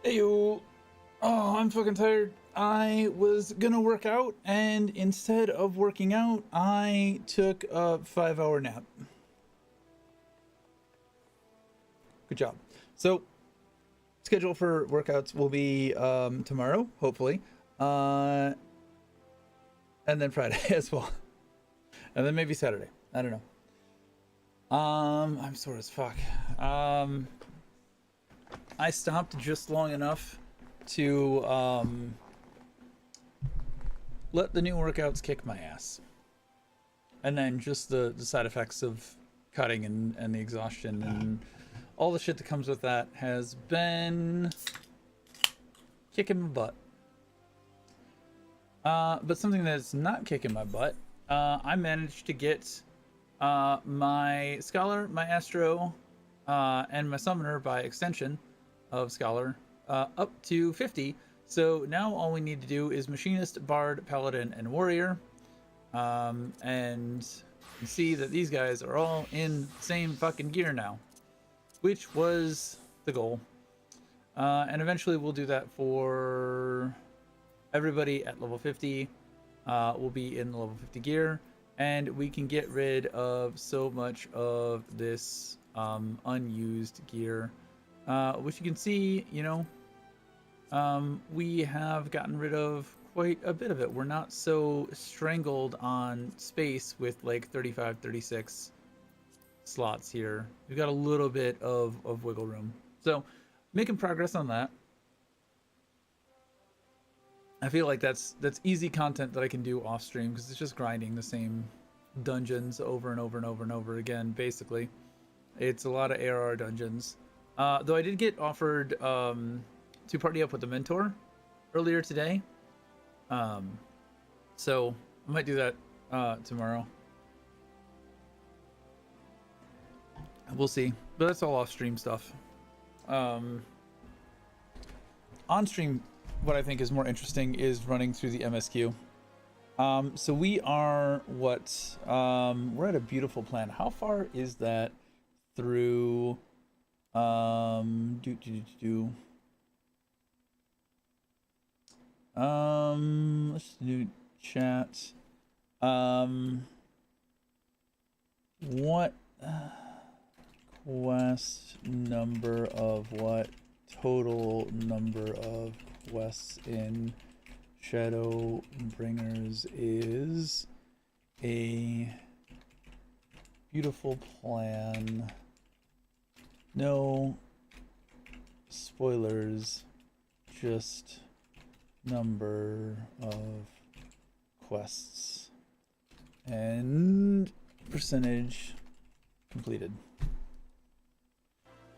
Hey you. Oh, I'm fucking tired. I was gonna work out, and instead of working out, I took a 5-hour nap. Good job. So, schedule for workouts will be tomorrow, hopefully, and then Friday as well, and then maybe Saturday. I don't know. I'm sore as fuck. I stopped just long enough to let the new workouts kick my ass, and then just the side effects of cutting and the exhaustion and all the shit that comes with that has been kicking my butt. But something that's not kicking my butt, I managed to get my Scholar, my Astro, and my Summoner by extension of Scholar up to 50. So now all we need to do is Machinist, Bard, Paladin, and Warrior. And see that these guys are all in the same fucking gear now, which was the goal. And eventually we'll do that for everybody at level 50. Will be in the level 50 gear, and we can get rid of so much of this unused gear, which you can see, you know, we have gotten rid of quite a bit of it. We're not so strangled on space with like 35, 36 slots here. We've got a little bit of wiggle room. So making progress on that. I feel like that's easy content that I can do off stream, because it's just grinding the same dungeons over and over and over and over again. Basically, it's a lot of ARR dungeons. Though I did get offered to party up with the mentor earlier today, so I might do that tomorrow. We'll see, but that's all off stream stuff. On stream, what I think is more interesting is running through the MSQ. So we are we're at a beautiful plan. How far is that through let's do chat. What quest number of what total number of quests in Shadowbringers is a beautiful plan. No spoilers, just number of quests and percentage completed.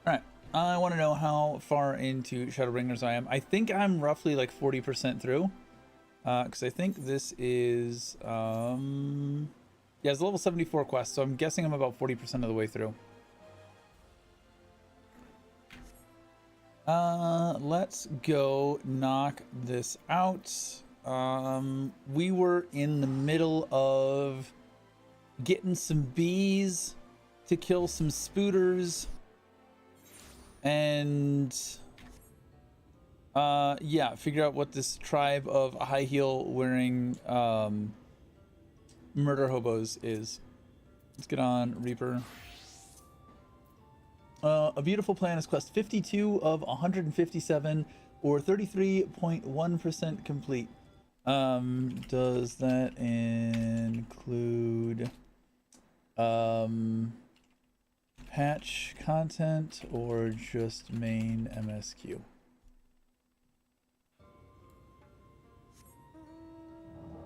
All right. I want to know how far into Shadowbringers I am. I think I'm roughly like 40% through, because I think this is yeah, it's a level 74 quest, so I'm guessing I'm about 40% of the way through. Let's go knock this out. We were in the middle of getting some bees to kill some spooters, and yeah, figure out what this tribe of high heel wearing murder hobos is. Let's get on Reaper. A beautiful plan is quest 52 of 157, or 33.1% complete. Does that include patch content or just main MSQ?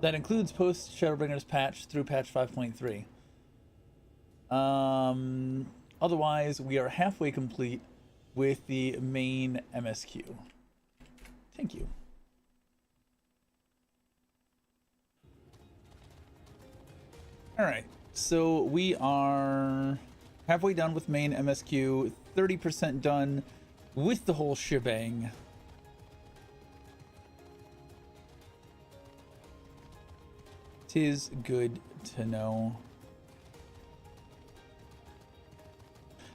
That includes post Shadowbringers patch through patch 5.3. Otherwise, we are halfway complete with the main MSQ. Thank you. All right, so we are halfway done with main MSQ, 30% done with the whole shebang. Tis good to know.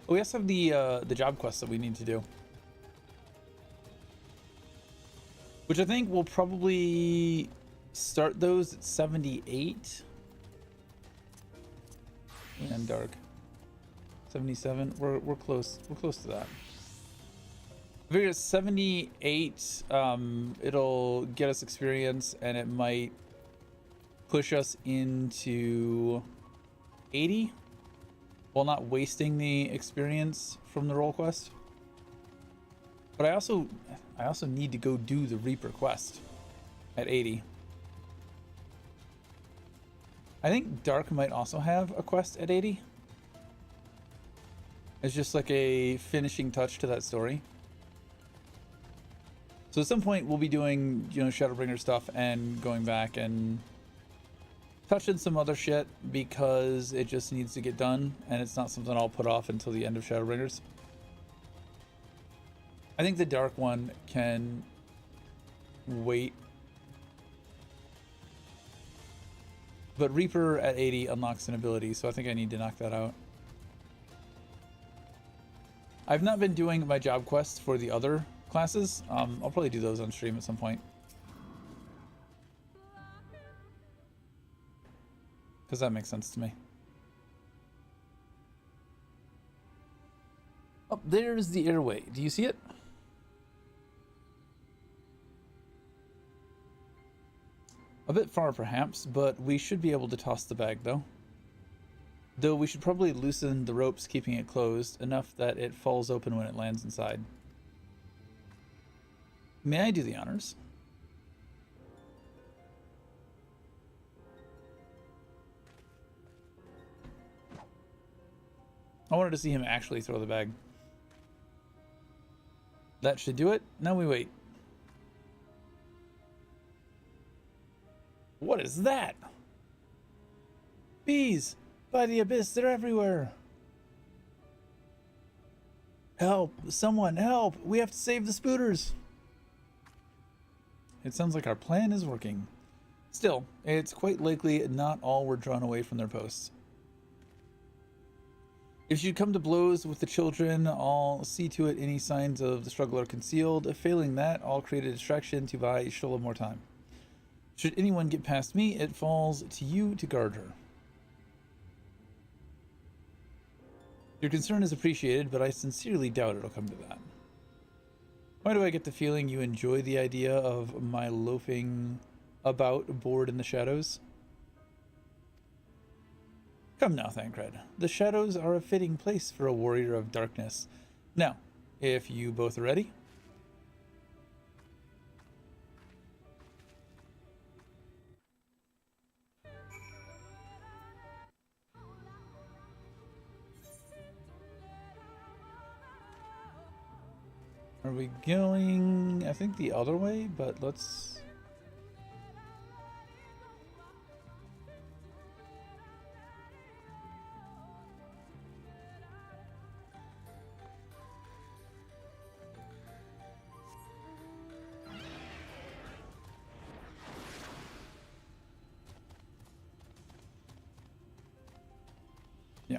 We also have the job quests that we need to do. which I think we'll probably start those at 78. And dark. 77. We're close. We're close to that. I figure 78, it'll get us experience, and it might push us into 80 while not wasting the experience from the role quest. But I also need to go do the Reaper quest at 80. I think Dark might also have a quest at 80. It's just like a finishing touch to that story. So at some point we'll be doing, you know, Shadowbringer stuff and going back and touching some other shit because it just needs to get done, and it's not something I'll put off until the end of Shadowbringers. I think the dark one can wait. But Reaper at 80 unlocks an ability, so I think I need to knock that out. I've not been doing my job quests for the other classes. I'll probably do those on stream at some point. Because that makes sense to me. Oh, there's the airway. Do you see it? A bit far perhaps, but we should be able to toss the bag though. Though we should probably loosen the ropes keeping it closed enough that it falls open when it lands inside. May I do the honors? I wanted to see him actually throw the bag. That should do it. Now we wait. What is that? Bees! By the abyss, they're everywhere! Help! Someone, help! We have to save the spooters! It sounds like our plan is working. Still, it's quite likely not all were drawn away from their posts. If you'd come to blows with the children, I'll see to it any signs of the struggle are concealed. Failing that, I'll create a distraction to buy Shola more time. Should anyone get past me, it falls to you to guard her. Your concern is appreciated, but I sincerely doubt it'll come to that. Why do I get the feeling you enjoy the idea of my loafing about bored in the shadows? Come now, Thancred. The shadows are a fitting place for a warrior of darkness. Now, if you both are ready. Are we going, I think, the other way, but let's... Yeah.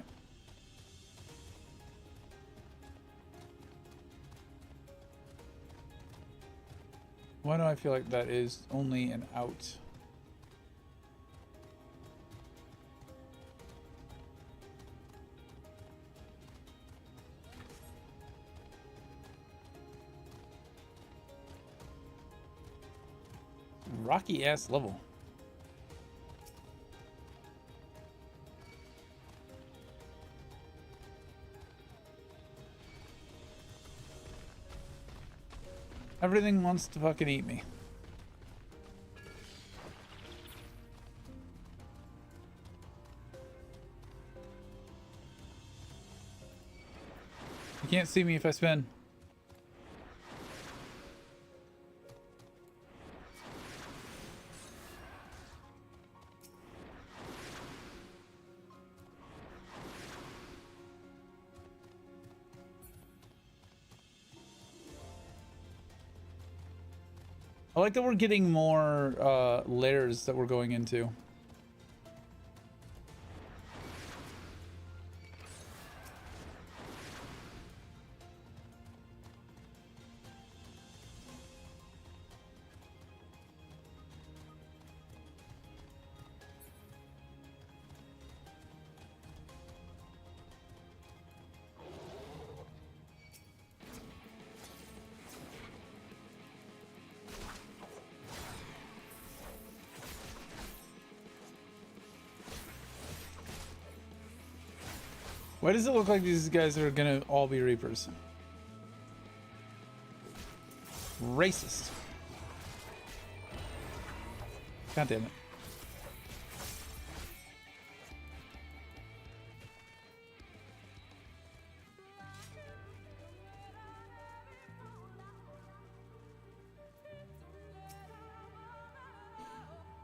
Why do I feel like that is only an out? Rocky ass level. Everything wants to fucking eat me. You can't see me if I spin. I like that we're getting more layers that we're going into. Why does it look like these guys are gonna all be Reapers? Racist. God damn it.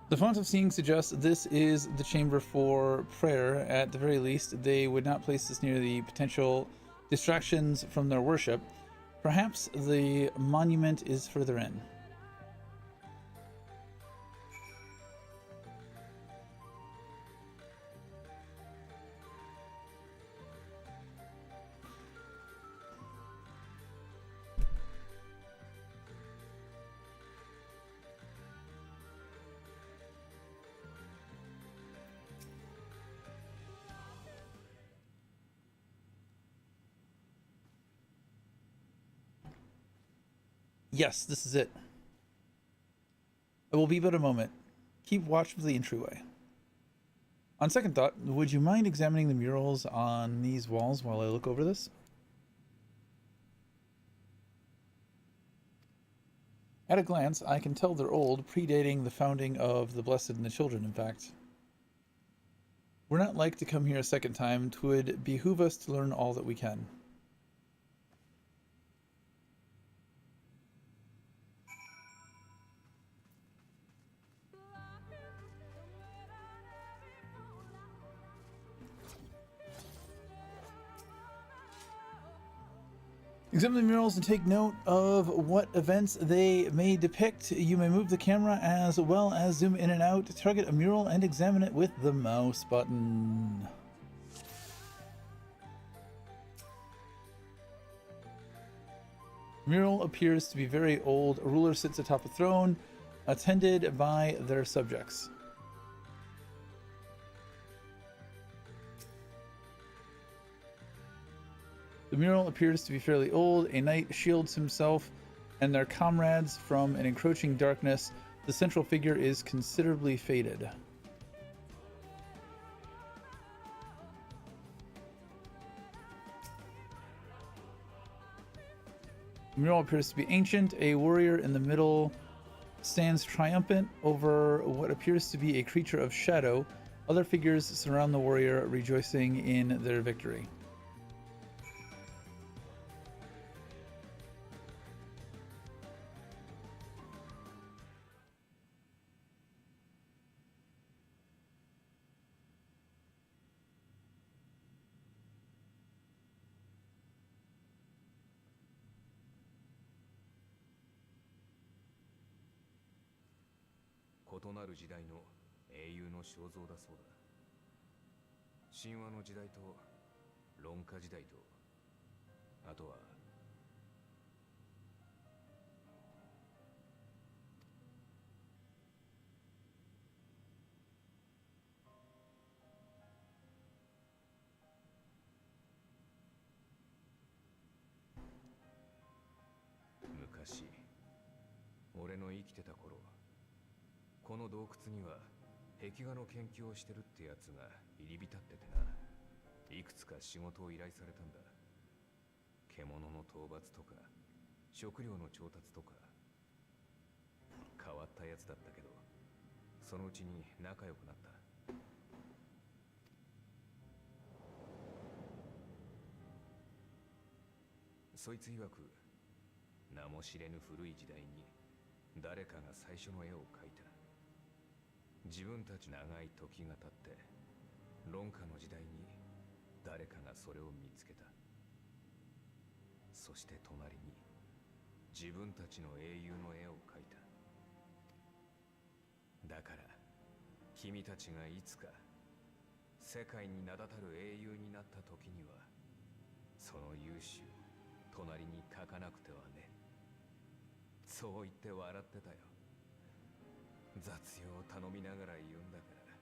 The font of seeing suggests this is the chamber for prayer. At the very least, they would not place this near the potential distractions from their worship. Perhaps the monument is further in. Yes, this is it. It will be but a moment. Keep watch of the entryway. On second thought, would you mind examining the murals on these walls while I look over this? At a glance, I can tell they're old, predating the founding of the Blessed and the Children, in fact. We're not like to come here a second time. 'Twould behoove us to learn all that we can. Examine the murals and take note of what events they may depict. You may move the camera as well as zoom in and out, target a mural, and examine it with the mouse button. The mural appears to be very old. A ruler sits atop a throne, attended by their subjects. The mural appears to be fairly old. A knight shields himself and their comrades from an encroaching darkness. The central figure is considerably faded. The mural appears to be ancient. A warrior in the middle stands triumphant over what appears to be a creature of shadow. Other figures surround the warrior, rejoicing in their victory.昔、俺の生きてた頃、この洞窟には壁画の研究をしてるってやつが入り浸っててな、いくつか仕事を依頼されたんだ。獣の討伐とか、食料の調達とか。変わったやつだったけど、そのうちに仲良くなった。そいつ曰く、名も知れぬ古い時代に誰かが最初の絵を描いた。自分たち長い時が経って論下の時代に誰かがそれを見つけた。そして隣に自分たちの英雄の絵を描いた。だから君たちがいつか世界に名だたる英雄になった時にはその勇姿を隣に描かなくてはね。そう言って笑ってたよ。雑用を頼みながら言うんだから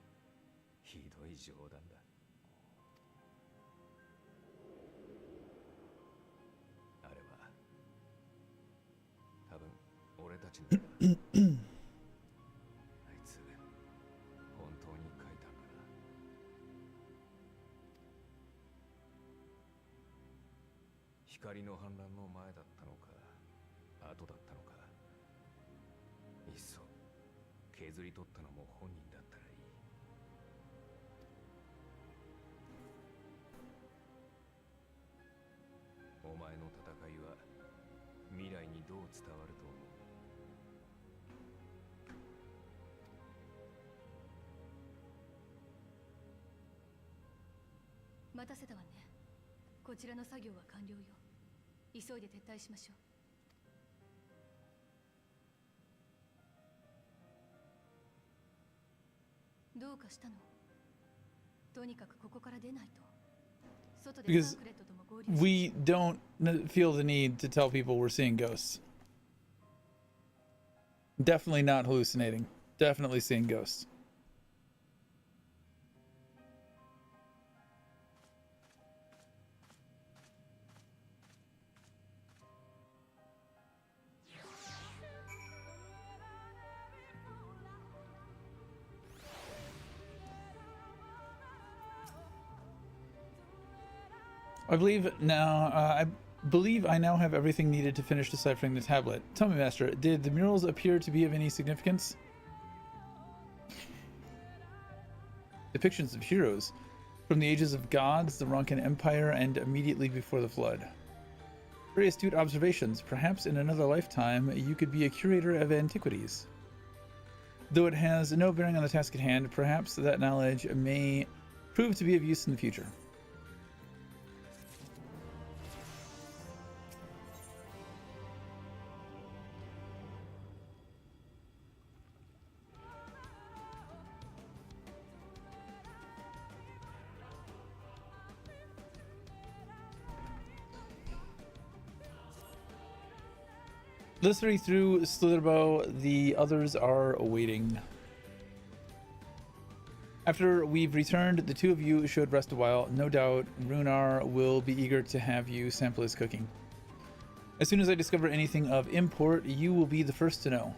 ひどい冗談だ。あれは多分俺たちのあいつ本当に描いたんかな。光の反乱の前だったのか後だったのか、いっそ削り取ったのも本人だったらいい。お前の戦いは未来にどう伝わると思う？待たせたわね。こちらの作業は完了よ。急いで撤退しましょう。どうかしたの？とにかくここから出ないと。外でサークレットとも合流しましょう。 We don't feel the need to tell people we're seeing ghosts. Definitely not hallucinating. Definitely seeing ghosts. I believe I now have everything needed to finish deciphering the tablet. Tell me, Master, did the murals appear to be of any significance? Depictions of heroes from the ages of gods, the Ronkan Empire, and immediately before the flood. Very astute observations. Perhaps in another lifetime you could be a curator of antiquities. Though it has no bearing on the task at hand, perhaps that knowledge may prove to be of use in the future. Listening through Slitherbow, the others are waiting. After we've returned, the two of you should rest a while. No doubt, Runar will be eager to have you sample his cooking. As soon as I discover anything of import, you will be the first to know.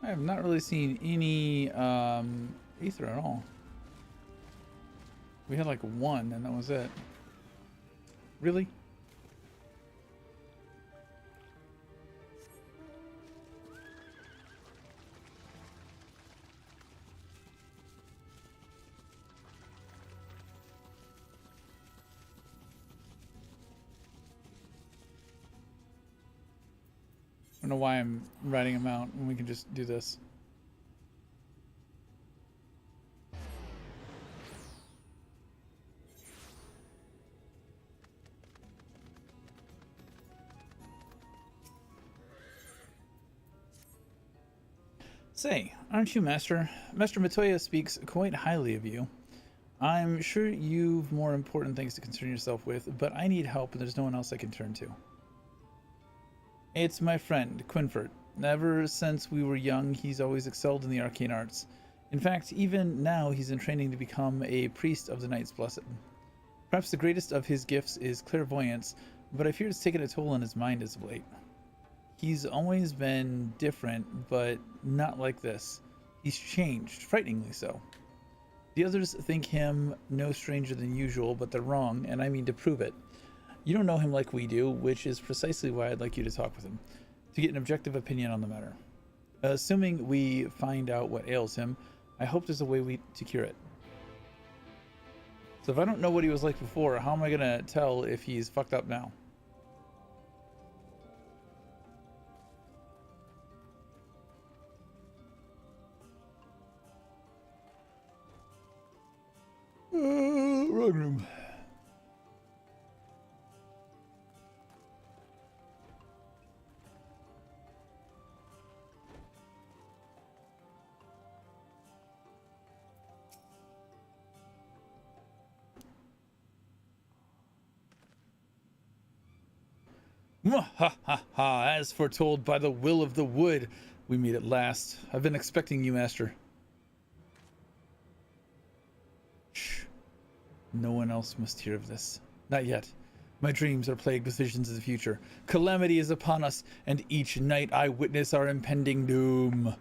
I have not really seen any ether at all. We had like one and that was it. Really? I don't know why I'm writing them out when we can just do this. Say, aren't you Master? Master Matoya speaks quite highly of you. I'm sure you've more important things to concern yourself with, but I need help and there's no one else I can turn to. It's my friend, Quinford. Ever since we were young, he's always excelled in the arcane arts. In fact, even now he's in training to become a priest of the Knights Blessed. Perhaps the greatest of his gifts is clairvoyance, but I fear it's taken a toll on his mind as of late. He's always been different, but not like this. He's changed, frighteningly so. The others think him no stranger than usual, but they're wrong, and I mean to prove it. You don't know him like we do, which is precisely why I'd like you to talk with him, to get an objective opinion on the matter. Assuming we find out what ails him, I hope there's a way to cure it. So if I don't know what he was like before, how am I going to tell if he's fucked up now? Wrong room. Ha ha ha! As foretold by the will of the wood, we meet at last. I've been expecting you, Master. Shh. No one else must hear of this. Not yet. My dreams are plagued with visions of the future. Calamity is upon us, and each night I witness our impending doom.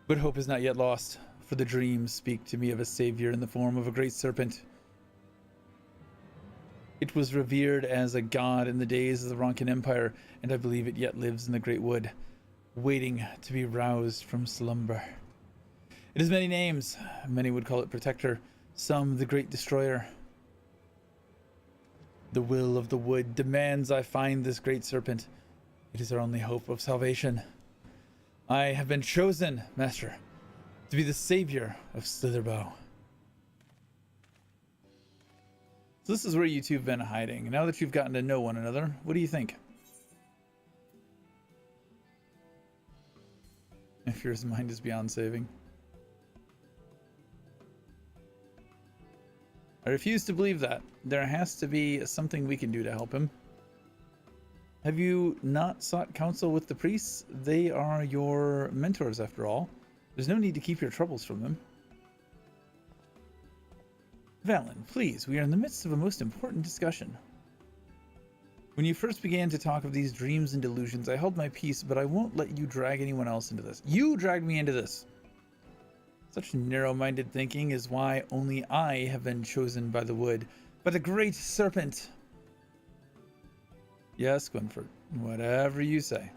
But hope is not yet lost, for the dreams speak to me of a savior in the form of a great serpent. It was revered as a god in the days of the Ronkin Empire, and I believe it yet lives in the Great Wood, waiting to be roused from slumber. It has many names. Many would call it Protector, some the Great Destroyer. The will of the wood demands I find this great serpent. It is our only hope of salvation. I have been chosen, Master, to be the savior of Slitherbow. So this is where you two have been hiding. Now that you've gotten to know one another, what do you think? If your mind is beyond saving. I refuse to believe that. There has to be something we can do to help him. Have you not sought counsel with the priests? They are your mentors, after all. There's no need to keep your troubles from them. Valen, please, we are in the midst of a most important discussion. When you first began to talk of these dreams and delusions, I held my peace, but I won't let you drag anyone else into this. You dragged me into this! Such narrow-minded thinking is why only I have been chosen by the wood, by the great serpent. Yes, Gwynford, whatever you say.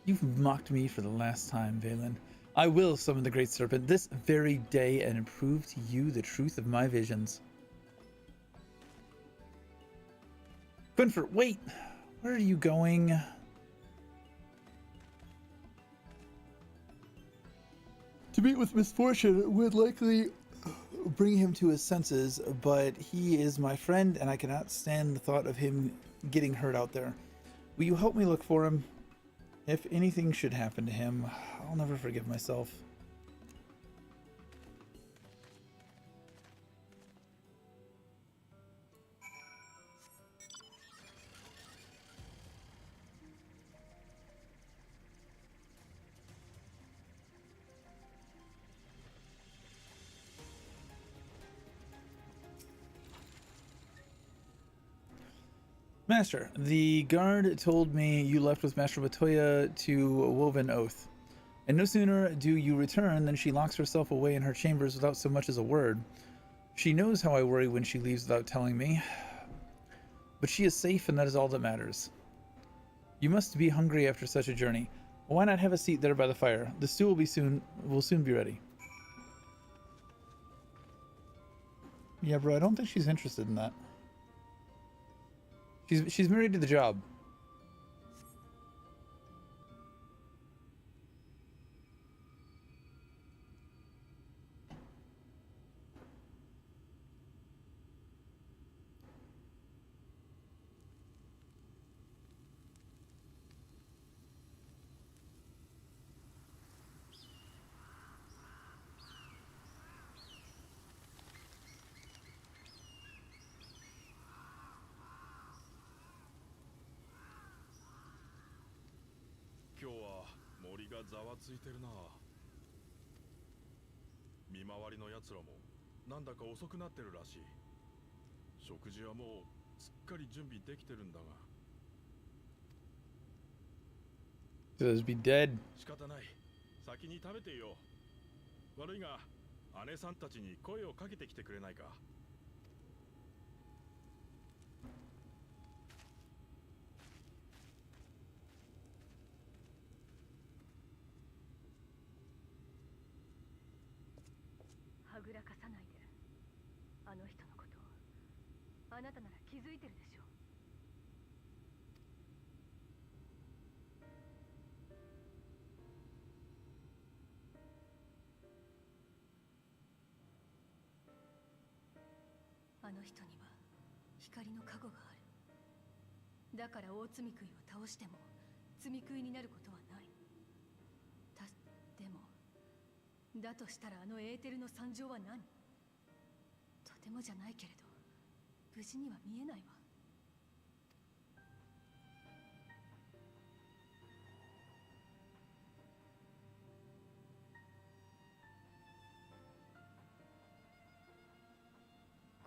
You've mocked me for the last time, Valen. I will summon the great serpent this very day and prove to you the truth of my visions. Gwynford, wait! Where are you going? To meet with misfortune would likely bring him to his senses, but he is my friend and I cannot stand the thought of him getting hurt out there. Will you help me look for him? If anything should happen to him, I'll never forgive myself. Master, the guard told me you left with Master Batoya to Woven Oath. And no sooner do you return than she locks herself away in her chambers without so much as a word. She knows how I worry when she leaves without telling me. But she is safe and that is all that matters. You must be hungry after such a journey. Why not have a seat there by the fire? The stew will soon be ready. Yeah, bro, I don't think she's interested in that. She's married to the job. Those be dead.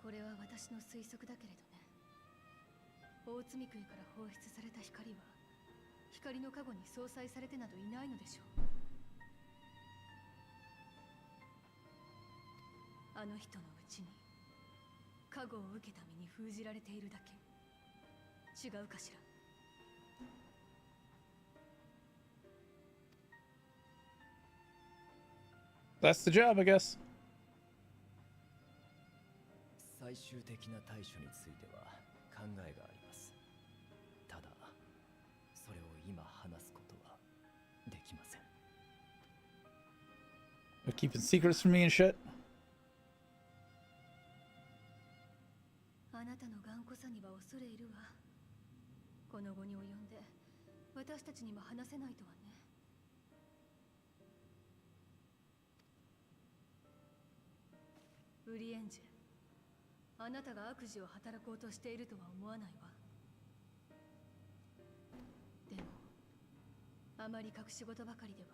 これは私の推測だけれどね。大積み杭から放出された光は光の加護に相殺されてなどいないのでしょう。あの人のうちに加護を受けた身に封じられているだけ。違うかしら。That's the job, I guess. 最終的な対処については考えがあります。ただ、それを今話すことはできません。They're keeping secrets from me and shit. あなたの頑固さには恐れ入るわ。この後に及んで私たちにも話せないとはね。ウリエンジェ、あなたが悪事を働こうとしているとは思わないわ。でもあまり隠し事ばかりでは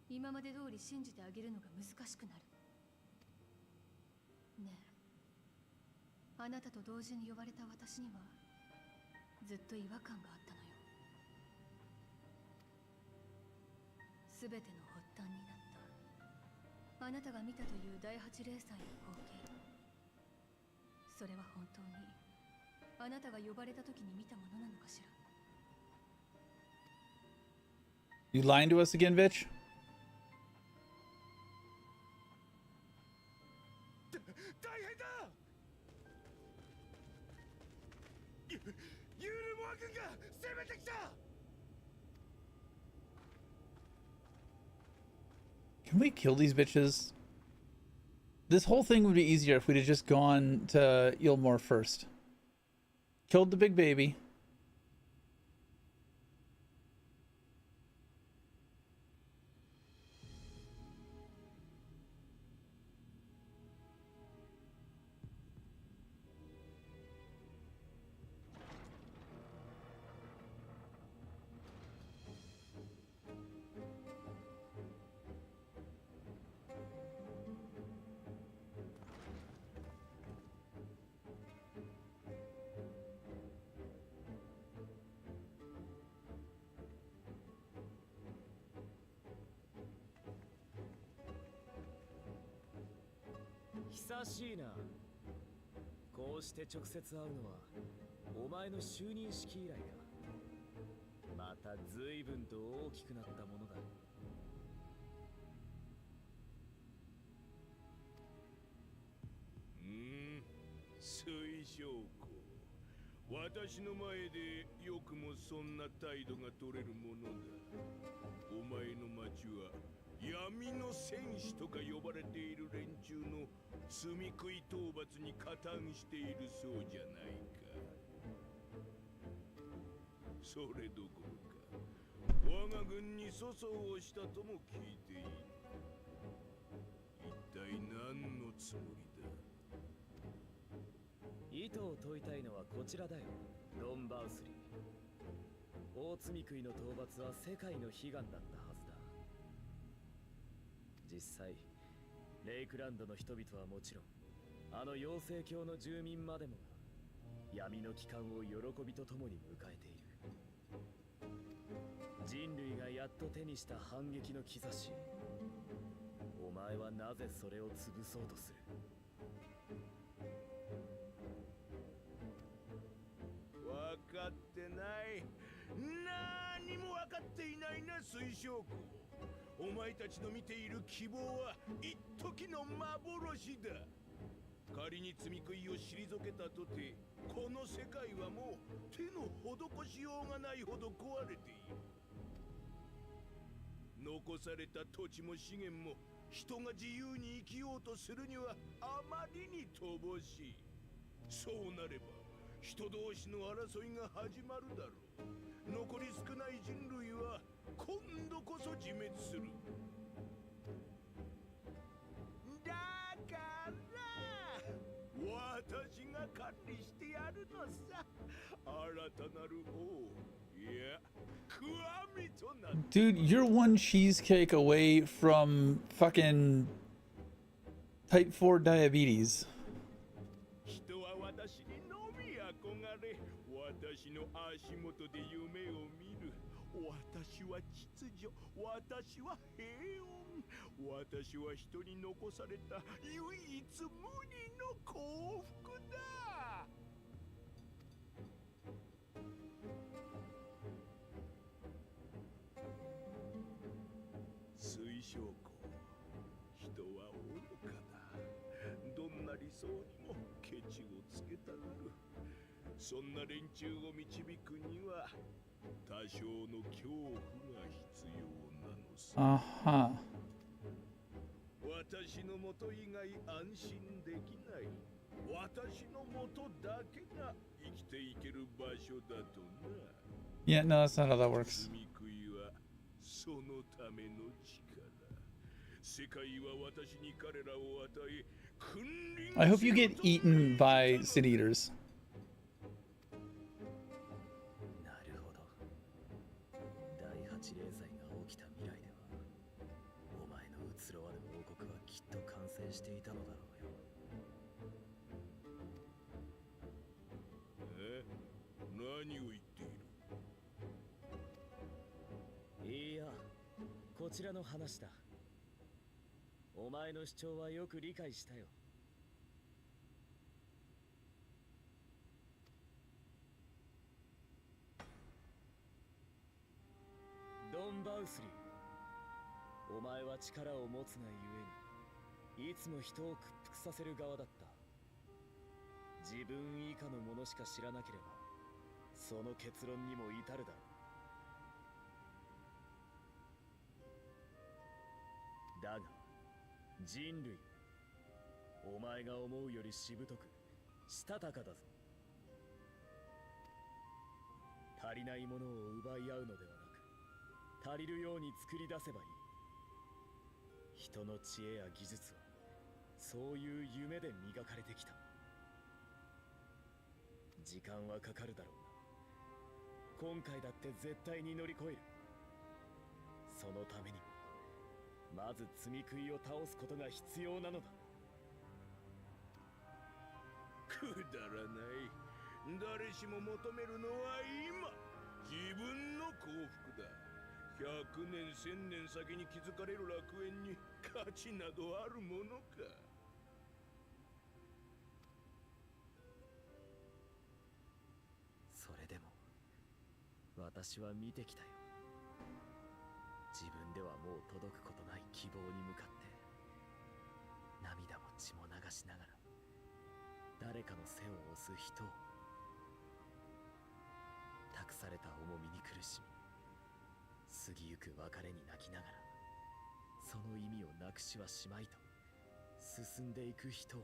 今まで通り信じてあげるのが難しくなる。ねえ、あなたと同時に呼ばれた私にはずっと違和感があったのよ。すべての発端になったあなたが見たという第八霊祭の光景。それは本当にあなたが呼ばれた時に見たものなのかしら。 You lying to us again, bitch? 大変だ。ユールモア軍が攻めてきた。 Can we kill these bitches? This whole thing would be easier if we'd have just gone to Ylmore first. Killed the big baby.「久しいな。こうして直接会うのはお前の就任式以来か。また随分と大きくなったものだ。水晶子、私の前でよくもそんな態度が取れるものだ。お前の町は闇の戦士とか呼ばれている連中の積み食い討伐に加担しているそうじゃないか。それどころか我が軍に粗相をしたとも聞いている。一体何のつもりだ。意図を問いたいのはこちらだよ、ロンバウスリー。大積み食いの討伐は世界の悲願だったはずだ。実際レイクランドの人々はもちろん、あの妖精教の住民までもが闇の帰還を喜びとともに迎えている。人類がやっと手にした反撃の兆し。お前はなぜそれを潰そうとする。分かってない。何も分かっていないな、水晶子。お前たちの見ている希望は一時の幻だ。仮に積み食いを退けたとて、この世界はもう手の施しようがないほど壊れている。残された土地も資源も人が自由に生きようとするにはあまりに乏しい。そうなれば人同士の争いが始まるだろう。残り少ない人類は今度こそ自滅する。だから私が管理してやるのさ。新たなる王、いやクワミとなって。 Dude, you're one cheesecake away from fucking type 4 diabetes. 人は私にのみ憧れ、私の足元で夢を見る。私は秩序、私は平穏、私は人に残された唯一無二の幸福だ。水晶湖、人は愚かだ。どんな理想にもケチをつけたがる。そんな連中を導くには多少の恐怖が必要なのさ。Uh-huh. 私のもと以外安心できない。私のもとだけが生きていける場所だとな。Yeah, no, that's not how that works. 罪食いはそのための力。世界は私に彼らを与え、君臨 I hope you get eaten by city eaters. なるほど。第8連載が起きた未来では、お前の移ろわぬ王国はきっと完成していたのだろうよ。え？何を言っている？いや、こちらの話だ。お前の主張はよく理解したよ。ドン・バウスリー、お前は力を持つがゆえにいつも人を屈服させる側だった。自分以下のものしか知らなければその結論にも至るだろう。だが人類、お前が思うよりしぶとくしたたかだぞ。足りないものを奪い合うのではなく、足りるように作り出せばいい。人の知恵や技術はそういう夢で磨かれてきた。時間はかかるだろうな。今回だって絶対に乗り越える。そのためにもまず罪食いを倒すことが必要なのだ。くだらない。誰しも求めるのは今、自分の幸福だ。100年1000年先に築かれる楽園に価値などあるものか。それでも私は見てきたよ。自分ではもう届くことない希望に向かって涙も血も流しながら誰かの背を押す人を、託された重みに苦しみ過ぎゆく別れに泣きながらその意味をなくしはしまいと進んでいく人を。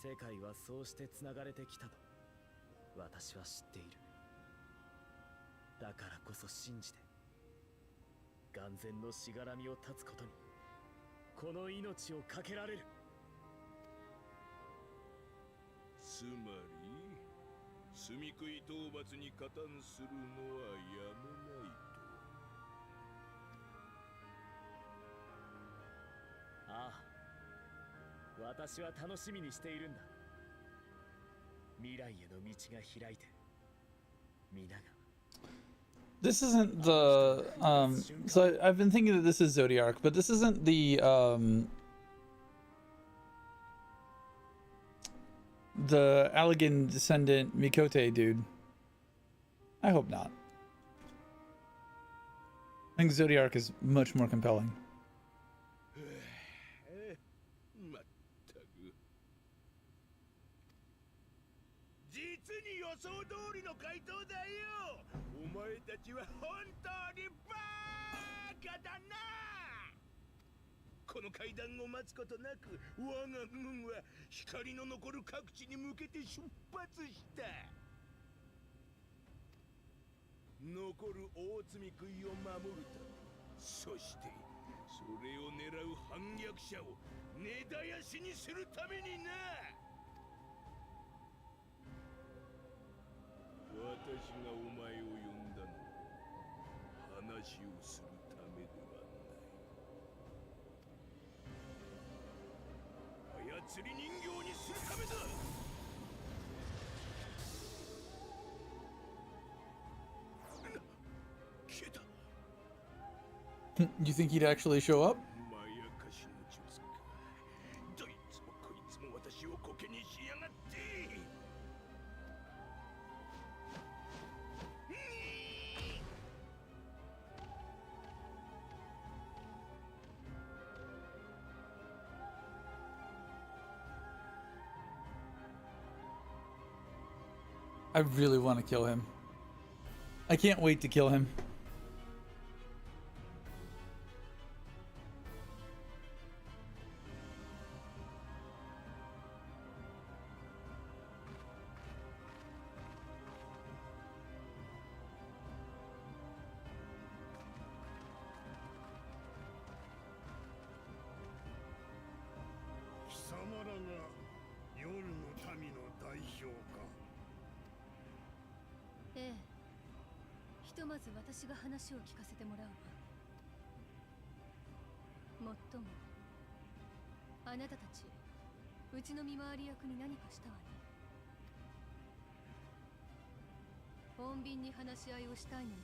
世界はそうしてつながれてきたと私は知っている。だからこそ信じて眼前のしがらみを断つことにこの命を懸けられる。つまり罪食い討伐に加担するのはやめないと。ああ、私は楽しみにしているんだ。未来への道が開いて皆が。 This isn't the so I've been thinking that this is Zodiac, but this isn't the Allegan descendant Mikote dude. I hope not. I think Zodiac is much more compelling. まったく。実に予想通りの回答だよ。お前たちは本当にバカだな。この階段を待つことなく我が軍は光の残る各地に向けて出発した。残る大罪食いを守るため、そしてそれを狙う反逆者を根絶やしにするためにな。私がお前を呼んだのはしをするためではない。操り人形にするためだ。消えた。You think he'd actually show up? まやかしの術か。どいつもこいつも私をコケにしやがって。I really want to kill him. I can't wait to kill him.ええ、ひとまず私が話を聞かせてもらうわ。もっともあなたたちうちの見回り役に何かしたわね。穏便に話し合いをしたいのなら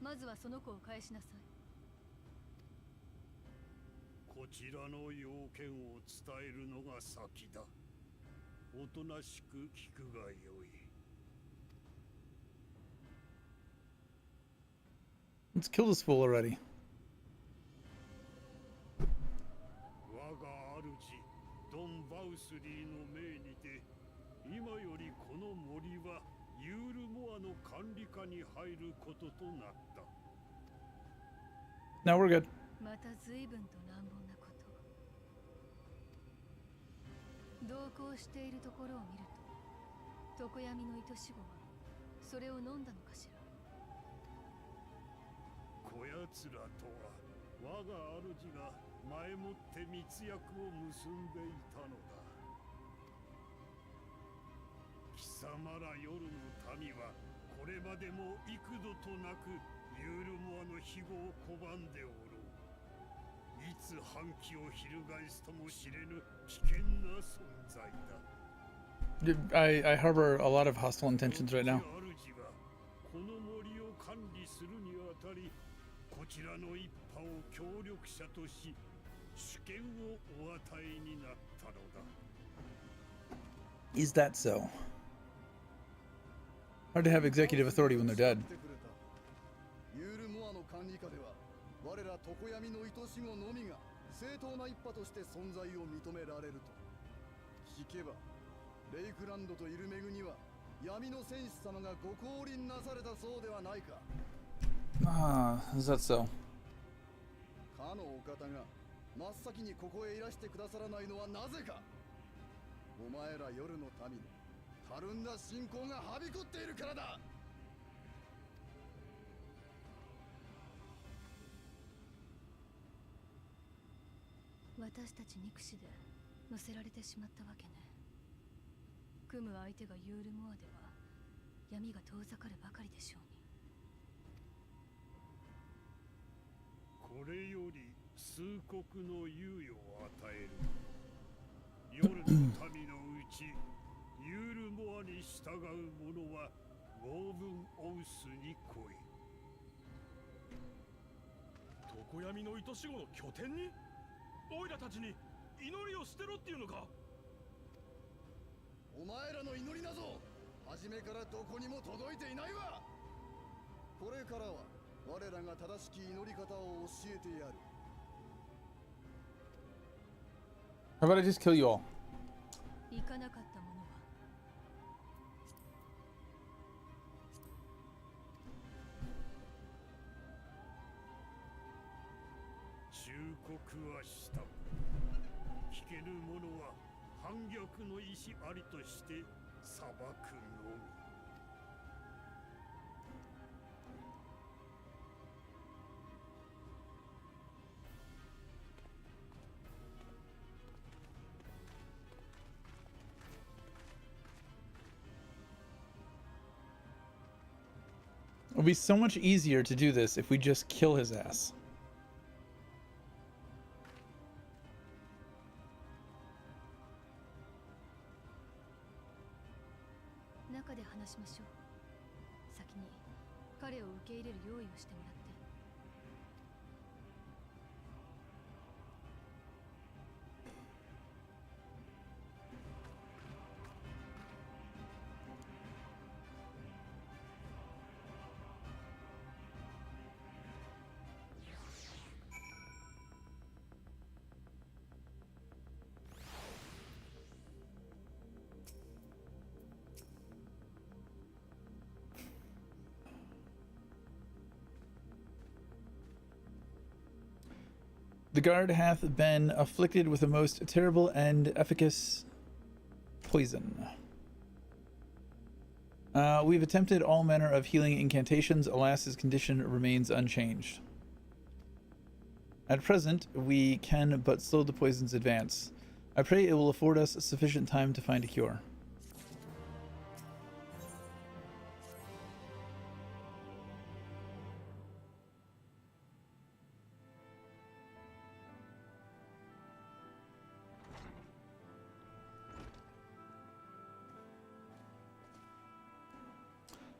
まずはその子を返しなさい。こちらの要件を伝えるのが先だ。おとなしく聞くがよい。Let's kill this fool already. 我が主ドン・バウスリーの命にて、今よりこの森はユールモアの管理下に入ることとなった。Now we're good. また随分と乱暴なこと。同行しているところを見ると、常闇の愛し子はそれを飲んだのかしら。こやつらとは我が主が前もって密約を結んでいたのだ。貴様ら夜の民はこれまでも幾度となくユールモアの庇護を拒んでおろう。いつ反旗を翻すとも知れぬ危険な存在だ。I harbor a lot of hostile intentions right now. 主はこの森を管理するにあたり、こちらの一派を協力者とし主権をお与えになったのだ。 Is that so? Hard to have executive authority when they're dead. ユールモアの管理下では我ら常闇の愛し子のみが正当な一派として存在を認められると聞けば、レイクランドとイルメグには闇の戦士様がご降臨なされたそうではないか。Ah, is that so? かのお方が真っ先にここへいらしてくださらないのはなぜか。お前ら夜の民のたるんだ信仰がはびこっているからだ。私たち憎しで乗せられてしまったわけね。組む相手がユールモアでは闇が遠ざかるばかりでしょうに。これより数国の猶予を与える。夜の民のうちユールモアに従う者はゴーブン・オウスに来い。常闇の愛し子の拠点に？オイラたちに祈りを捨てろっていうのか？お前らの祈りなぞ初めからどこにも届いていないわ。これからは我らが正しき祈り方を教えてやる。 How about I just kill you all? 行かなかった者は忠告はした。聞けぬ者は反逆の意志ありとして裁くのみ。It'll be so much easier to do this if we just kill his ass. 中で話しましょう。先に彼を受け入れる用意をしてもらって。The guard hath been afflicted with a most terrible and efficacious poison. We've attempted all manner of healing incantations. Alas, his condition remains unchanged. At present, we can but slow the poison's advance. I pray it will afford us sufficient time to find a cure.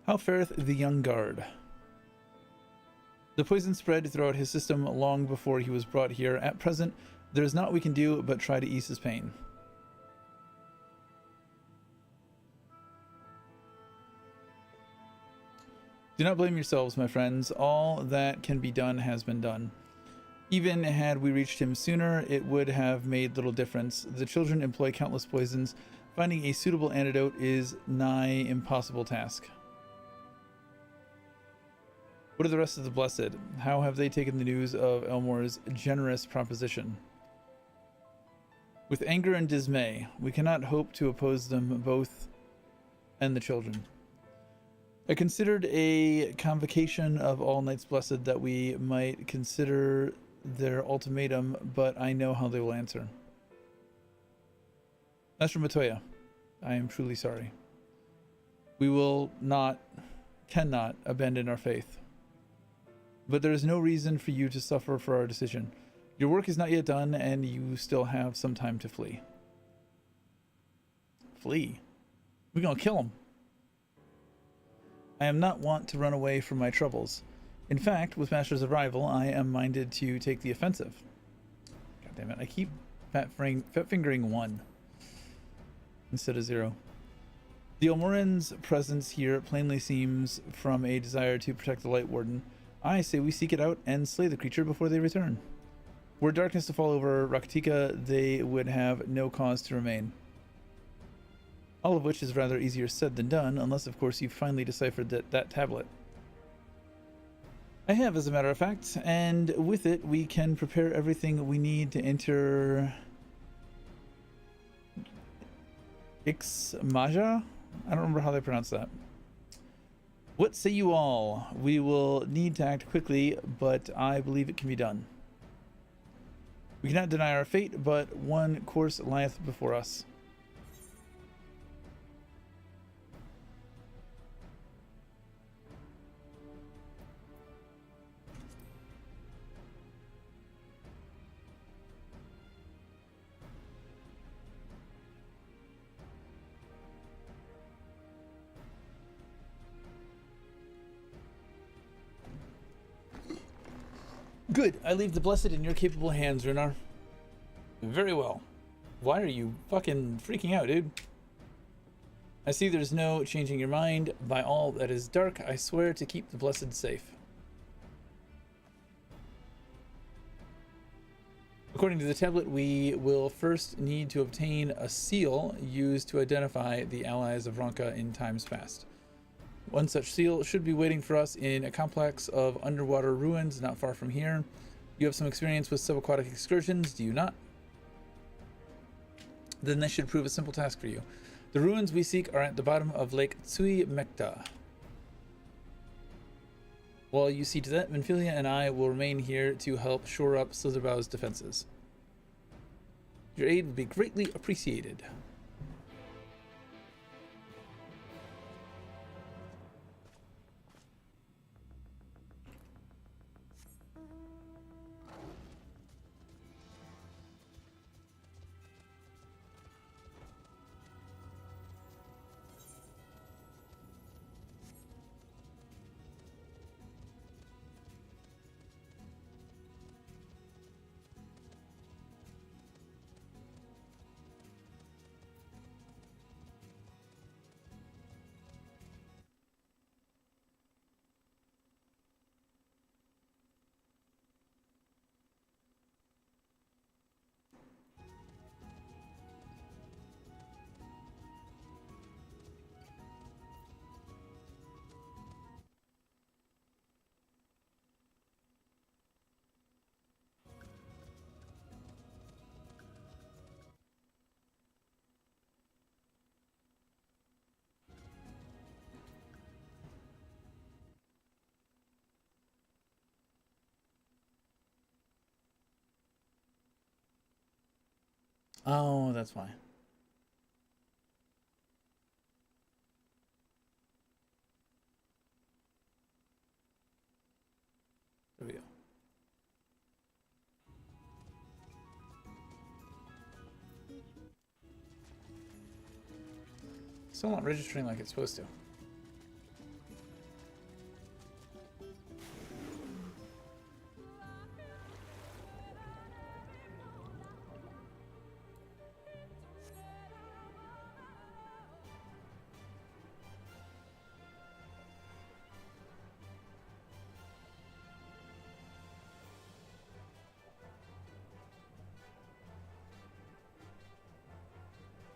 How fareth the young guard? The poison spread throughout his system long before he was brought here. At present, there is naught we can do but try to ease his pain. Do not blame yourselves, my friends. All that can be done has been done. Even had we reached him sooner, it would have made little difference. The children employ countless poisons. Finding a suitable antidote is nigh impossible task. What of the rest of the Blessed? How have they taken the news of Elmore's generous proposition? With anger and dismay, we cannot hope to oppose them both and the children. I considered a convocation of all Knights Blessed that we might consider their ultimatum, but I know how they will answer. As for Matoya, I am truly sorry. We cannot abandon our faith. But there is no reason for you to suffer for our decision. Your work is not yet done, and you still have some time to flee. Flee? We're gonna kill him. I am not wont to run away from my troubles. In fact, with Master's arrival, I am minded to take the offensive. God damn it, I keep fat fingering 1 instead of 0. The Elmoran's presence here plainly seems from a desire to protect the Light Warden. I say we seek it out and slay the creature before they return. Were darkness to fall over Rakatika, they would have no cause to remain. All of which is rather easier said than done, unless of course you've finally deciphered that tablet. I have, as a matter of fact, and with it we can prepare everything we need to enter Ixmaja? I don't remember how they pronounce that. What say you all? We will need to act quickly, but I believe it can be done. We cannot deny our fate, but one course lieth before us. Good. I leave the Blessed in your capable hands, Runar. Very well. Why are you fucking freaking out, dude? I see there's no changing your mind. By all that is dark, I swear to keep the Blessed safe. According to the tablet, we will first need to obtain a seal used to identify the allies of Ronka in times past. One such seal should be waiting for us in a complex of underwater ruins not far from here. You have some experience with subaquatic excursions, do you not? Then this should prove a simple task for you. The ruins we seek are at the bottom of Lake Tsui Mekta. While you see to that, Minfilia and I will remain here to help shore up Slitherbow's defenses. Your aid would be greatly appreciated. Oh, that's why. There we go. Still not registering like it's supposed to.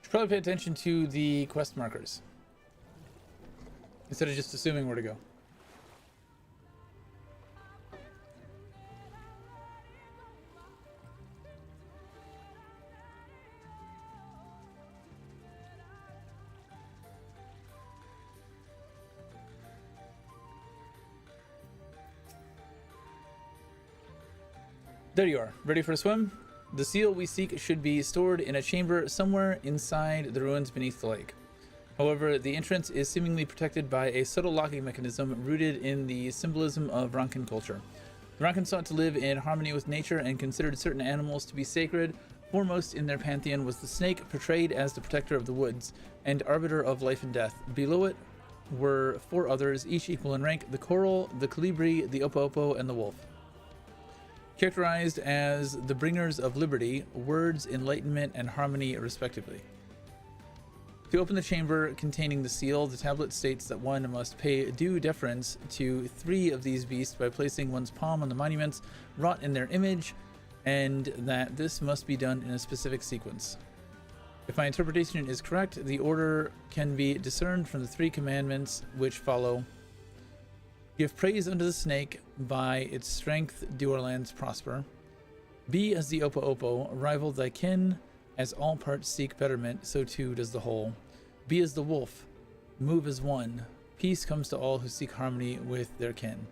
Should probably pay attention to the quest markers instead of just assuming where to go. There you are, ready for a swim? The seal we seek should be stored in a chamber somewhere inside the ruins beneath the lake. However, the entrance is seemingly protected by a subtle locking mechanism rooted in the symbolism of Rankin culture. The Rankin sought to live in harmony with nature and considered certain animals to be sacred. Foremost in their pantheon was the snake, portrayed as the protector of the woods and arbiter of life and death. Below it were 4 others, each equal in rank: the coral, the colibri, the opo-opo, and the wolf. Characterized as the bringers of liberty, words, enlightenment, and harmony, respectively. To open the chamber containing the seal, the tablet states that one must pay due deference to 3 of these beasts by placing one's palm on the monuments wrought in their image, and that this must be done in a specific sequence. If my interpretation is correct, the order can be discerned from the 3 commandments which follow. Give praise unto the snake, by its strength do our lands prosper. Be as the opo-opo, rival thy kin, as all parts seek betterment, so too does the whole. Be as the wolf, move as one, peace comes to all who seek harmony with their kin.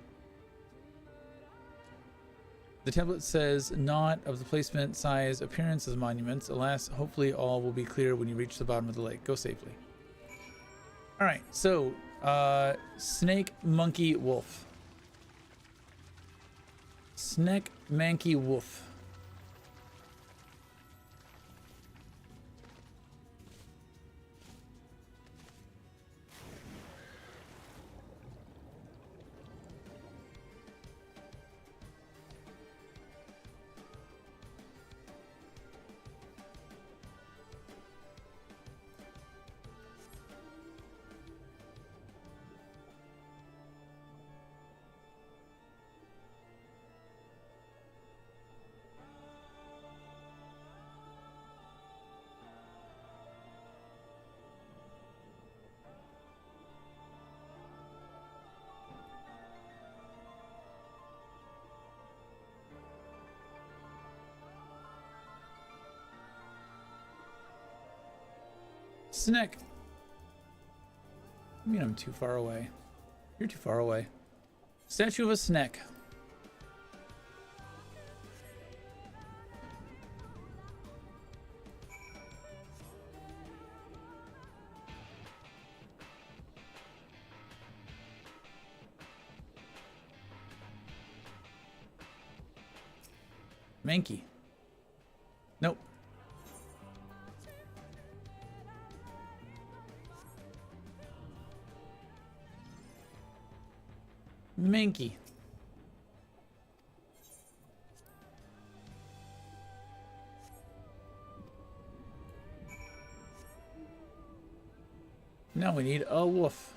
The tablet says not of the placement, size, appearance as monuments. Alas, hopefully all will be clear when you reach the bottom of the lake. Go safely. Alright, so snake, monkey, wolf. Snake, monkey, wolf. Snake. I mean, I'm too far away. You're too far away. Statue of a snake. Mankey. Nope. Mankey. Now we need a wolf.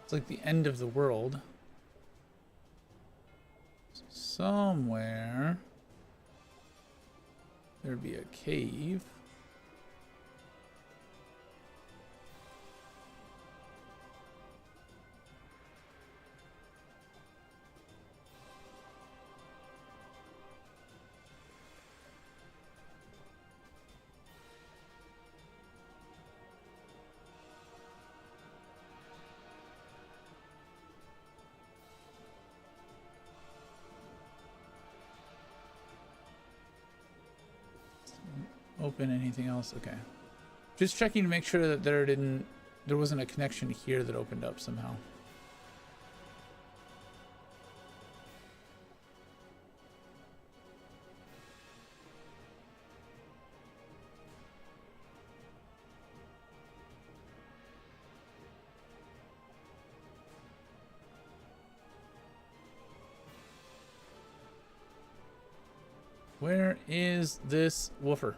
It's like the end of the world. somewhere there'd be a cave. Open anything else? Okay. Just checking to make sure that there wasn't a connection here that opened up somehow. Where is this woofer?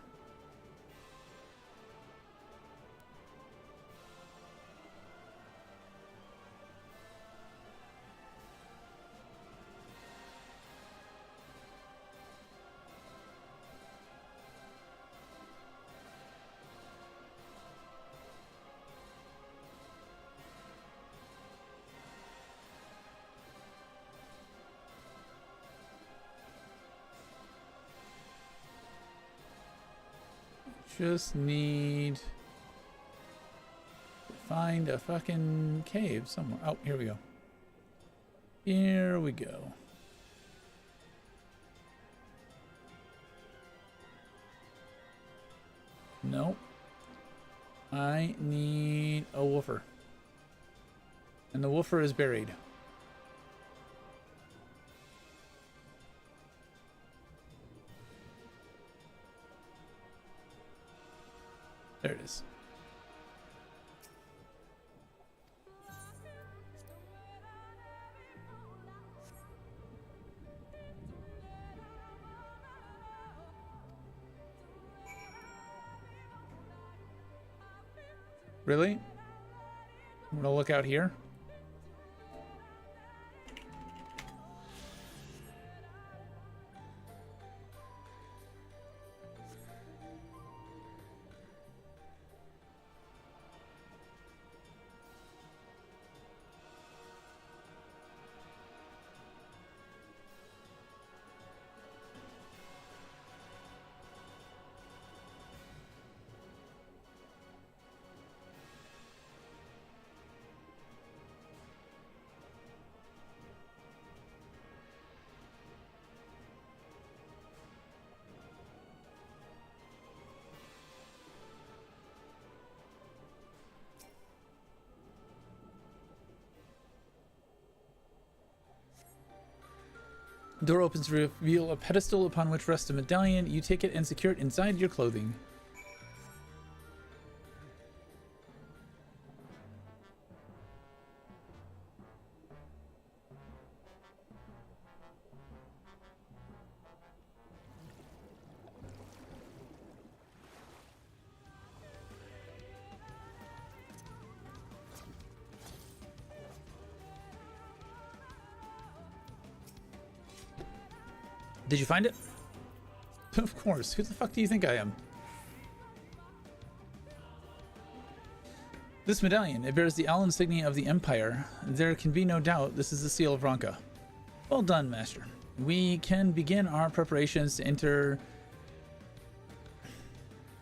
Just need to find a fucking cave somewhere. Oh, here we go. Here we go. Nope. I need a woofer. And the woofer is buried. There it is. Really? I'm gonna look out here. Door opens to reveal a pedestal upon which rests a medallion. You take it and secure it inside your clothing. Did you find it? Of course. Who the fuck do you think I am? This medallion, it bears the owl insignia of the Empire. There can be no doubt this is the seal of Ronka. Well done, Master. We can begin our preparations to enter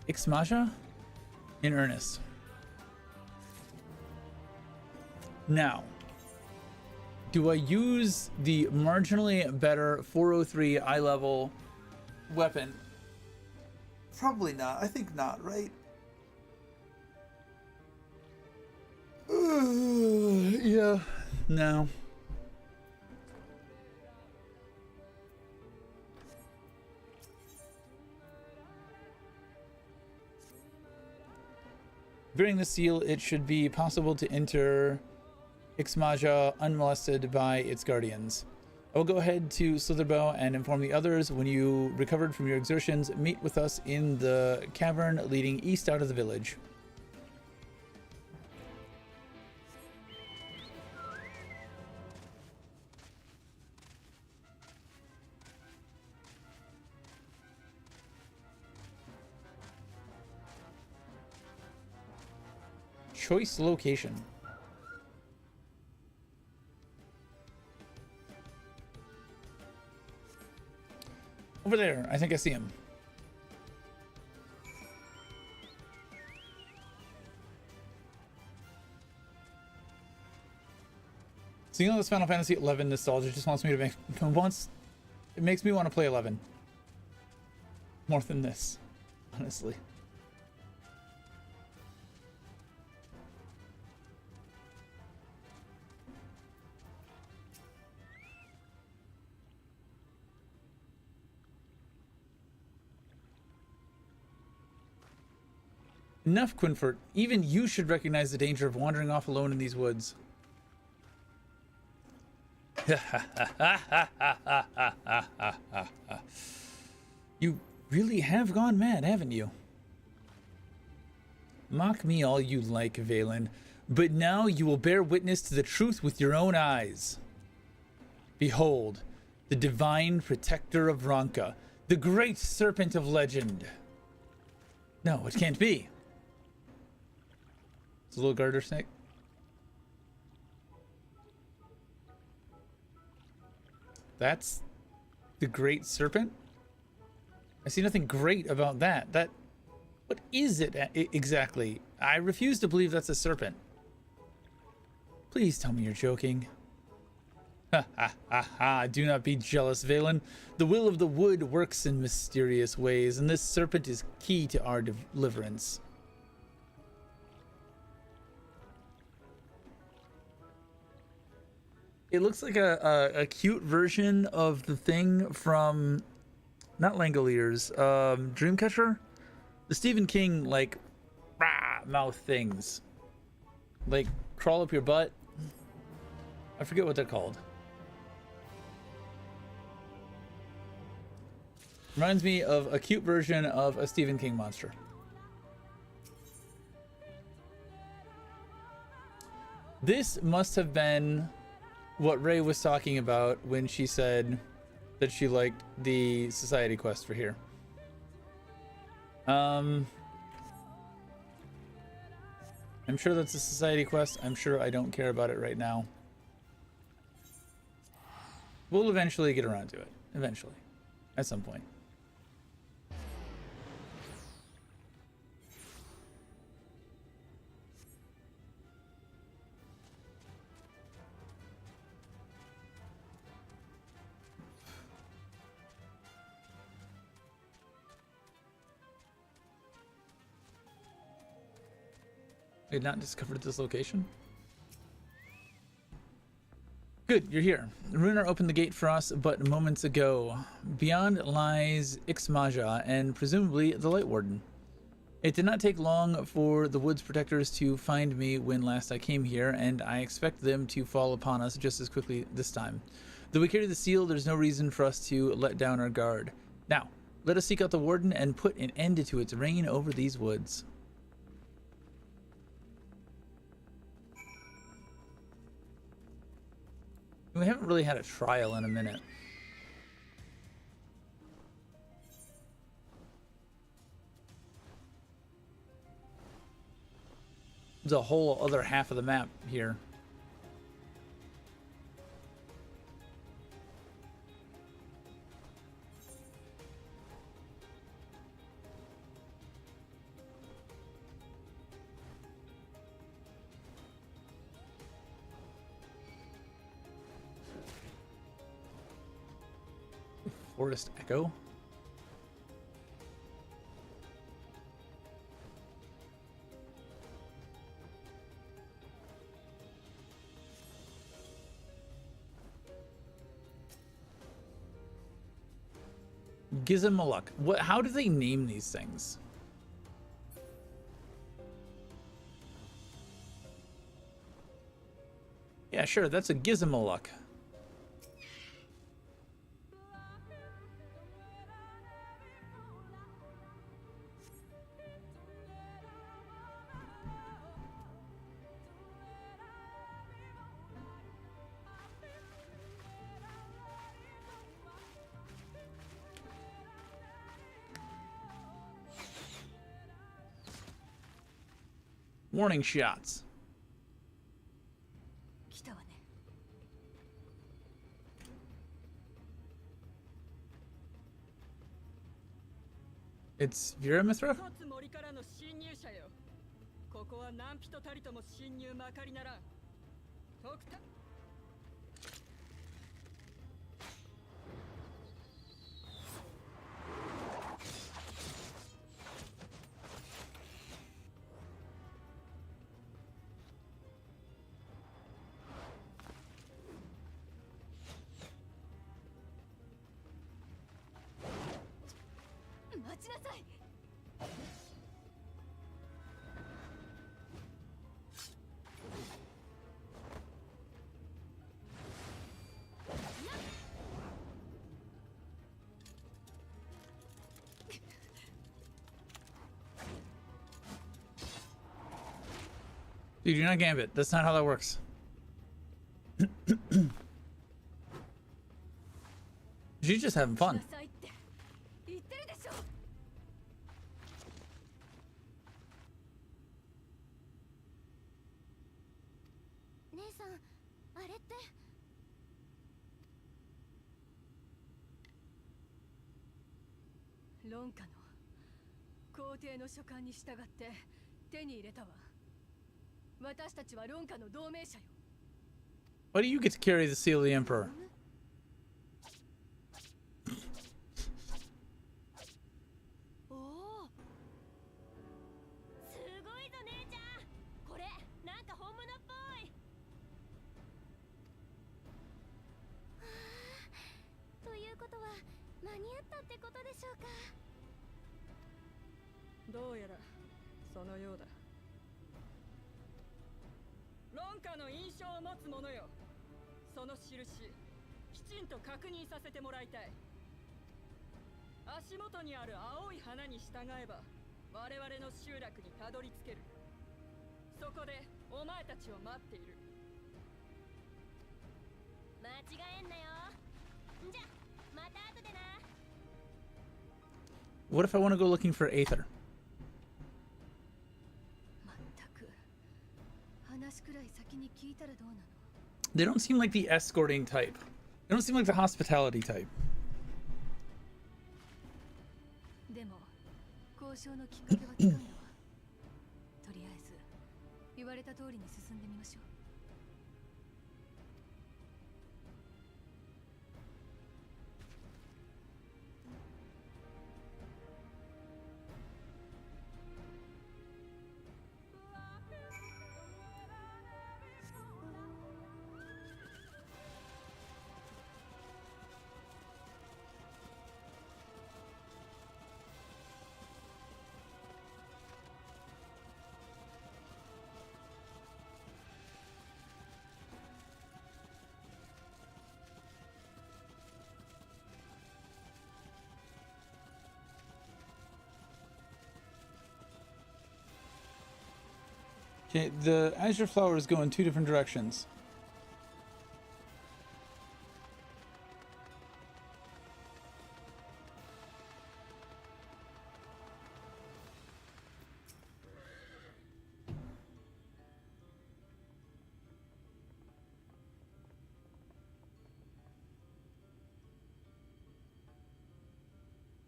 Ixmaja in earnest. Now, do I use the marginally better 403 eye level weapon? Probably not. I think not, right? Yeah. No. Bearing the seal, it should be possible to enter Ixmaja unmolested by its guardians. I will go ahead to Slitherbow and inform the others. When you recovered from your exertions, meet with us in the cavern leading east out of the village. choice location. Over there. I think I see him. Seeing all this Final Fantasy XI nostalgia just wants me to make it makes me want to play 11 more than this, honestly. Enough, Quinfort. Even you should recognize the danger of wandering off alone in these woods. You really have gone mad, haven't you? Mock me all you like, Valen, but now you will bear witness to the truth with your own eyes. Behold, the divine protector of Ronka, the great serpent of legend. No, it can't be. It's a little garter snake. That's the great serpent? I see nothing great about that. What is it exactly? I refuse to believe that's a serpent. Please tell me you're joking. Ha ha ha ha. Do not be jealous, Valen. The will of the wood works in mysterious ways, and this serpent is key to our deliverance. It looks like a cute version of the thing from, not Langoliers, Dreamcatcher? The Stephen King, like, mouth things. Like, crawl up your butt. I forget what they're called. Reminds me of a cute version of a Stephen King monster. This must have been what Ray was talking about when she said that she liked the Society Quest for here. I'm sure that's a Society Quest. I'm sure I don't care about it right now. We'll eventually get around to it. Eventually. At some point. We had not discovered this location. Good, you're here. Runar opened the gate for us but moments ago. Beyond lies Ixmaja and presumably the Light Warden. It did not take long for the Woods Protectors to find me when last I came here, and I expect them to fall upon us just as quickly this time. Though we carry the seal, there's no reason for us to let down our guard. Now, let us seek out the Warden and put an end to its reign over these woods. We haven't really had a trial in a minute. There's a whole other half of the map here. Forest Echo. Gizmaluk. What? How do they name these things? Yeah, sure. That's a Gizmaluk. Warning shots. 来たわね。 It's Vera Mithra? つ森からの侵入者よ。ここは何人たりとも侵入まかりならん。特た 待ちなさい。 Dude, you're not Gambit. That's not how that works. She's just having fun. なさいって言ってるでしょ。 姉さん、あれって。論下の皇帝の書簡に従って手に入れたわ。私たちは論下の同盟者よ。 Why do you get to carry the seal of the Emperor? おお。すごいぞ姉ちゃん。これなんか本物っぽい。ということは間に合ったってことでしょうか。どうやらそのようだ。論下の印象を持つ者よ。その印きちんと確認させてもらいたい。足元にある青い花に従えば我々の集落にたどり着ける。そこでお前たちを待っている。間違えんなよ。じゃまた後でな。 What if I want to go looking for Aether? まったく話くらい先に聞いたらどうなの。 They don't seem like the escorting type. They don't seem like the hospitality type. でも交渉のきっかけはつかんだわ。とりあえず言われた通りに進んでみましょう。 Okay, the azure flowers go in two different directions.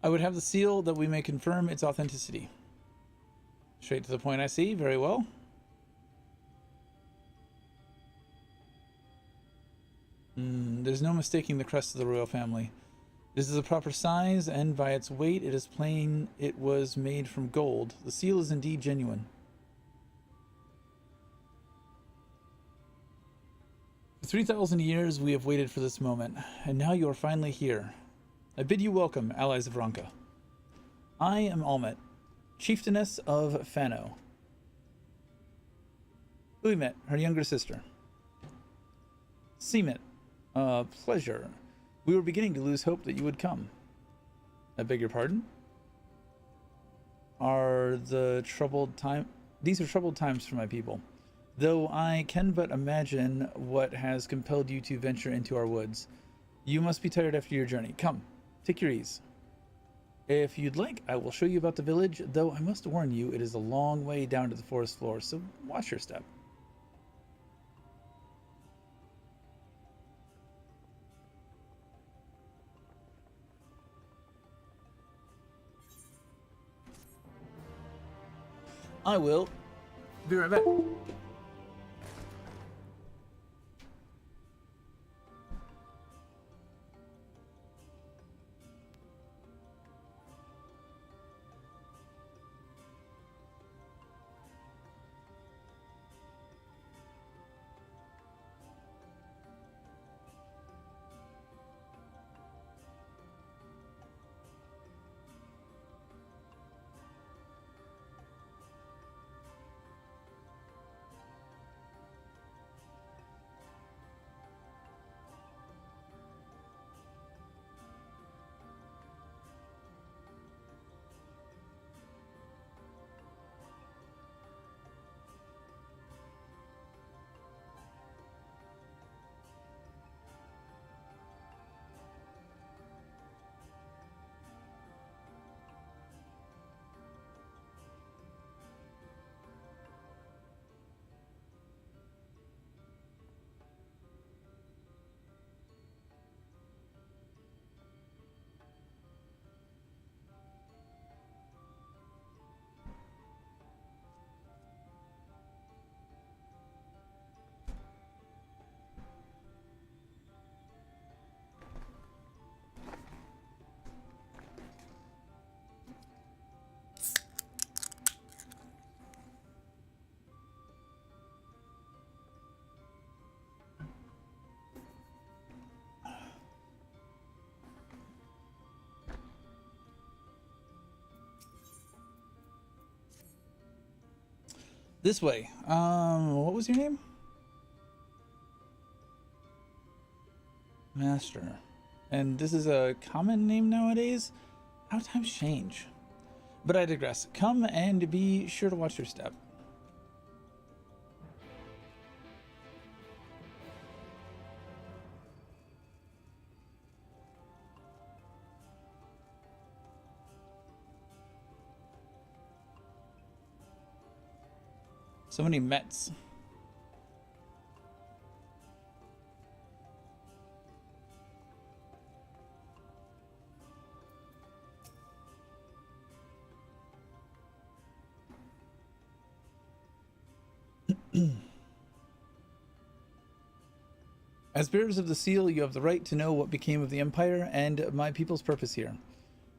I would have the seal that we may confirm its authenticity. Straight to the point, I see. Very well. There's no mistaking the crest of the royal family. This is the proper size, and by its weight it is plain it was made from gold. The seal is indeed genuine. For 3,000 years we have waited for this moment, and now you are finally here. I bid you welcome, allies of Ronka. I am Almet, chieftainess of Fano. Uimet, her younger sister. Seemit, pleasure. We were beginning to lose hope that you would come. I beg your pardon? These are troubled times for my people. Though I can but imagine what has compelled you to venture into our woods. You must be tired after your journey. Come, take your ease. If you'd like, I will show you about the village, though I must warn you, it is a long way down to the forest floor, so watch your step. I will be right back. This way. What was your name? Master. And this is a common name nowadays? How times change. But I digress. Come and be sure to watch your step. So many Mets. As bearers of the seal, you have the right to know what became of the Empire and my people's purpose here.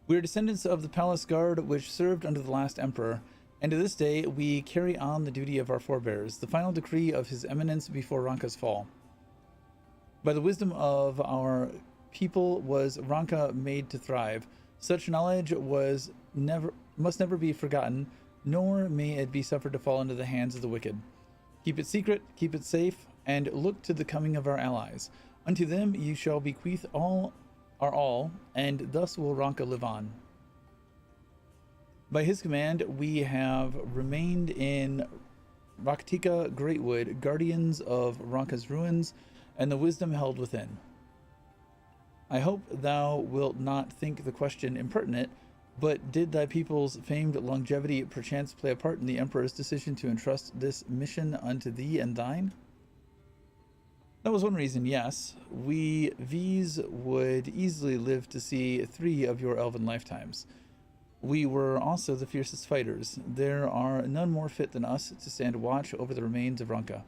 We are descendants of the palace guard which served under the last emperor, and to this day we carry on the duty of our forebears, the final decree of his eminence before Ranka's fall. By the wisdom of our people was Ranka made to thrive. Such knowledge must never be forgotten, nor may it be suffered to fall into the hands of the wicked. Keep it secret, keep it safe, and look to the coming of our allies. Unto them you shall bequeath all, and thus will Ranka live on. By his command, we have remained in Raktika Greatwood, guardians of Ranka's ruins, and the wisdom held within. I hope thou wilt not think the question impertinent, but did thy people's famed longevity perchance play a part in the Emperor's decision to entrust this mission unto thee and thine? That was one reason, yes. We V's would easily live to see 3 of your elven lifetimes. We were also the fiercest fighters. There are none more fit than us to stand watch over the remains of Ranka.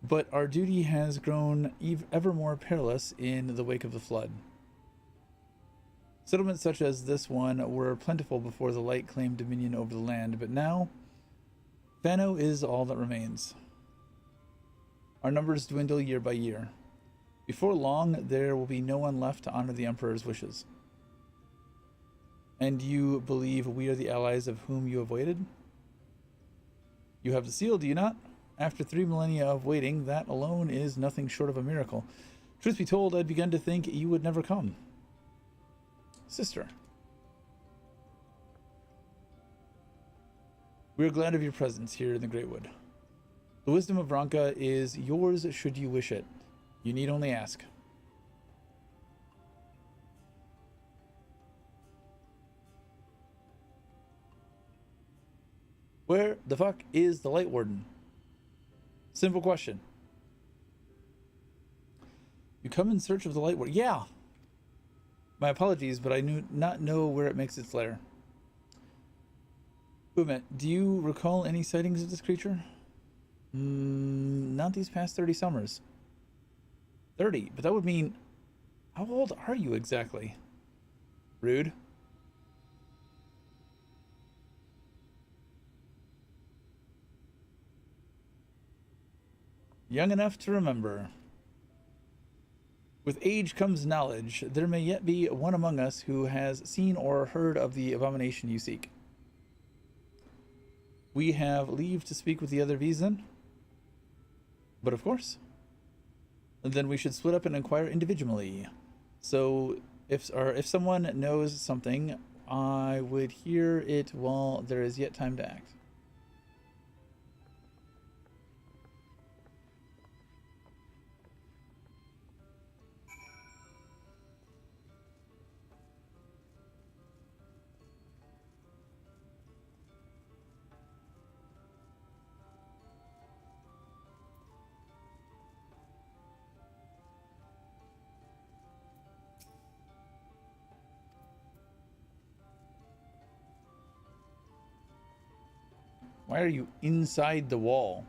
But our duty has grown ever more perilous in the wake of the flood. Settlements such as this one were plentiful before the light claimed dominion over the land, but now Fano is all that remains. Our numbers dwindle year by year. Before long, there will be no one left to honor the Emperor's wishes. And you believe we are the allies of whom you have waited? You have the seal, do you not? After 3 millennia of waiting, that alone is nothing short of a miracle. Truth be told, I'd begun to think you would never come. Sister. We are glad of your presence here in the Greatwood. The wisdom of Ranka is yours should you wish it. You need only ask. the fuck is the Light Warden? Simple question. You come in search of the Light Warden. Yeah. My apologies, but I do not know where it makes its lair. Umet, do you recall any sightings of this creature? Not these past 30 summers. 30? But that would mean... How old are you exactly? Rude. Young enough to remember. With age comes knowledge. There may yet be one among us who has seen or heard of the abomination you seek. We have leave to speak with the other V's then? But of course. And then we should split up and inquire individually. So if someone knows something, I would hear it while there is yet time to act. Why are you inside the wall?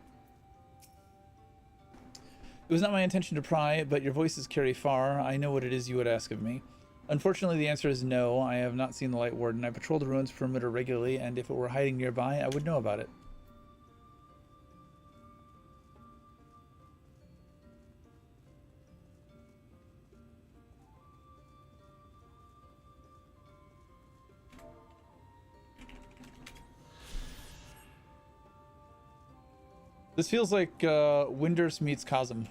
It was not my intention to pry, but your voices carry far. I know what it is you would ask of me. Unfortunately, the answer is no. I have not seen the Light Warden. I patrol the ruins perimeter regularly, and if it were hiding nearby, I would know about it. This feels like Winders meets Cosm.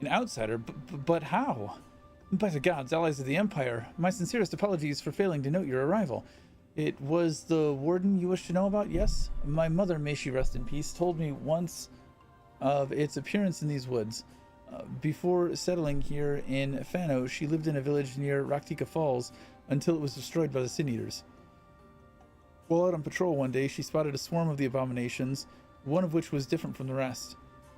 An outsider? But how? By the gods, allies of the Empire, my sincerest apologies for failing to note your arrival. It was the Warden you wish to know about, yes? My mother, may she rest in peace, told me once of its appearance in these woods. Before settling here in Fano, she lived in a village near Raktika Falls until it was destroyed by the Sin Eaters. While out on patrol one day, she spotted a swarm of the abominations, one of which was different from the rest.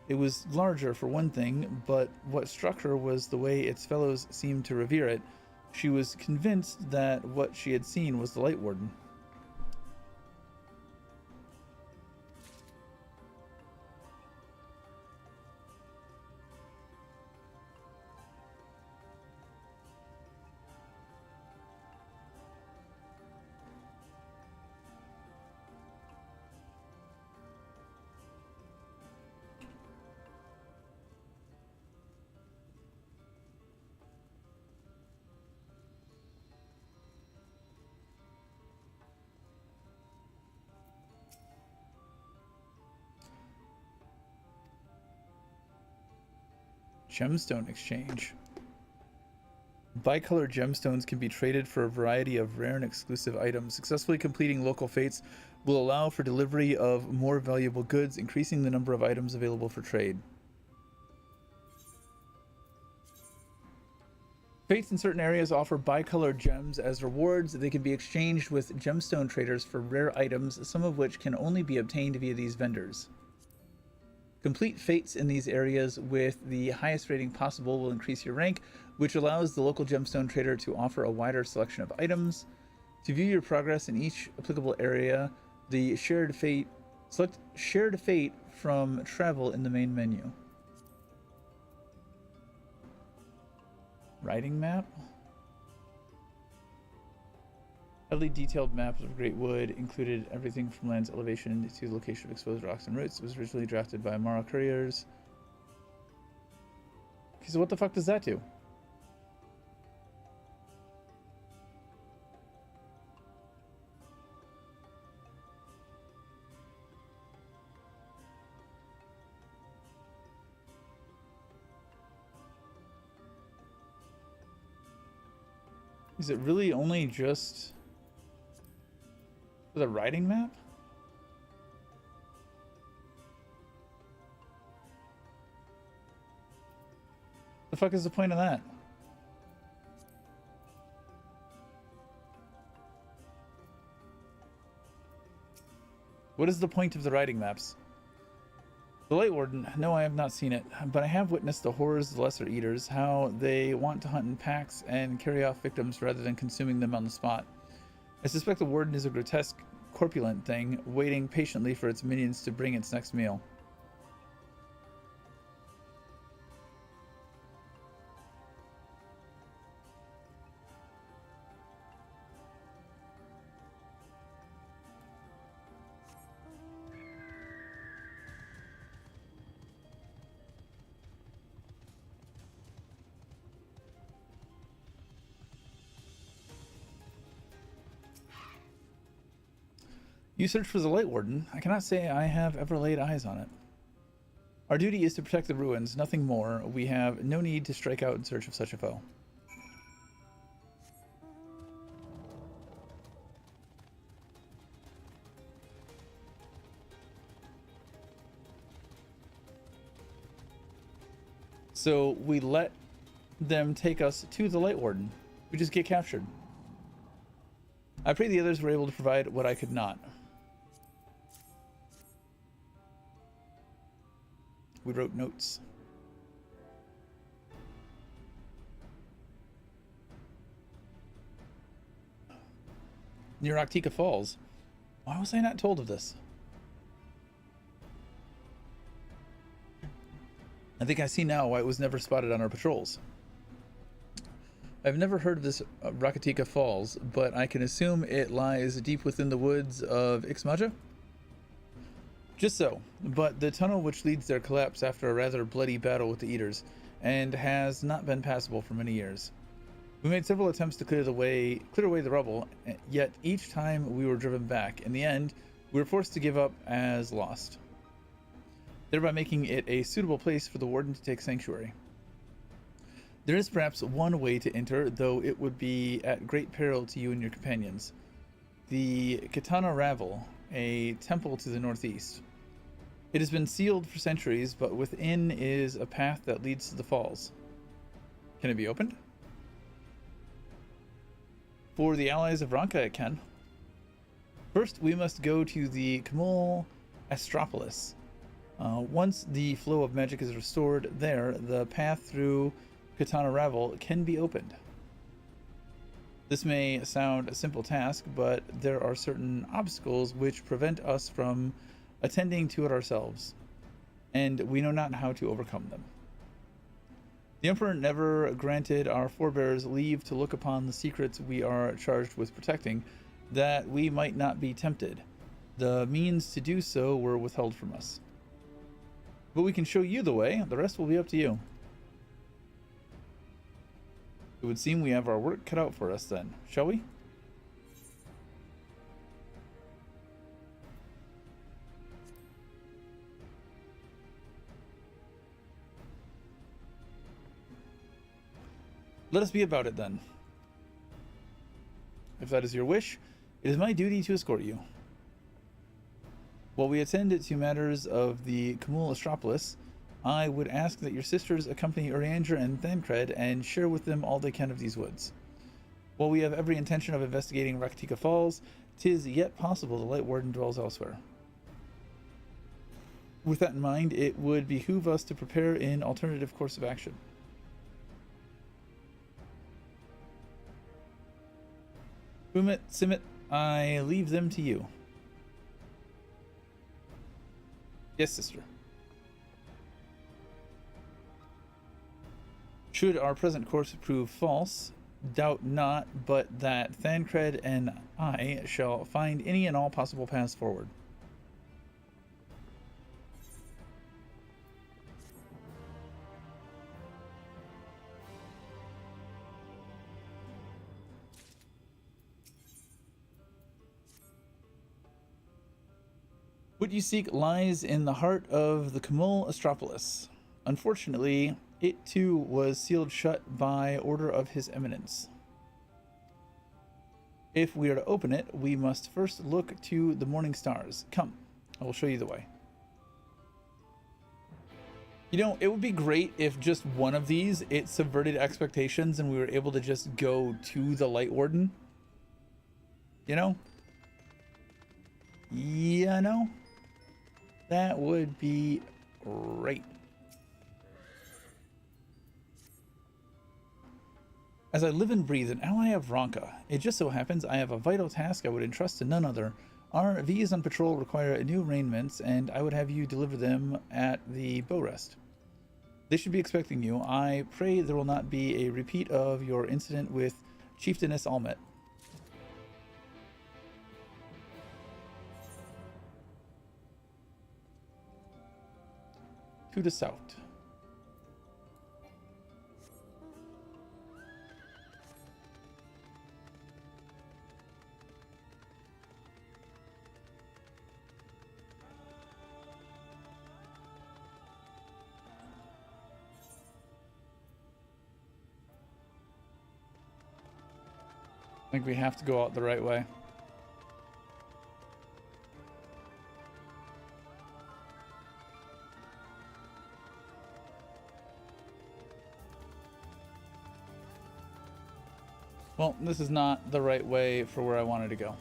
It was larger for one thing, but what struck her was the way its fellows seemed to revere it. She was convinced that what she had seen was the Light Warden. Gemstone exchange. Bicolored gemstones can be traded for a variety of rare and exclusive items. Successfully completing local fates will allow for delivery of more valuable goods, increasing the number of items available for trade. Fates in certain areas offer bicolored gems as rewards. They can be exchanged with gemstone traders for rare items, some of which can only be obtained via these vendors. Complete fates in these areas with the highest rating possible will increase your rank, which allows the local gemstone trader to offer a wider selection of items. To view your progress in each applicable area, select shared fate from travel in the main menu. Riding map? Heavily detailed map of Great Wood included everything from land's elevation to the location of exposed rocks and roots. It was originally drafted by Mara Couriers. Okay, so what the fuck does that do? Is it really only just for the riding map? The fuck is the point of that? What is the point of the riding maps? The Light Warden, no, I have not seen it, but I have witnessed the horrors of the Lesser Eaters, how they want to hunt in packs and carry off victims rather than consuming them on the spot. I suspect the Warden is a grotesque, corpulent thing, waiting patiently for its minions to bring its next meal. You search for the Light Warden. I cannot say I have ever laid eyes on it. Our duty is to protect the ruins, nothing more. We have no need to strike out in search of such a foe. So we let them take us to the Light Warden. We just get captured. I pray the others were able to provide what I could not. We wrote notes. Near Octica Falls. Why was I not told of this? I think I see now why it was never spotted on our patrols. I've never heard of this Rakatika Falls, but I can assume it lies deep within the woods of Ixmaja? Just so, but the tunnel which leads there collapsed after a rather bloody battle with the Eaters, and has not been passable for many years. We made several attempts to clear away the rubble, yet each time we were driven back. In the end, we were forced to give up as lost, thereby making it a suitable place for the Warden to take sanctuary. There is perhaps one way to enter, though it would be at great peril to you and your companions. The Katana Ravel, a temple to the northeast. It has been sealed for centuries, but within is a path that leads to the falls. Can it be opened? For the allies of Ranka, it can. First, we must go to the Camul Astropolis. Once the flow of magic is restored there, the path through Katana Ravel can be opened. This may sound a simple task, but there are certain obstacles which prevent us from attending to it ourselves, and we know not how to overcome them. The Emperor never granted our forebears leave to look upon the secrets we are charged with protecting, that we might not be tempted. The means to do so were withheld from us. But we can show you the way, the rest will be up to you. It would seem we have our work cut out for us then, shall we? Let us be about it then. If that is your wish, it is my duty to escort you. While we attend to matters of the Camul Astropolis, I would ask that your sisters accompany Urianger and Thancred and share with them all they can of these woods. While we have every intention of investigating Rakatika Falls, 'tis yet possible the Light Warden dwells elsewhere. With that in mind, it would behoove us to prepare an alternative course of action. Bumit, Simit, I leave them to you. Yes, sister. Should our present course prove false, doubt not but that Thancred and I shall find any and all possible paths forward. What you seek lies in the heart of the Camul Astropolis. Unfortunately, it too was sealed shut by order of His Eminence. If we are to open it, we must first look to the morning stars. Come, I will show you the way. You know, it would be great if just one of these, it subverted expectations and we were able to just go to the Light Warden. You know? Yeah, no? That would be great. As I live and breathe an ally of Ronka, it just so happens I have a vital task I would entrust to none other. Our V's on patrol require new arraignments, and I would have you deliver them at the bow rest. They should be expecting you. I pray there will not be a repeat of your incident with Chieftainess Almet. To the south. I think we have to go out the right way. Well, this is not the right way for where I wanted to go.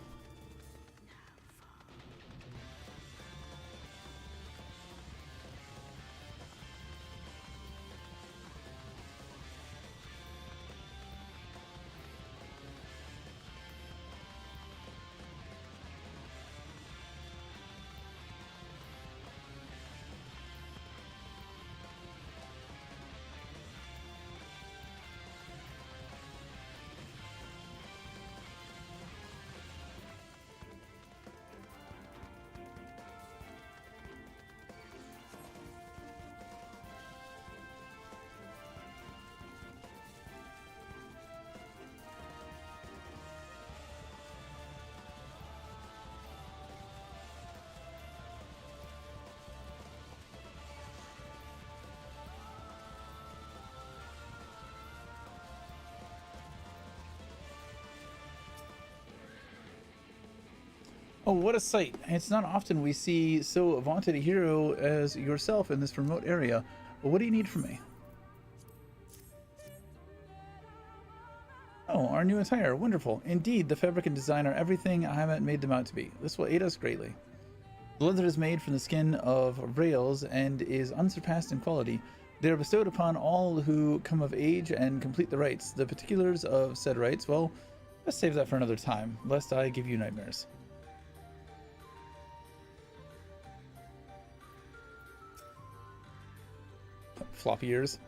Oh, what a sight. It's not often we see so vaunted a hero as yourself in this remote area. What do you need from me? Oh, our new attire. Wonderful. Indeed, the fabric and design are everything Heimat made them out to be. This will aid us greatly. The leather is made from the skin of rails and is unsurpassed in quality. They are bestowed upon all who come of age and complete the rites. The particulars of said rites, well, let's save that for another time, lest I give you nightmares. Floppy ears.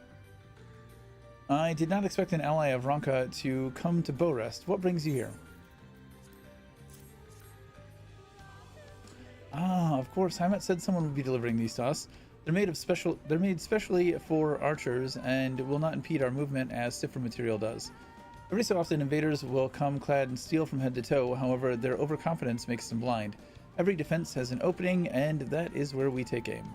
I did not expect an ally of Ronka to come to bow rest. What brings you here? Ah, of course. Heimat said someone would be delivering these to us. They're made specially for archers and will not impede our movement as stiffer material does. Every so often, invaders will come clad in steel from head to toe. However, their overconfidence makes them blind. Every defense has an opening, and that is where we take aim.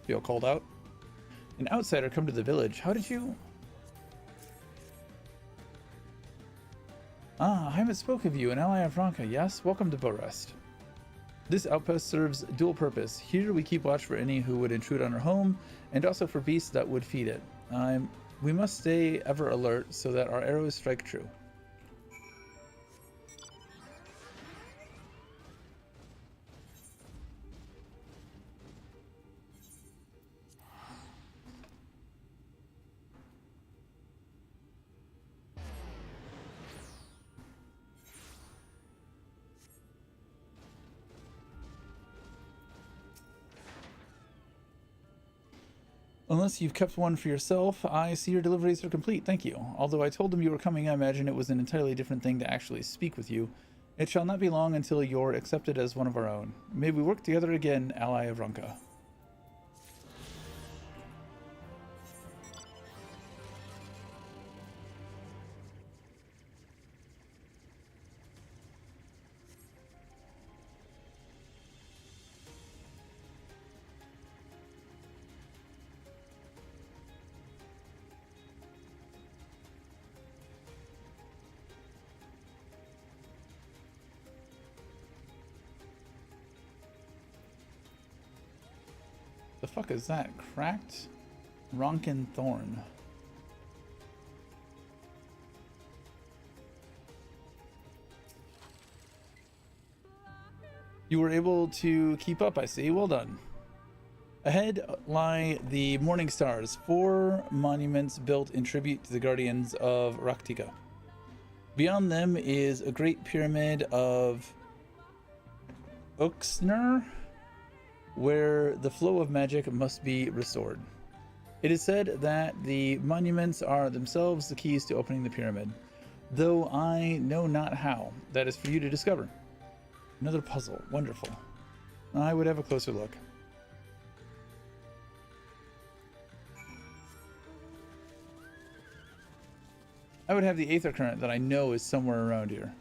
Feel called out? An outsider come to the village. How did you... Ah, Heimat spoke of you, an ally of Ronka. Yes, welcome to Borest. This outpost serves dual purpose. Here we keep watch for any who would intrude on our home, and also for beasts that would feed it. We must stay ever alert so that our arrows strike true. Unless you've kept one for yourself, I see your deliveries are complete, thank you. Although I told them you were coming, I imagine it was an entirely different thing to actually speak with you. It shall not be long until you're accepted as one of our own. May we work together again, ally of Ronka. The fuck is that? Cracked Ronkin Thorn. You were able to keep up, I see. Well done. Ahead lie the Morning Stars, 4 monuments built in tribute to the guardians of Raktika. Beyond them is a great pyramid of Uxner, where the flow of magic must be restored. It is said that the monuments are themselves the keys to opening the pyramid, though I know not how. That is for you to discover. Another puzzle. Wonderful. I would have a closer look. I would have the Aether Current that I know is somewhere around here.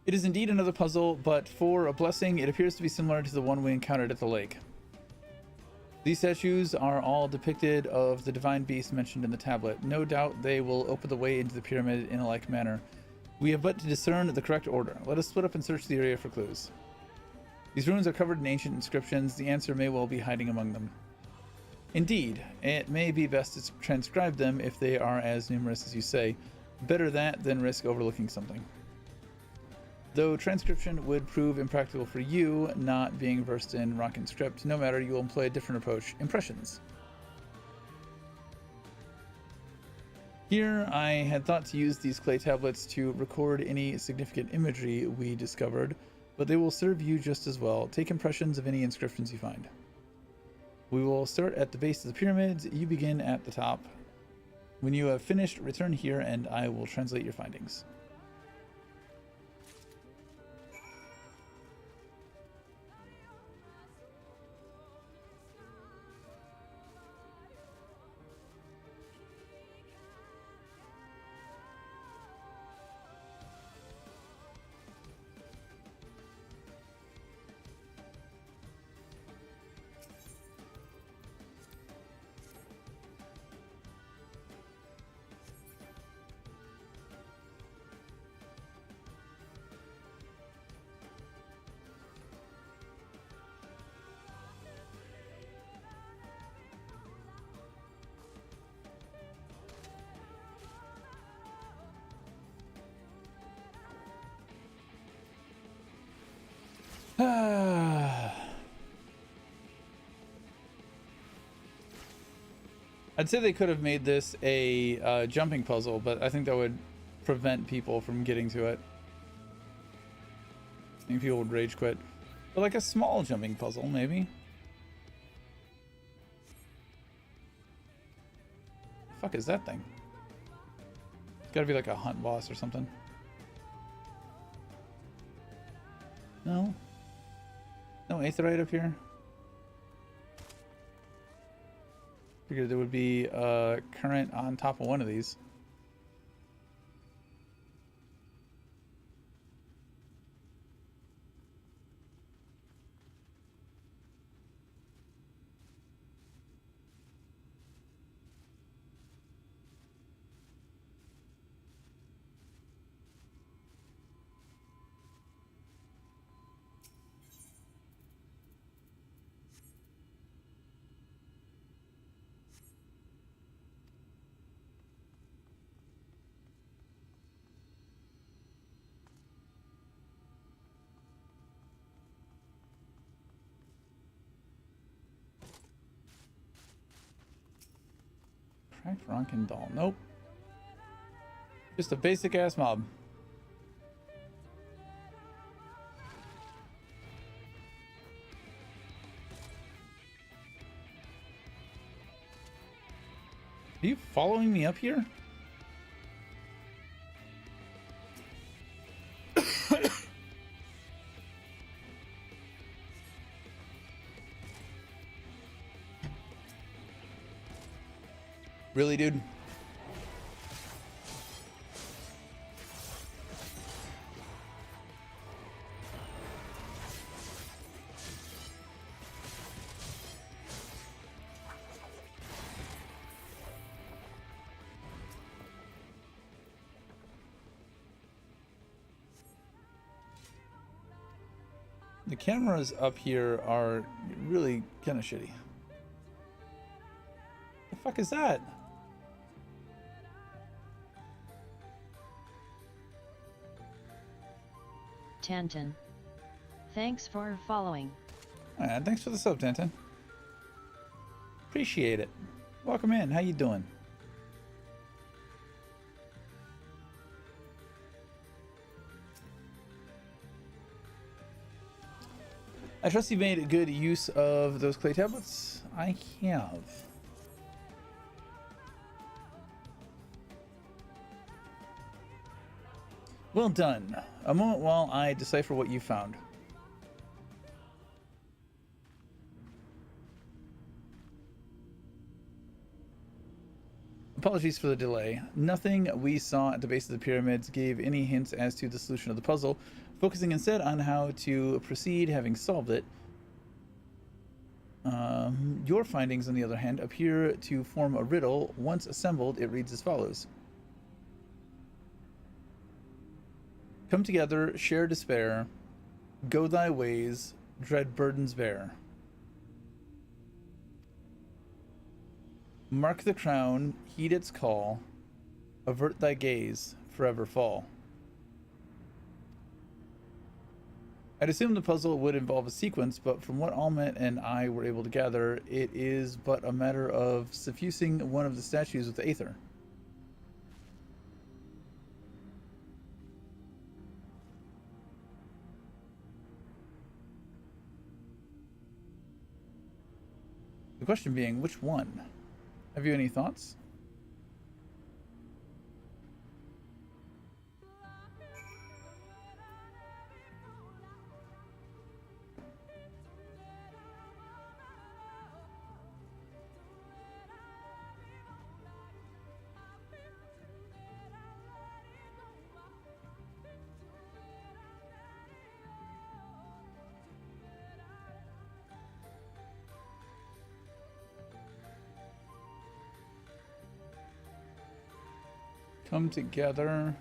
It is indeed another puzzle, but for a blessing, it appears to be similar to the one we encountered at the lake. These statues are all depicted of the divine beast mentioned in the tablet. No doubt they will open the way into the pyramid in a like manner. We have but to discern the correct order. Let us split up and search the area for clues. These ruins are covered in ancient inscriptions. The answer may well be hiding among them. Indeed, it may be best to transcribe them if they are as numerous as you say. Better that than risk overlooking something. Though transcription would prove impractical for you, not being versed in Ronkin script, no matter, you will employ a different approach. Impressions. Here, I had thought to use these clay tablets to record any significant imagery we discovered, but they will serve you just as well. Take impressions of any inscriptions you find. We will start at the base of the pyramids. You begin at the top. When you have finished, return here and I will translate your findings. I'd say they could have made this a jumping puzzle, but I think that would prevent people from getting to it. I think people would rage quit. But like a small jumping puzzle, maybe. The fuck is that thing? It's gotta be like a hunt boss or something. No? No aetheryte up here? Figured there would be a current on top of one of these. Cracked Ronkin doll. Nope. Just a basic ass mob. Are you following me up here? Really, dude? The cameras up here are really kind of shitty. The fuck is that? Tantan. Thanks for following. Thanks for the sub, Tantan. Appreciate it. Welcome in. How you doing? I trust you made good use of those clay tablets. I have. Well done. A moment while I decipher what you found. Apologies for the delay. Nothing we saw at the base of the pyramids gave any hints as to the solution of the puzzle, focusing instead on how to proceed having solved it. Your findings, on the other hand, appear to form a riddle. Once assembled, it reads as follows. Come together, share despair, go thy ways, dread burdens bear. Mark the crown, heed its call, avert thy gaze, forever fall. I'd assumed the puzzle would involve a sequence, but from what Almet and I were able to gather, it is but a matter of suffusing one of the statues with aether. The question being, which one? Have you any thoughts? Come together.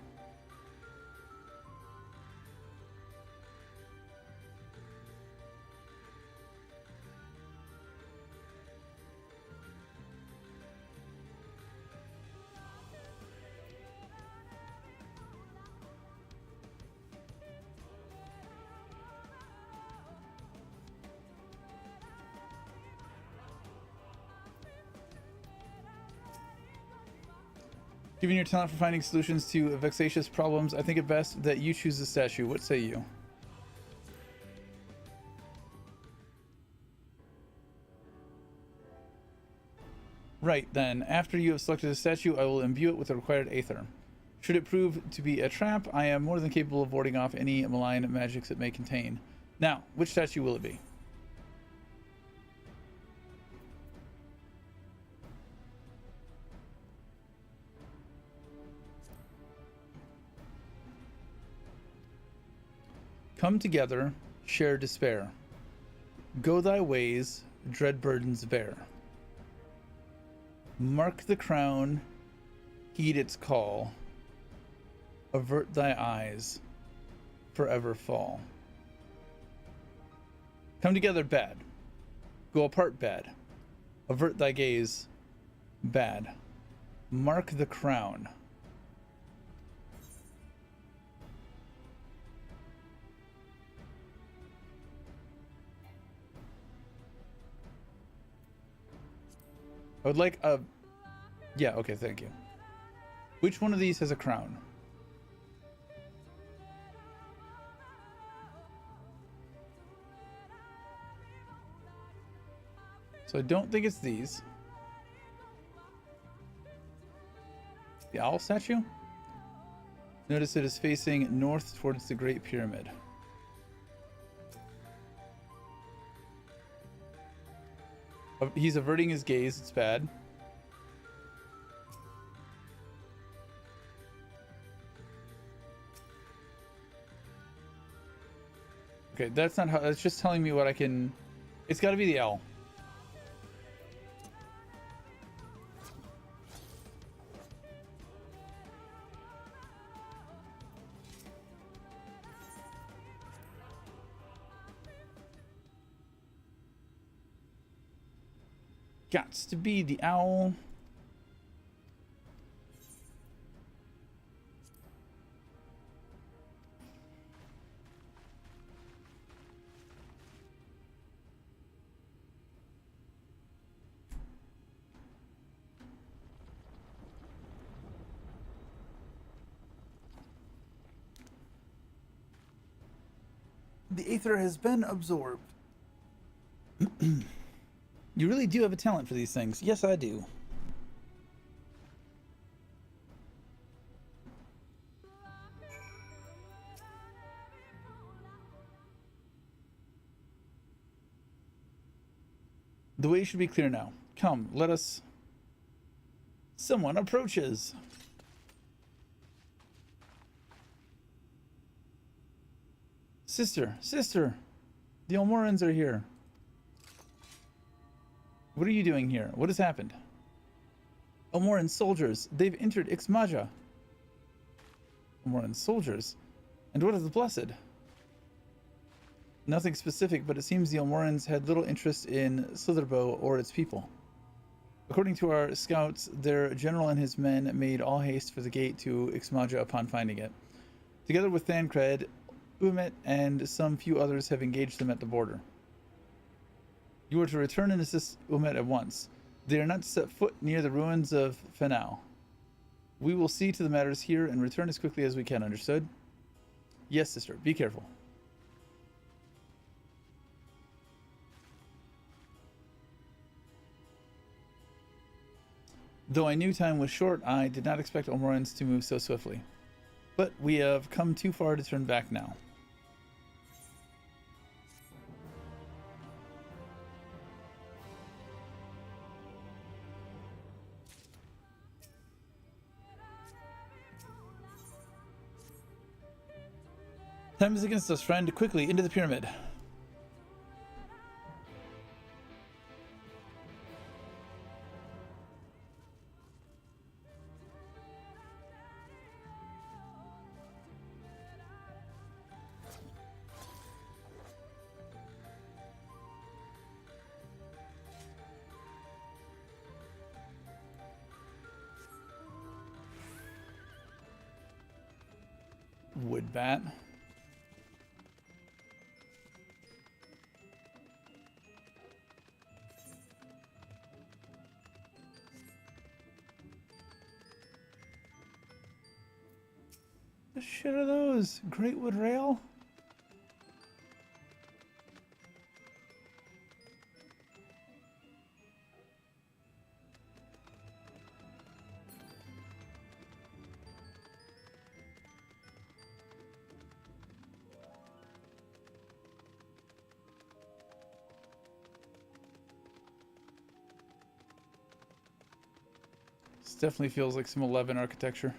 Given your talent for finding solutions to vexatious problems, I think it best that you choose the statue. What say you? Right, then. After you have selected a statue, I will imbue it with the required aether. Should it prove to be a trap, I am more than capable of warding off any malign magics it may contain. Now, which statue will it be? Come together, share despair. Go thy ways, dread burdens bear. Mark the crown, heed its call. Avert thy eyes, forever fall. Come together, bad. Go apart, bad. Avert thy gaze, bad. Mark the crown. I would like a... Yeah, okay, thank you. Which one of these has a crown? So I don't think it's these. The owl statue? Notice it is facing north towards the Great Pyramid. He's averting his gaze, it's bad. Okay, that's not how, that's just telling me what I can... It's gotta be the owl. Gots to be the owl. The aether has been absorbed. You really do have a talent for these things. Yes, I do. The way should be clear now. Come, let us... Someone approaches. Sister, sister, the Almorans are here. What are you doing here? What has happened? Almoran soldiers, they've entered Ixmaja. Almoran soldiers? And what of the Blessed? Nothing specific, but it seems the Almorans had little interest in Slitherbow or its people. According to our scouts, their general and his men made all haste for the gate to Ixmaja upon finding it. Together with Thancred, Umet and some few others have engaged them at the border. You are to return and assist Umet at once. They are not to set foot near the ruins of Fenau. We will see to the matters here and return as quickly as we can, understood? Yes, sister. Be careful. Though I knew time was short, I did not expect Almorans to move so swiftly. But we have come too far to turn back now. Time is against us, friend. Quickly, into the pyramid. Wood bat. The shit are those? Great wood rail? This definitely feels like some 11 architecture.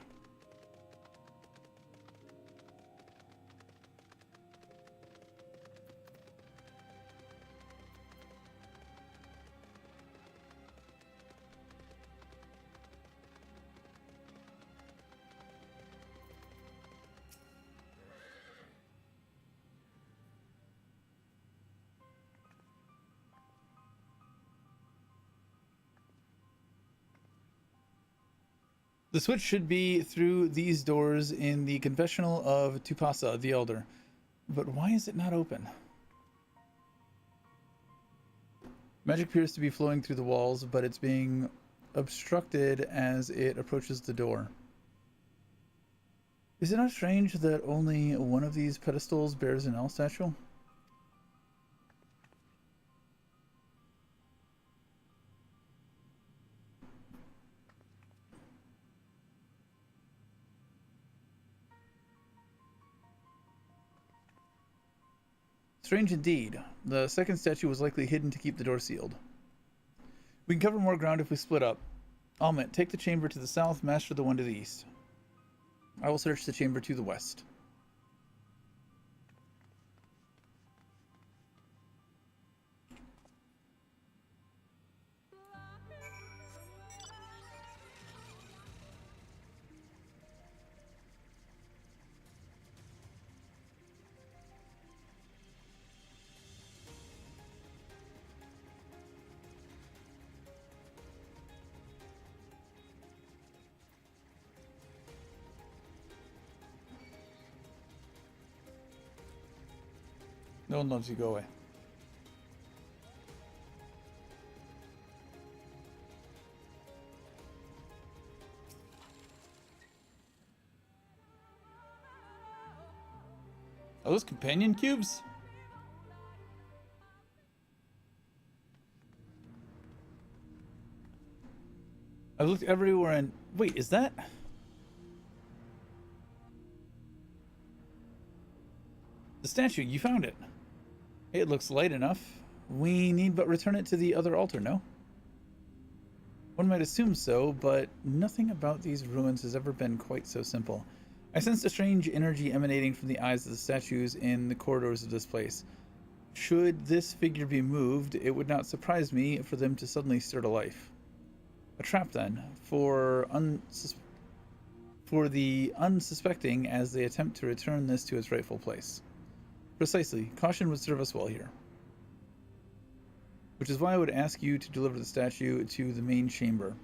The switch should be through these doors in the confessional of Tupasa the Elder. But why is it not open? Magic appears to be flowing through the walls, but it's being obstructed as it approaches the door. Is it not strange that only one of these pedestals bears an owl statue? Strange indeed. The second statue was likely hidden to keep the door sealed. We can cover more ground if we split up. Almet, take the chamber to the south, master the one to the east. I will search the chamber to the west. No one loves you. Go away. Are those companion cubes? I looked everywhere and... Wait, is that... The statue, you found it. It looks light enough. We need but return it to the other altar, no? One might assume so, but nothing about these ruins has ever been quite so simple. I sensed a strange energy emanating from the eyes of the statues in the corridors of this place. Should this figure be moved, it would not surprise me for them to suddenly stir to life. A trap, then, for the unsuspecting as they attempt to return this to its rightful place. Precisely. Caution would serve us well here. Which is why I would ask you to deliver the statue to the main chamber.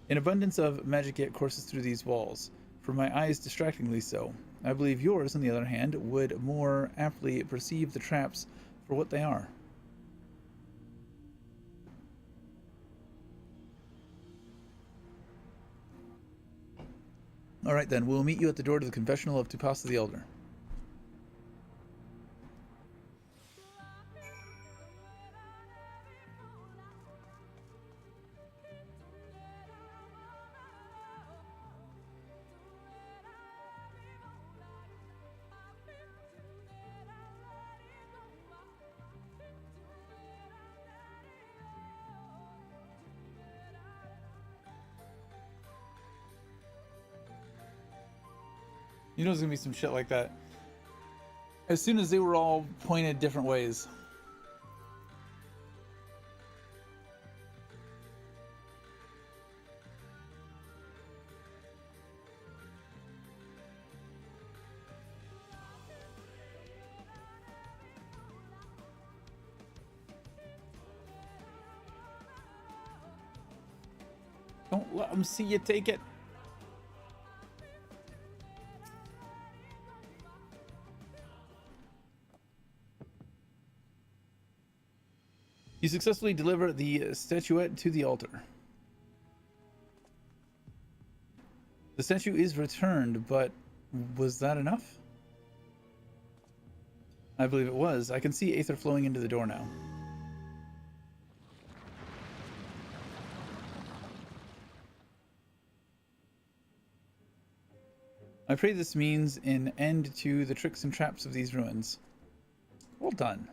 An abundance of magic yet courses through these walls, for my eyes distractingly so. I believe yours, on the other hand, would more aptly perceive the traps for what they are. Alright then, we'll meet you at the door to the confessional of Tupasa the Elder. You know there's gonna be some shit like that. As soon as they were all pointed different ways. Don't let them see you take it. You successfully deliver the statuette to the altar. The statue is returned, but was that enough? I believe it was. I can see aether flowing into the door now. I pray this means an end to the tricks and traps of these ruins. Well done.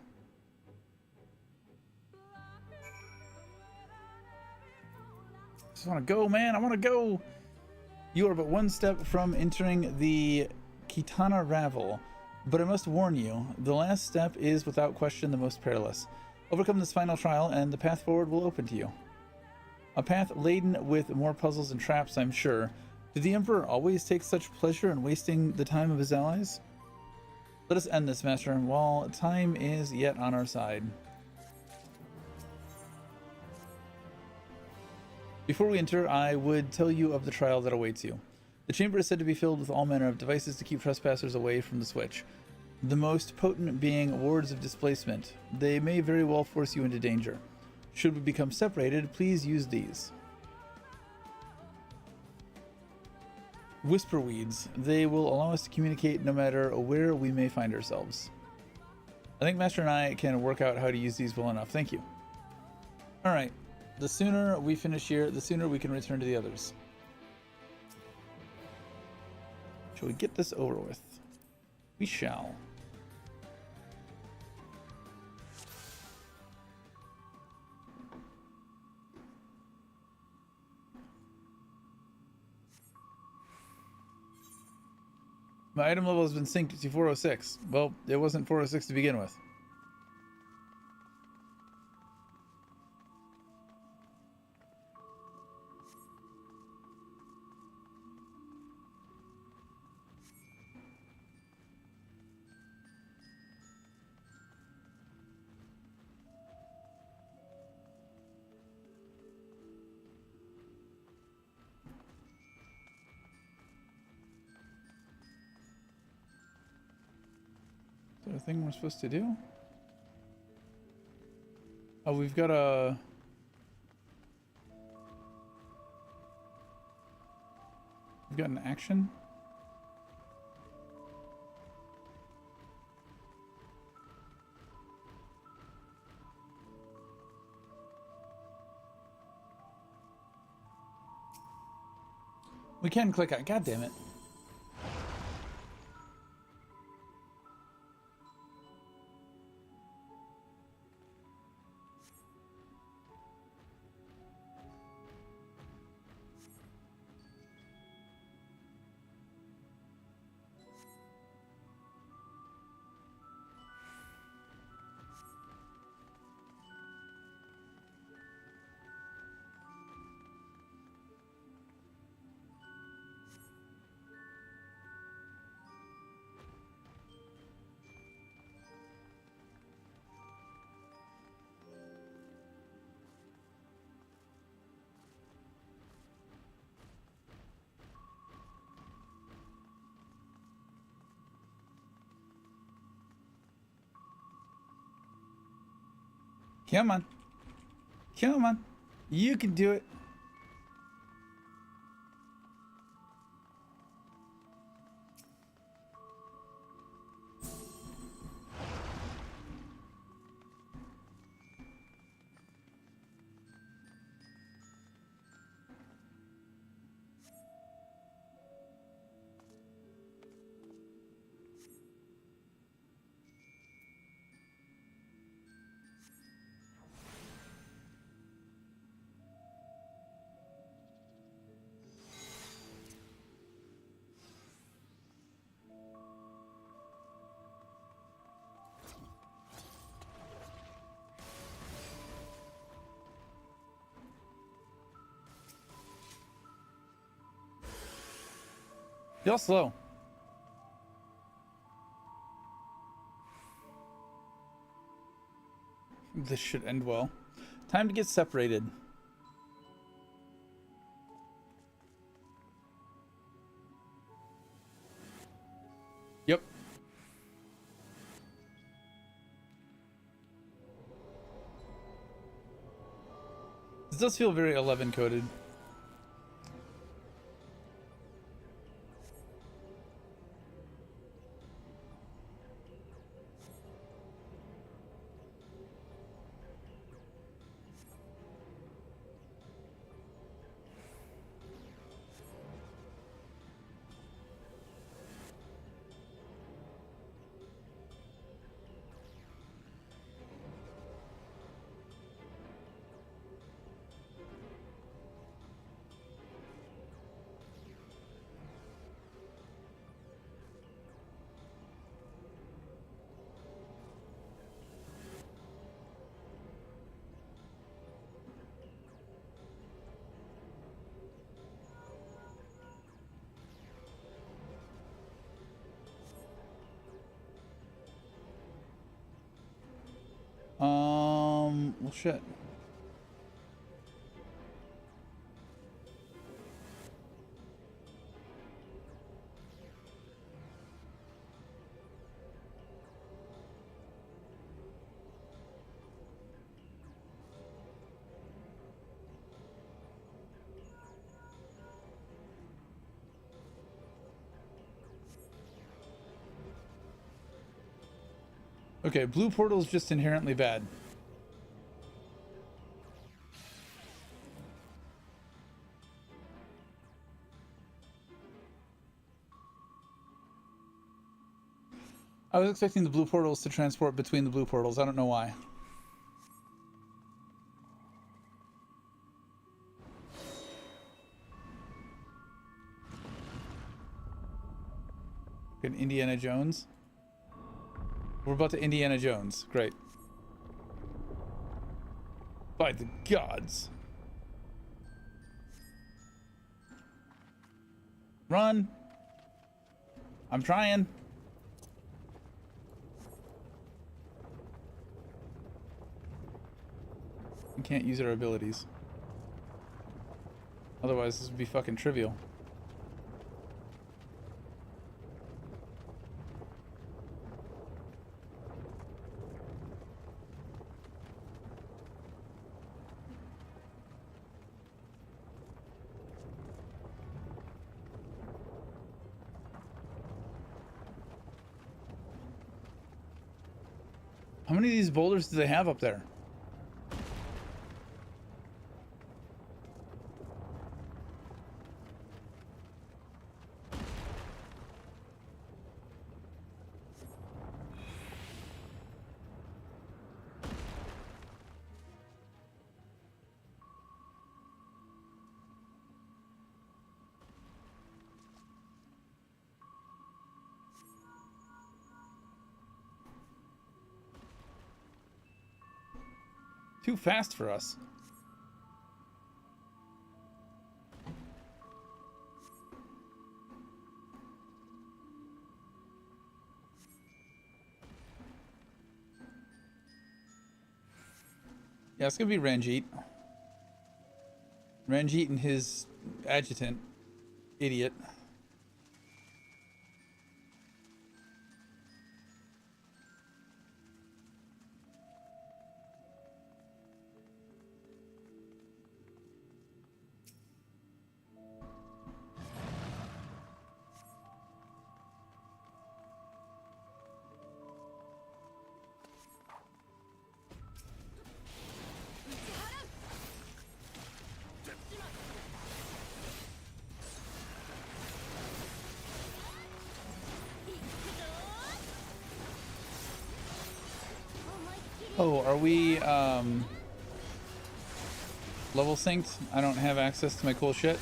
I just want to go, man. I want to go. You are but one step from entering the Kitana Ravel, but I must warn you, the last step is without question the most perilous. Overcome this final trial and the path forward will open to you. A path laden with more puzzles and traps, I'm sure. Did the Emperor always take such pleasure in wasting the time of his allies? Let us end this, Master, while time is yet on our side. Before we enter, I would tell you of the trial that awaits you. The chamber is said to be filled with all manner of devices to keep trespassers away from the switch, the most potent being wards of displacement. They may very well force you into danger. Should we become separated, please use these. Whisper weeds. They will allow us to communicate no matter where we may find ourselves. I think Master and I can work out how to use these well enough. Thank you. Alright. The sooner we finish here, the sooner we can return to the others. Shall we get this over with? We shall. My item level has been synced to 406. Well, it wasn't 406 to begin with. Is there a thing we're supposed to do? Oh, we've got a... We've got an action? We can click on... God damn it. Come on. Come on. You can do it. Y'all slow. This should end well. Time to get separated. Yep. This does feel very 11 coded. Well, shit. Okay, blue portal is just inherently bad. I was expecting the blue portals to transport between the blue portals. I don't know why. Good Indiana Jones. We're about to Indiana Jones. Great. By the gods. Run. I'm trying. We can't use our abilities. Otherwise, this would be fucking trivial. How many of these boulders do they have up there? Too fast for us. Yeah, it's gonna be Ranjit. Ranjit and his adjutant. Idiot. Oh, are we level synced? I don't have access to my cool shit.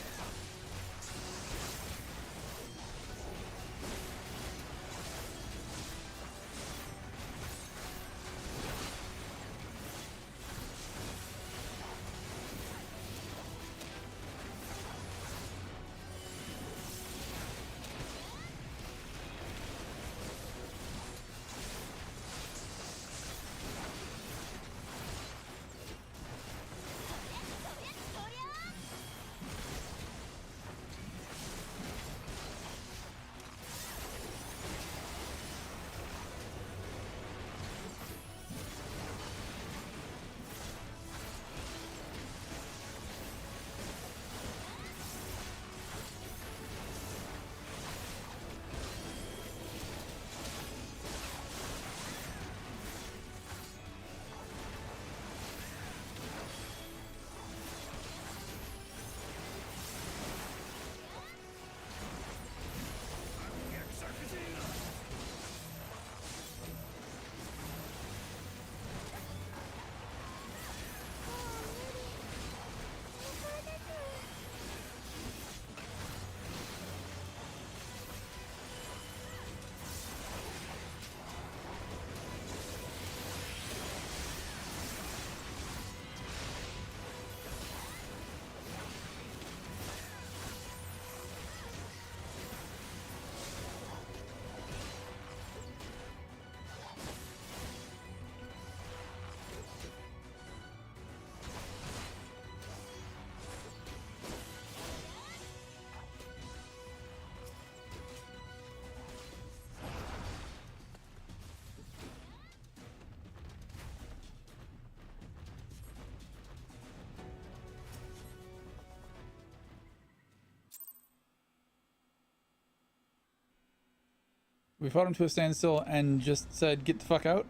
We fought him to a standstill and just said, get the fuck out?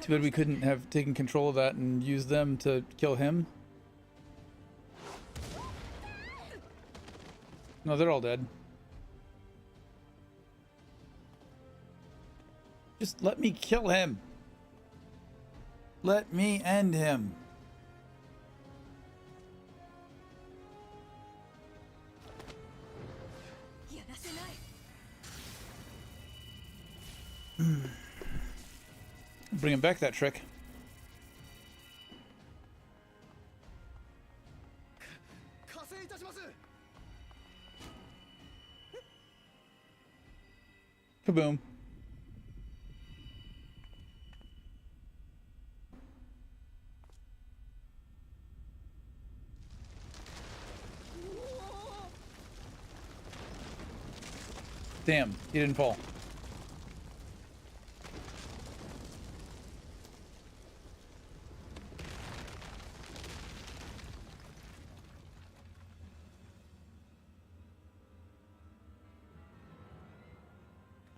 Too bad we couldn't have taken control of that and used them to kill him. No, they're all dead. Just let me kill him. Let me end him. Bring him back that trick. Kaboom. Damn, he didn't fall.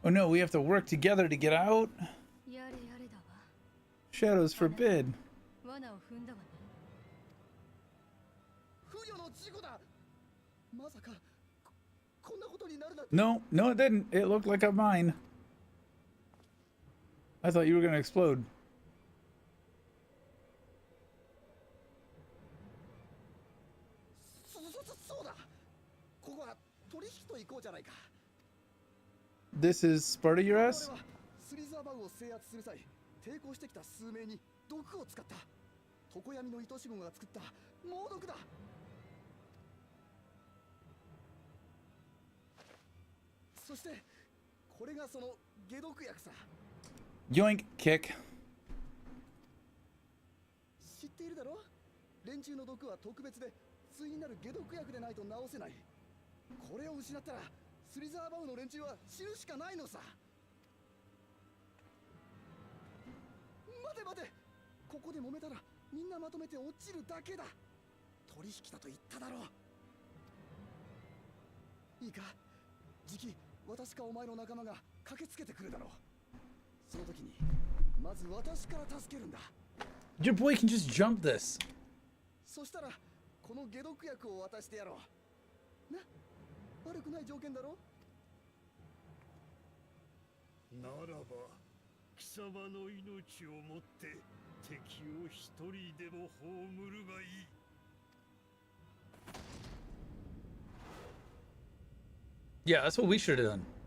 Oh no, we have to work together to get out? やれやれだわ。 Shadows forbid. 罠を踏んだわね。不慮の事故だ。まさかこんなことになるなんて。 No, no, it didn't. It looked like a mine. I thought you were gonna explode. そうだ。ここは取引と行こうじゃないか。 This is Sparta, your 俺 ass? はスリザーバウを制圧する際、抵抗してきた数名に毒を使った。常闇の糸師号が作った猛毒だ。そしてこれがその解毒薬さ。 Yoink, kick. 知っているだろ。連中の毒は特別で対になる解毒薬でないと治せない。これを失ったらスリザーバウの連中は死ぬしかないのさ。待て待て、ここで揉めたらみんなまとめて落ちるだけだ。取引だと言っただろう。いいか、じき私かお前の仲間が駆けつけてくるだろう。その時にまず私から助けるんだ。 Your boy can just jump this. そしたらこの解毒薬を渡してやろう。な、悪くない条件だろ。ならば貴様の命をもって敵を一人でも葬るがいい。 Yeah, that's what we should have done. "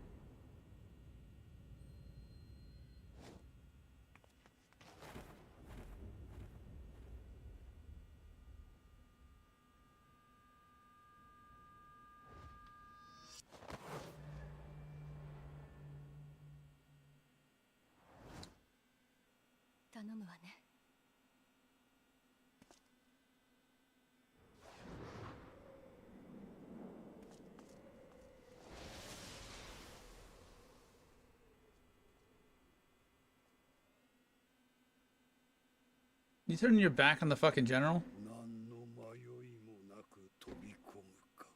頼むわね。 You turning your back on the fucking general? 何の迷いもなく飛び込むか。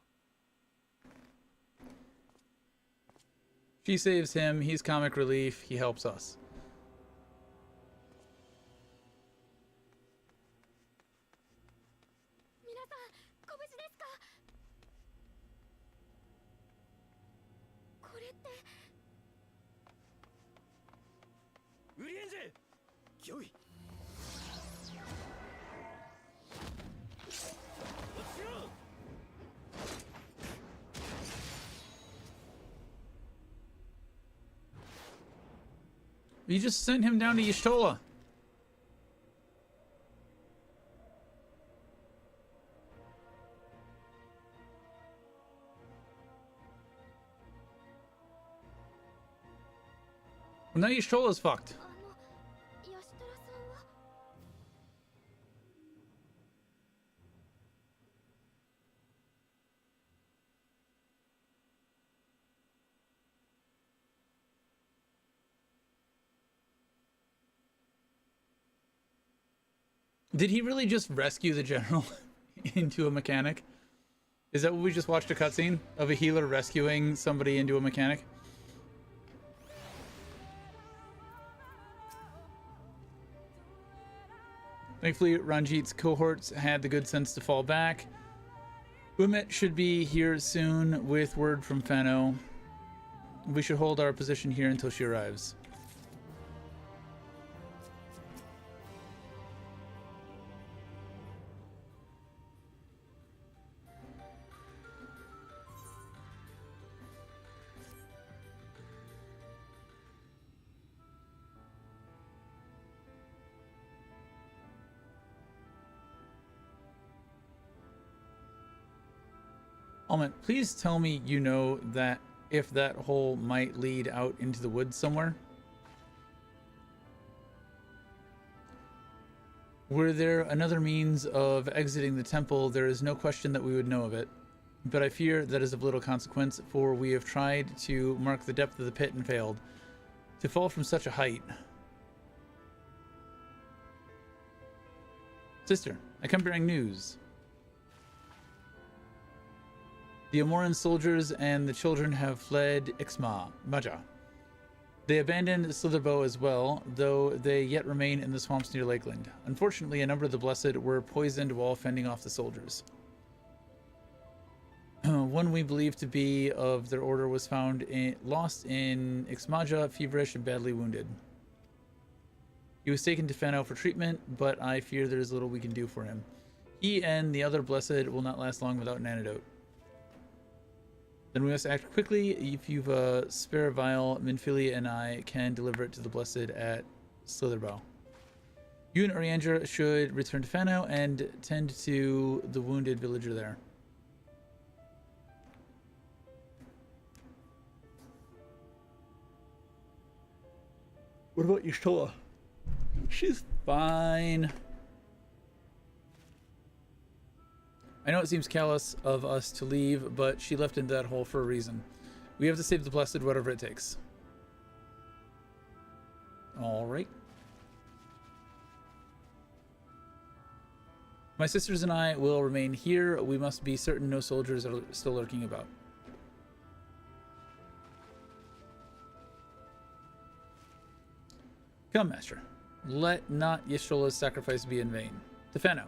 She saves him, he's comic relief, he helps us. 皆さん、ご無事ですか？これって。ウリエンジ、よい。 You just sent him down to Y'shtola. Well, now Y'shtola's fucked. あの、ヤシトラさんは。 Did he really just rescue the general into a mechanic? Is that what we just watched, a cutscene of a healer rescuing somebody into a mechanic? Thankfully, Ranjit's cohorts had the good sense to fall back. Umet should be here soon with word from Fano. We should hold our position here until she arrives. Almond, please tell me you know that if that hole might lead out into the woods somewhere. Were there another means of exiting the temple, there is no question that we would know of it. But I fear that is of little consequence, for we have tried to mark the depth of the pit and failed. To fall from such a height. Sister, I come bearing news. The Amoran soldiers and the children have fled Ixma, Maja. They abandoned Slitherbow as well, though they yet remain in the swamps near Lakeland. Unfortunately, a number of the Blessed were poisoned while fending off the soldiers. One we believe to be of their order was found lost in Ixmaja, feverish and badly wounded. He was taken to Fano for treatment, but I fear there is little we can do for him. He and the other Blessed will not last long without an antidote. Then we must act quickly. If you've a spare vial, Minfilia and I can deliver it to the Blessed at Slitherbow. You and Oriandra should return to Fano and tend to the wounded villager there. What about Y'shtola? She's fine. I know it seems callous of us to leave, but she left into that hole for a reason. We have to save the Blessed, whatever it takes. Alright. My sisters and I will remain here. We must be certain no soldiers are still lurking about. Come, Master. Let not Y'shtola's sacrifice be in vain. To Fano.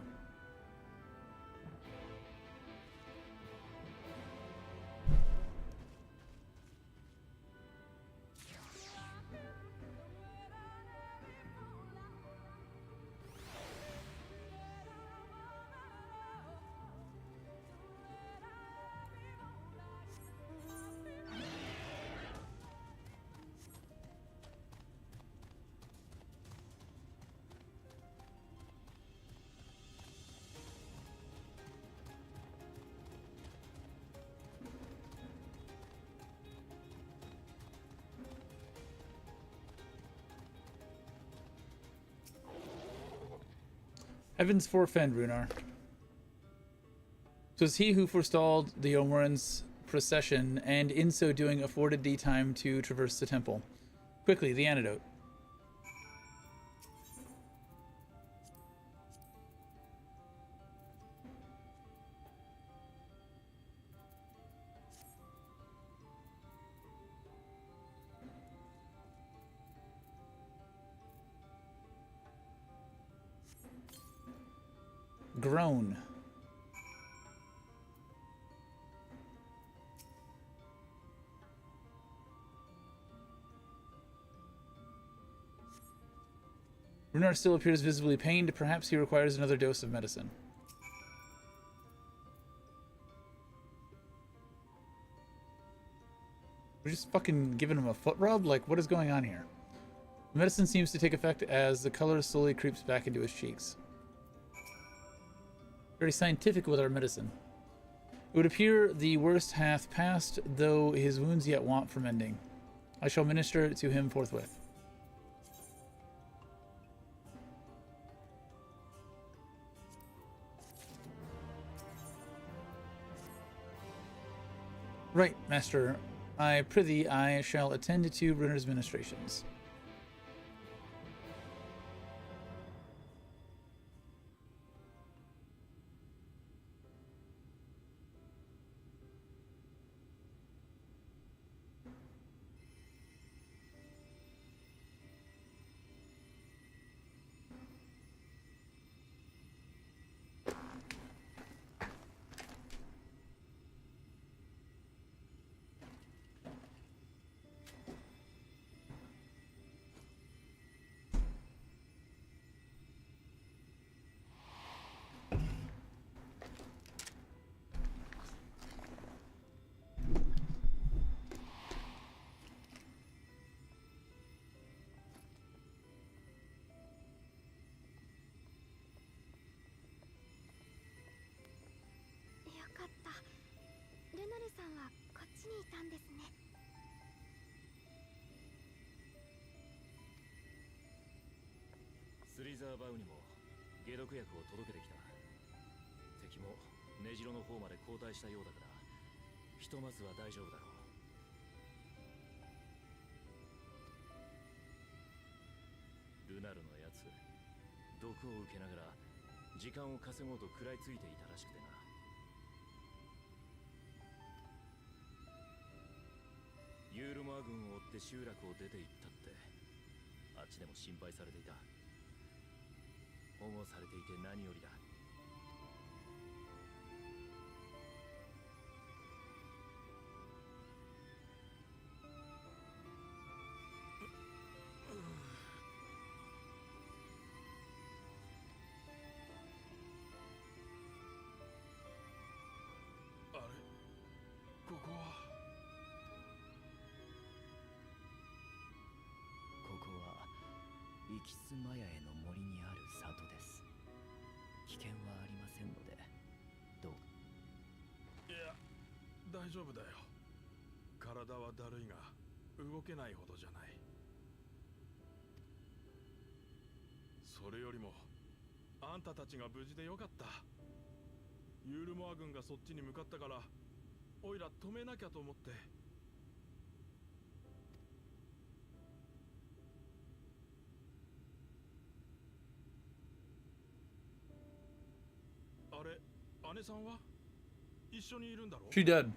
Heavens forfend, Runar. 'Twas he who forestalled the Omoran's procession, and in so doing afforded thee time to traverse the temple. Quickly, the antidote. Groan. Runar still appears visibly pained. Perhaps he requires another dose of medicine. We're just fucking giving him a foot rub? Like, what is going on here? The medicine seems to take effect as the color slowly creeps back into his cheeks. Very scientific with our medicine. It would appear the worst hath passed, though his wounds yet want for mending. I shall minister to him forthwith. Right, Master. I prithee, I shall attend to Runar's ministrations.スリザーバウにも解毒薬を届けてきた。敵も根城の方まで後退したようだから、ひとまずは大丈夫だろう。ルナルのやつ、毒を受けながら時間を稼ごうと食らいついていたらしくてな。ユールモアア軍を追って集落を出て行ったって、あっちでも心配されていた。保護されていて何よりだ。あれ、ここは。ここはイキスマヤへの森にある里です。危険はありませんので、どうか。いや、大丈夫だよ。体はだるいが動けないほどじゃない。それよりもあんたたちが無事でよかった。ユールモア軍がそっちに向かったから、おいら止めなきゃと思って。あれ、姉さんは一緒にいるんだろう？ She did.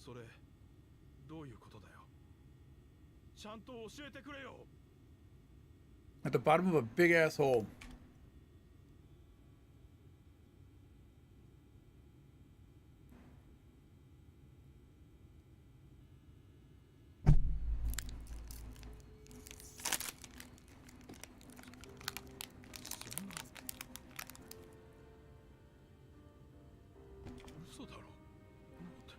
それ、どういうことだよ。ちゃんと教えてくれよ。 At the bottom of a big ass hole. 嘘だろ。なんて。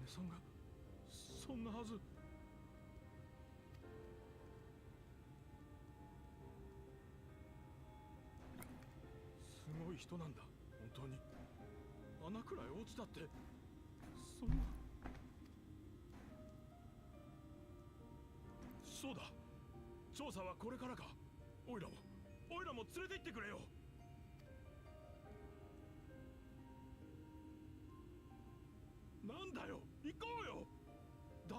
姉さんがそんなはず。すごい人なんだ、本当に。穴くらい落ちたって、そんな。そうだ、調査はこれからか。おいらも連れて行ってくれよ。なんだよ、行こうよ。だ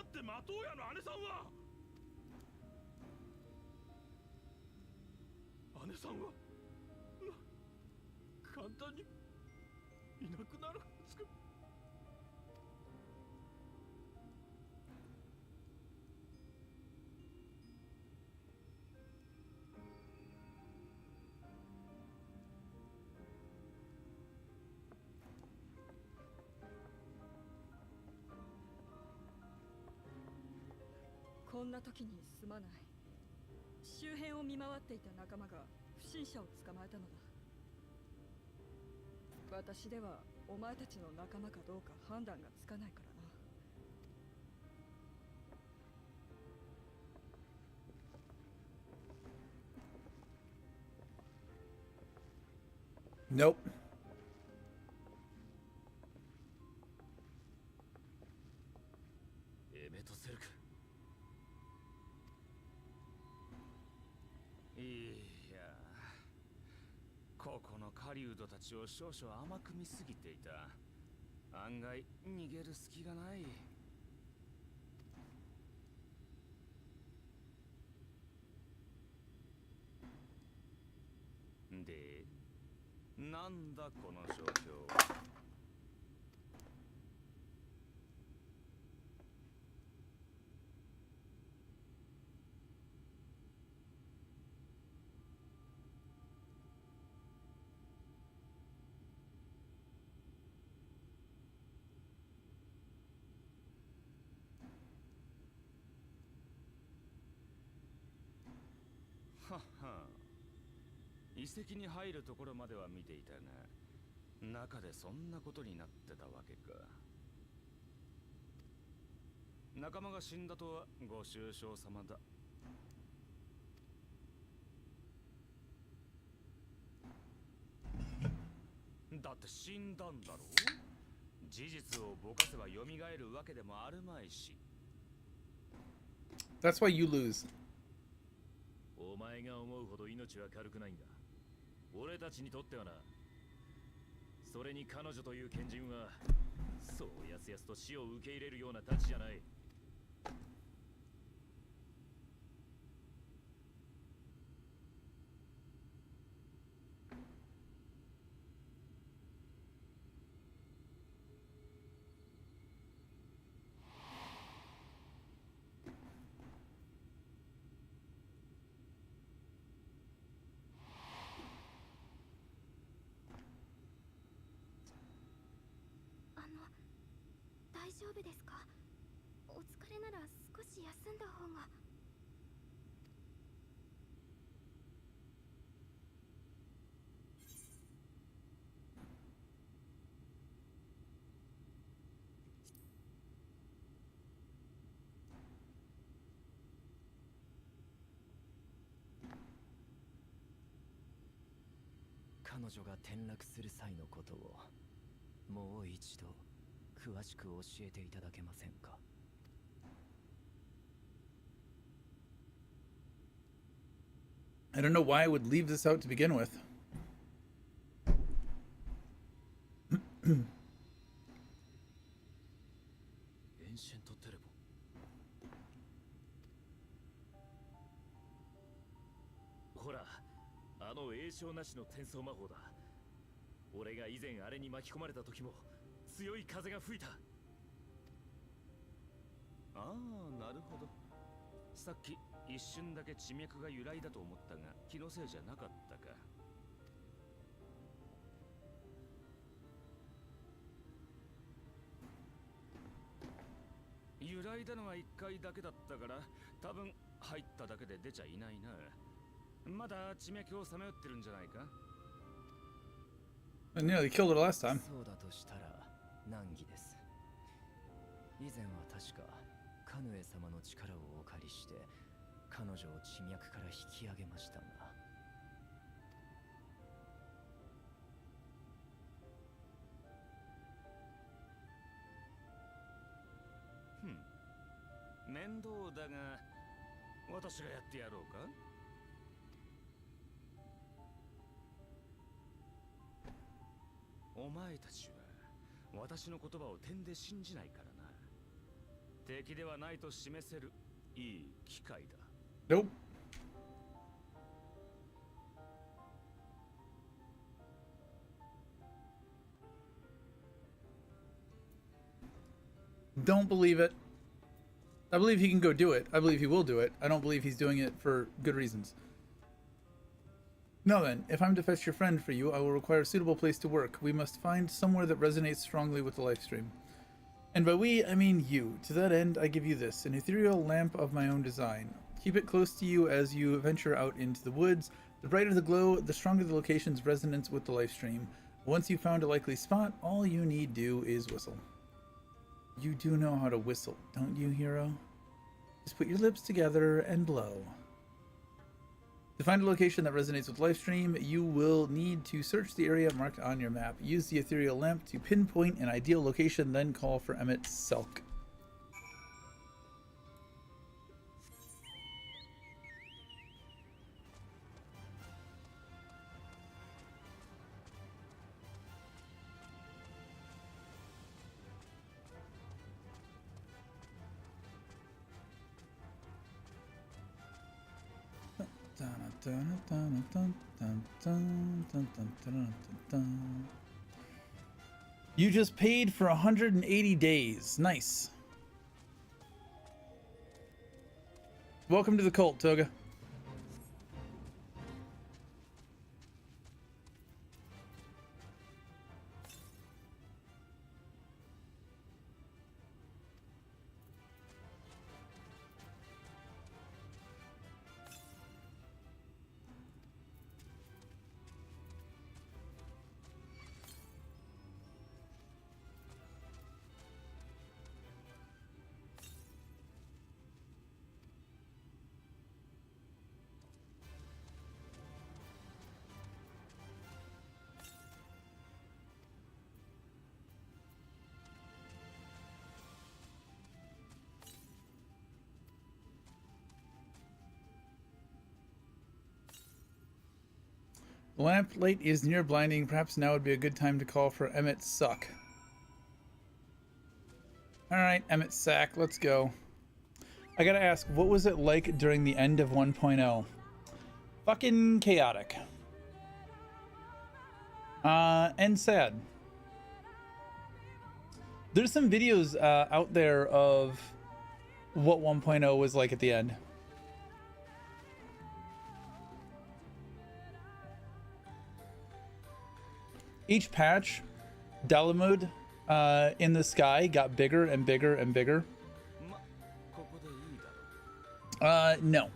ってマトウヤの姉さんは。姉さんは簡単にいなくなるはずが。こんな時にすまない。周辺を見回っていた仲間が不審者を捕まえたのだ。私ではお前たちの仲間かどうか判断がつかないからな。Nope. エメトセルク。いや、ここの狩人たちを少々甘く見すぎていた。案外逃げる隙がない。で、なんだこの状況は。はっは、遺跡に入るところまでは見ていたが、中でそんなことになってたわけか。仲間が死んだとはご愁傷様だ。だって死んだんだろう。事実をぼかせば蘇るわけでもあるまいし。 That's why you lose. お前が思うほど命は軽くないんだ。俺たちにとってはな。それに彼女という賢人はそうやすやすと死を受け入れるようなたちじゃない。大丈夫ですか？お疲れなら少し休んだ方が。彼女が転落する際のことをもう一度詳しく教えていただけませんか？ I don't know why I would leave this out to begin with. エンシェントテレボ。ほら、あの栄唱なしの転送魔法だ。俺が以前あれに巻き込まれた時も強い風が吹いた。ああ、なるほど。さっき一瞬だけ地脈が由来だと思ったが気のせいじゃなかったか。由来だのは1回だけだったから多分入っただけで出ちゃいないな。まだ地脈をさまよってるんじゃないか。I nearly killed her last time. そうだとしたら難儀です。以前は確かカヌエ様の力をお借りして彼女を地脈から引き上げましたが。面倒だが私がやってやろうか。お前たちは私の言葉を点で信じないからな。敵ではないと示せるいい機会だ。Nope. Don't believe it. I believe he can go do it. I believe he will do it. I don't believe he's doing it for good reasons. Now then, if I'm to fetch your friend for you, I will require a suitable place to work. We must find somewhere that resonates strongly with the live stream. And by we, I mean you. To that end, I give you this, an ethereal lamp of my own design. Keep it close to you as you venture out into the woods. The brighter the glow, the stronger the location's resonance with the live stream. Once you've found a likely spot, all you need do is whistle. You do know how to whistle, don't you, hero? Just put your lips together and blow. To find a location that resonates with livestream, you will need to search the area marked on your map. Use the ethereal lamp to pinpoint an ideal location, then call for Emmett Selk. You just paid for 180 days. Nice. Welcome to the cult, Toga. The lamp light is near blinding. Perhaps now would be a good time to call for Emmett Suck. Alright, Emmett Sack, let's go. I gotta ask, what was it like during the end of 1.0? Fucking chaotic. And sad. There's some videos out there of what 1.0 was like at the end. Each patch, Dalamud in the sky got bigger and bigger and bigger. No.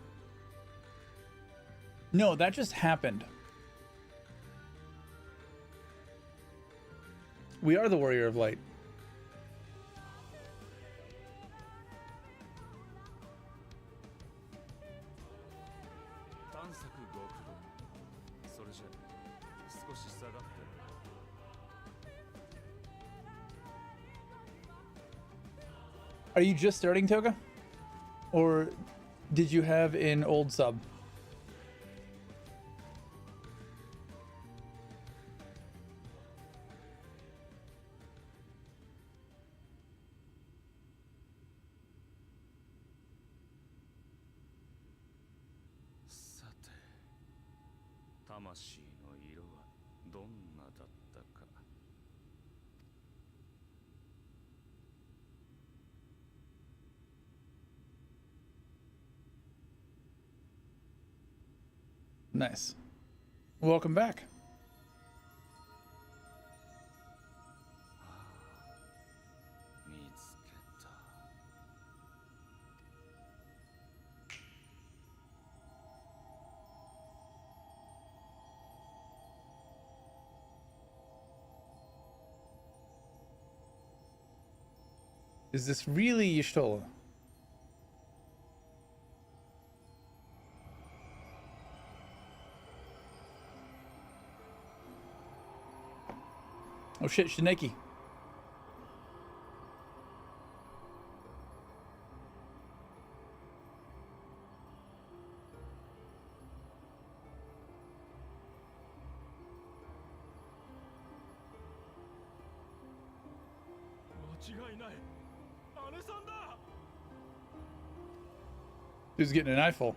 No, that just happened. We are the Warrior of Light. Are you just starting, Toga? Or did you have an old sub? Nice. Welcome back. Is this really Y'shtola? Oh shit, Shineki. Who's getting an eyeful?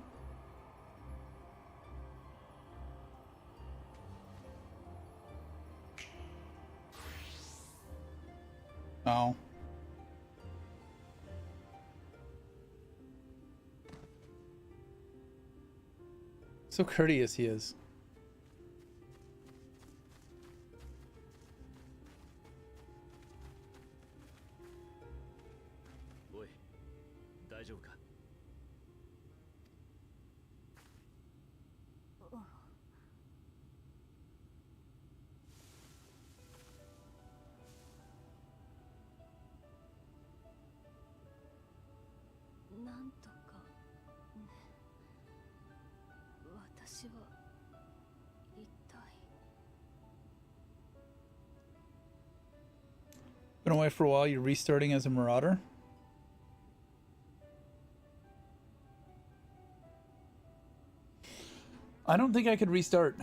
Oh. So courteous he is. Oi, 大丈夫か? なんとかね。私は一体。 Been away for a while, you're restarting as a marauder? I don't think I could restart.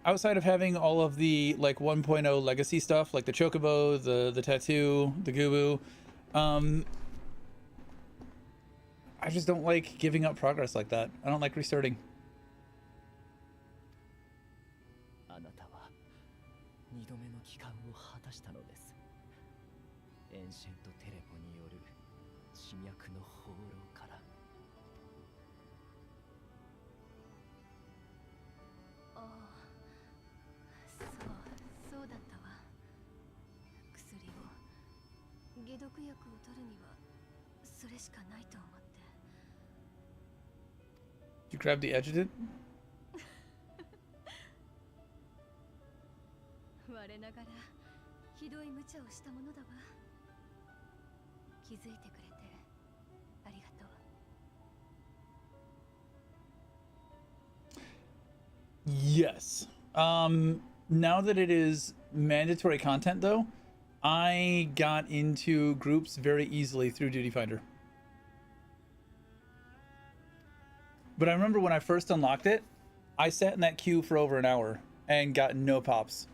Outside of having all of the like 1.0 legacy stuff, like the chocobo, the tattoo, the gubu, I just don't like giving up progress like that. I don't like restarting. あなたは二度目の帰還を果たしたのです。エンシェントテレポによる地脈の放浪から。ああ、そうだったわ。薬を、解毒薬を取るにはそれしかないと思って。 You grab the edge of it? 我ながらひどい無茶をしたものだわ。気づいてくれてありがとう。 Yes. Now that it is mandatory content though, I got into groups very easily through Duty Finder. But I remember when I first unlocked it, I sat in that queue for over an hour and got no pops.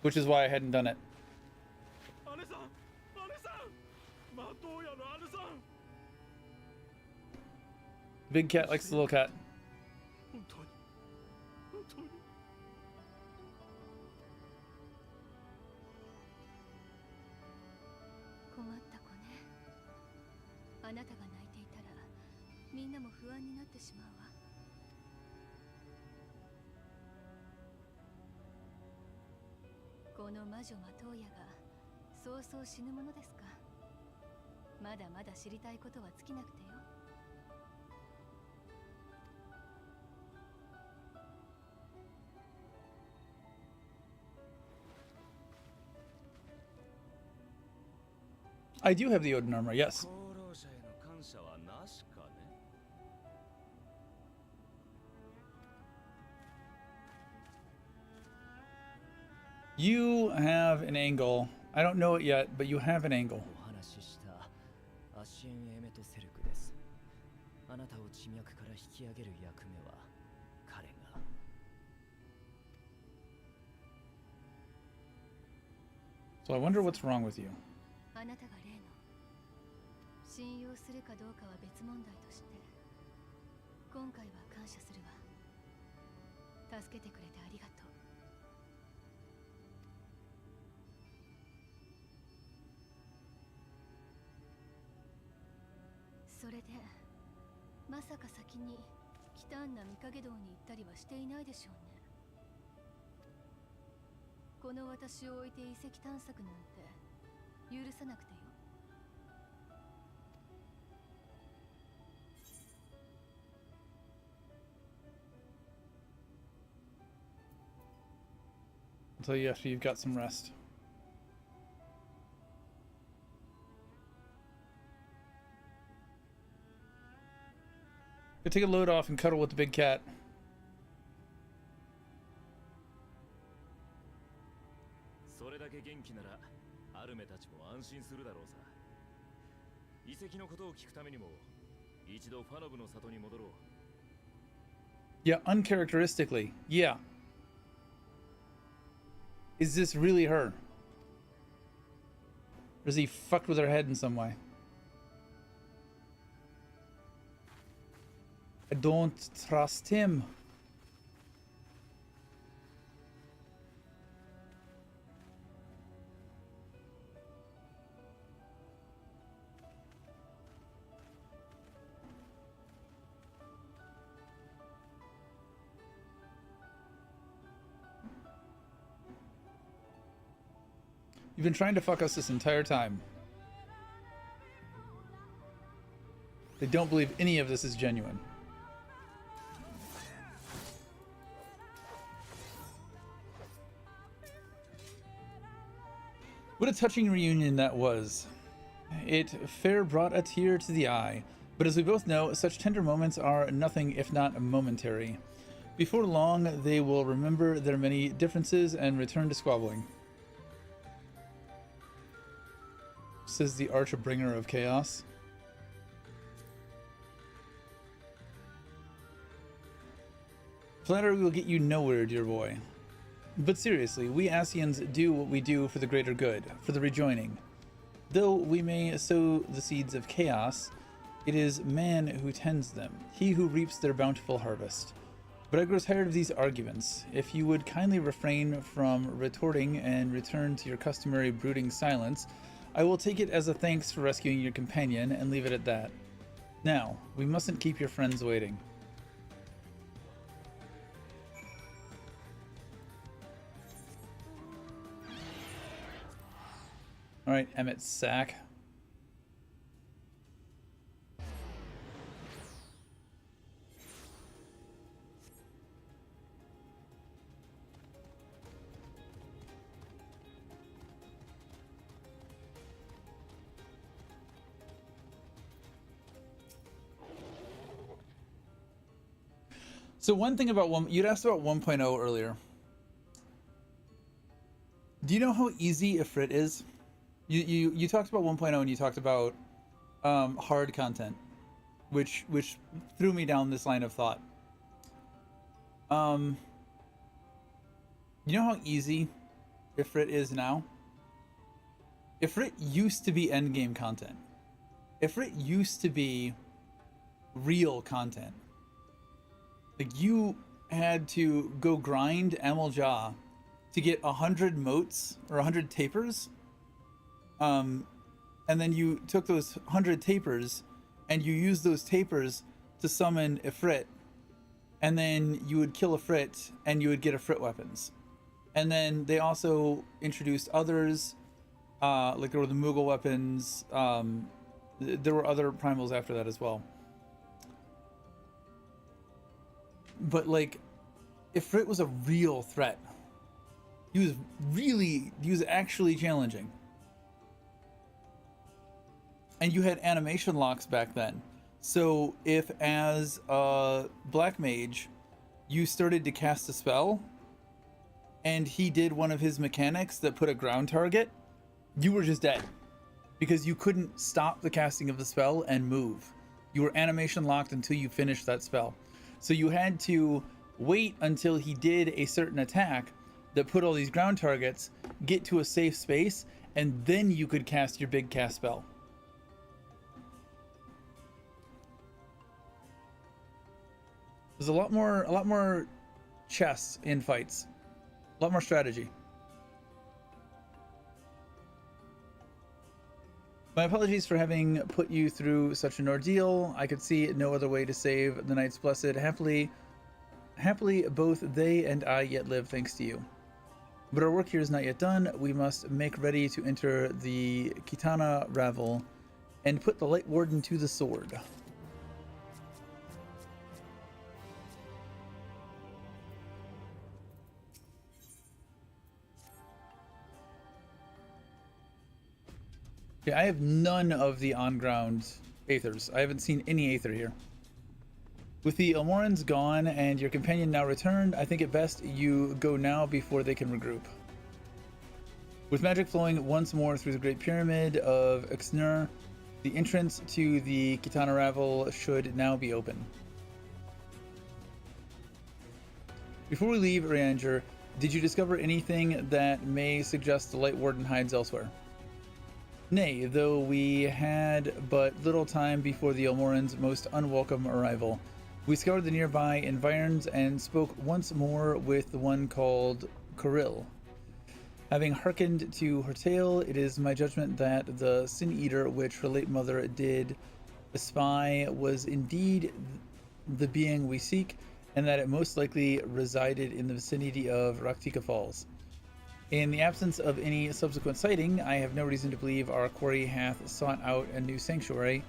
Which is why I hadn't done it. Big cat likes the little cat. 困った子ね。あなたが泣いていたらみんなも不安になってしまうわ。この魔女マトーヤがそうそう死ぬものですか。まだまだ知りたいことは尽きなくてよ。I do have the Odin armor, yes. 功労者への感謝はなしかね。You have an angle. I don't know it yet, but you have an angle. お話ししたアシエンエメトセルクです。あなたを地脈から引き上げる役目は彼が。So I wonder what's wrong with you. あなたが例の信用するかどうかは別問題として今回は感謝するわ。助けてくれてありがとう。それでまさか先に忌憚な御影堂に行ったりはしていないでしょうね。この私を置いて遺跡探索なんて許さなくてよ。I'll tell you after you've got some rest. Go take a load off and cuddle with the big cat. それだけ元気ならアルメたちも安心するだろうさ。遺跡のことを聞くためにも一度ファノブの里に戻ろう。 Yeah, uncharacteristically. Yeah. Is this really her? Or is he fucked with her head in some way? I don't trust him. You've been trying to fuck us this entire time. They don't believe any of this is genuine. What a touching reunion that was. It fair brought a tear to the eye, but as we both know, such tender moments are nothing if not momentary. Before long, they will remember their many differences and return to squabbling. Says the Archer-bringer of chaos. Flattery will get you nowhere, dear boy. But seriously, we Asians do what we do for the greater good, for the rejoining. Though we may sow the seeds of chaos, it is man who tends them, he who reaps their bountiful harvest. But I grow tired of these arguments. If you would kindly refrain from retorting and return to your customary brooding silence, I will take it as a thanks for rescuing your companion and leave it at that. Now, we mustn't keep your friends waiting. Alright, Emmett Sack. So one thing about you'd asked about 1.0 earlier. Do you know how easy Ifrit is? You talked about 1.0 and you talked about hard content, which threw me down this line of thought. You know how easy Ifrit is now? Ifrit used to be endgame content. Ifrit used to be real content. Like, you had to go grind Amel Jah to get 100 motes or 100 tapers. And then you took those 100 tapers and you used those tapers to summon Ifrit. And then you would kill Ifrit and you would get Ifrit weapons. And then they also introduced others, like there were the Moogle weapons. There were other primals after that as well. But like, Ifrit was a real threat. He was actually challenging. And you had animation locks back then. So if as a black mage, you started to cast a spell, and he did one of his mechanics that put a ground target, you were just dead. Because you couldn't stop the casting of the spell and move. You were animation locked until you finished that spell. So you had to wait until he did a certain attack that put all these ground targets, get to a safe space, and then you could cast your big cast spell. There's a lot more chess in fights. A lot more strategy. My apologies for having put you through such an ordeal. I could see no other way to save the Knights Blessed. Happily, both they and I yet live thanks to you. But our work here is not yet done. We must make ready to enter the Kitana Ravel and put the Light Warden to the sword. Yeah, I have none of the on-ground Aethers. I haven't seen any Aether here. With the Elmorans gone and your companion now returned, I think it best you go now before they can regroup. With magic flowing once more through the Great Pyramid of Ixnur, the entrance to the Kitana Ravel should now be open. Before we leave Urianger, did you discover anything that may suggest the Light Warden hides elsewhere? Nay, though we had but little time before the Elmoran's most unwelcome arrival. We scoured the nearby environs and spoke once more with the one called Coril. Having hearkened to her tale, it is my judgment that the Sin Eater which her late mother did espy was indeed the being we seek, and that it most likely resided in the vicinity of Raktika Falls. In the absence of any subsequent sighting, I have no reason to believe our quarry hath sought out a new sanctuary,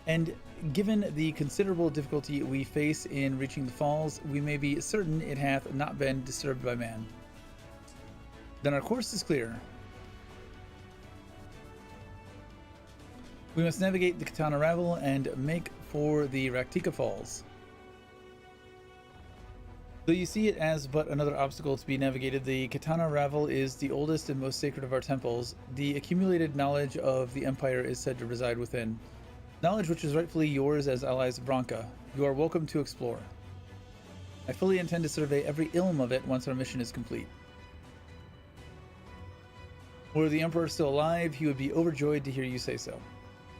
and given the considerable difficulty we face in reaching the falls, we may be certain it hath not been disturbed by man. Then our course is clear. We must navigate the Kitana Ravel and make for the Raktika Falls. Though you see it as but another obstacle to be navigated, the Kitana Ravel is the oldest and most sacred of our temples. The accumulated knowledge of the Empire is said to reside within. Knowledge which is rightfully yours as allies of Branka. You are welcome to explore. I fully intend to survey every ilm of it once our mission is complete. Were the Emperor still alive, he would be overjoyed to hear you say so.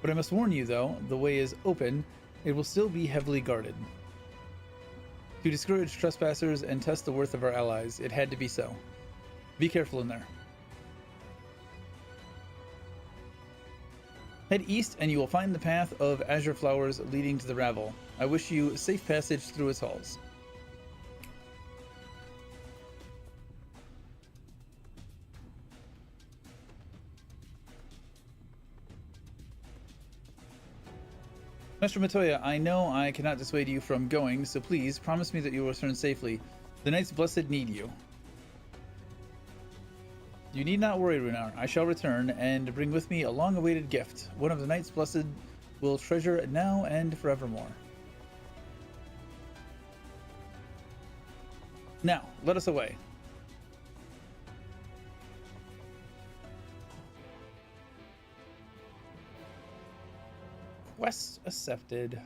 But I must warn you, though, the way is open. It will still be heavily guarded. To discourage trespassers and test the worth of our allies, it had to be so. Be careful in there. Head east and you will find the path of azure flowers leading to the Ravel. I wish you safe passage through its halls. Master Matoya, I know I cannot dissuade you from going, so please promise me that you will return safely. The Knights Blessed need you. You need not worry, Runar. I shall return and bring with me a long-awaited gift. One of the Knights Blessed will treasure it now and forevermore. Now, let us away. Quest accepted.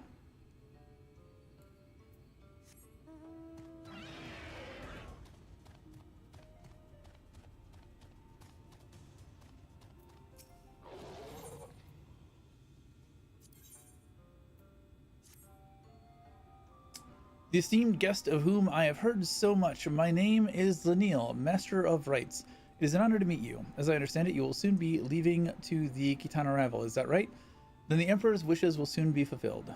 The esteemed guest of whom I have heard so much. My name is Lanil, Master of Rites. It is an honor to meet you. As I understand it, you will soon be leaving to the Kitana Rival. Is that right? Then the Emperor's wishes will soon be fulfilled.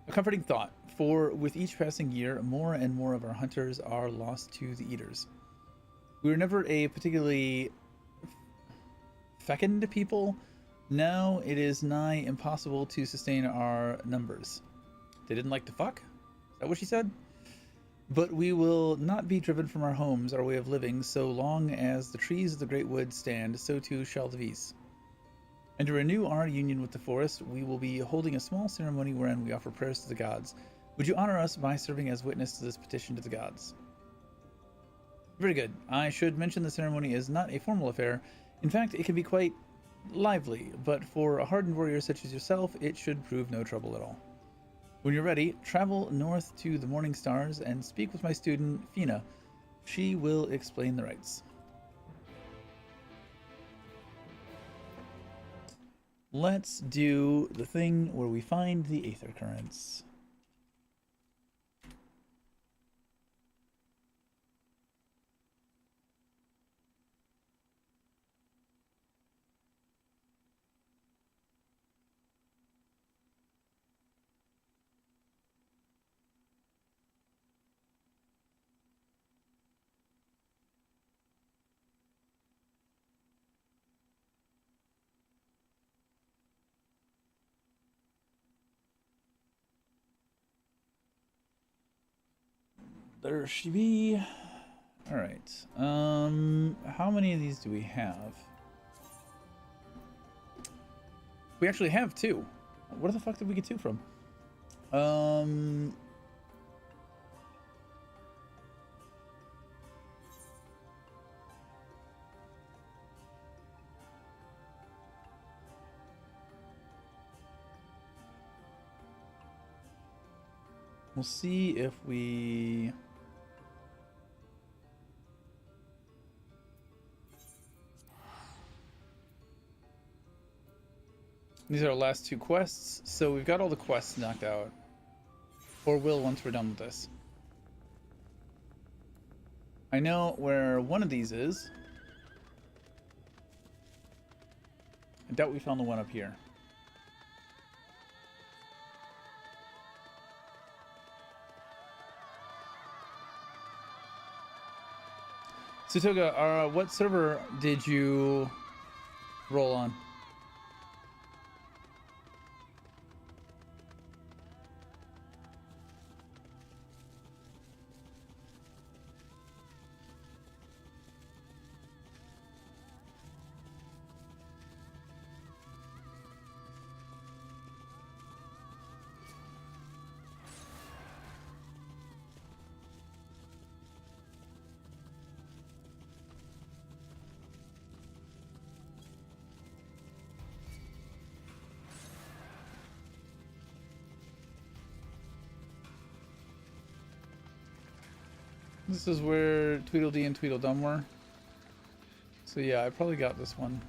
A comforting thought, for with each passing year, more and more of our hunters are lost to the Eaters. We were never a particularly fecund people. Now it is nigh impossible to sustain our numbers. They didn't like to fuck? Is that what she said? But we will not be driven from our homes, our way of living, so long as the trees of the great woods stand, so too shall the Vis. And to renew our union with the forest, we will be holding a small ceremony wherein we offer prayers to the gods. Would you honor us by serving as witness to this petition to the gods? Very good. I should mention the ceremony is not a formal affair. In fact, it can be quite lively, but for a hardened warrior such as yourself, it should prove no trouble at all. When you're ready, travel north to the Morning Stars and speak with my student, Fina. She will explain the rites. Let's do the thing where we find the Aether Currents. There should be... Alright. How many of these do we have? We actually have 2. Where the fuck did we get 2 from? We'll see if we... These are our last 2 quests, so we've got all the quests knocked out. Or will once we're done with this. I know where one of these is. I doubt we found the one up here. Sutoga, what server did you roll on? This is where Tweedledee and Tweedledum were. So yeah, I probably got this one.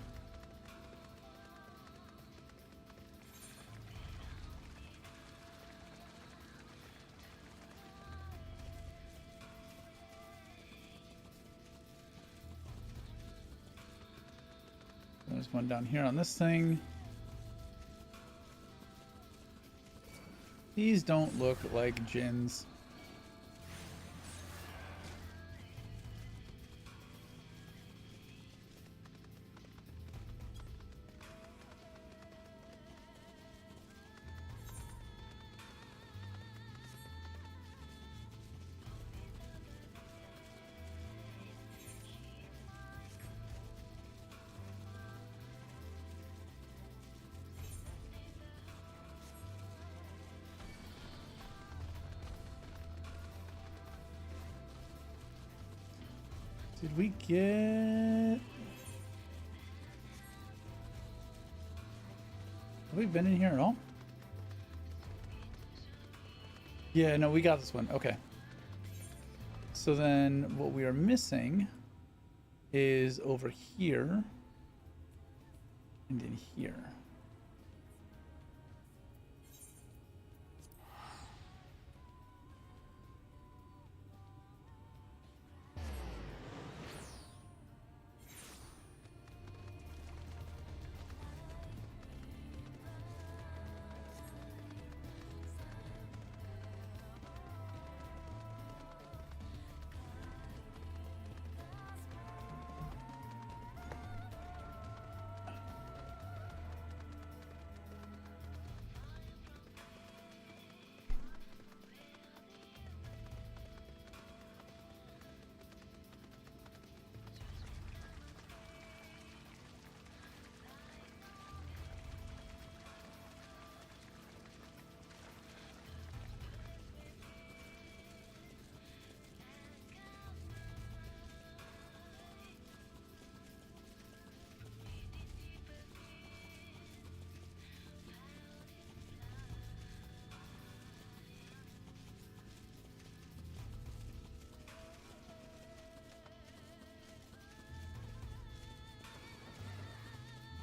There's one down here on this thing. These don't look like gins. Did we get... Have we been in here at all? Yeah, no, we got this one. Okay. So then what we are missing is over here and in here.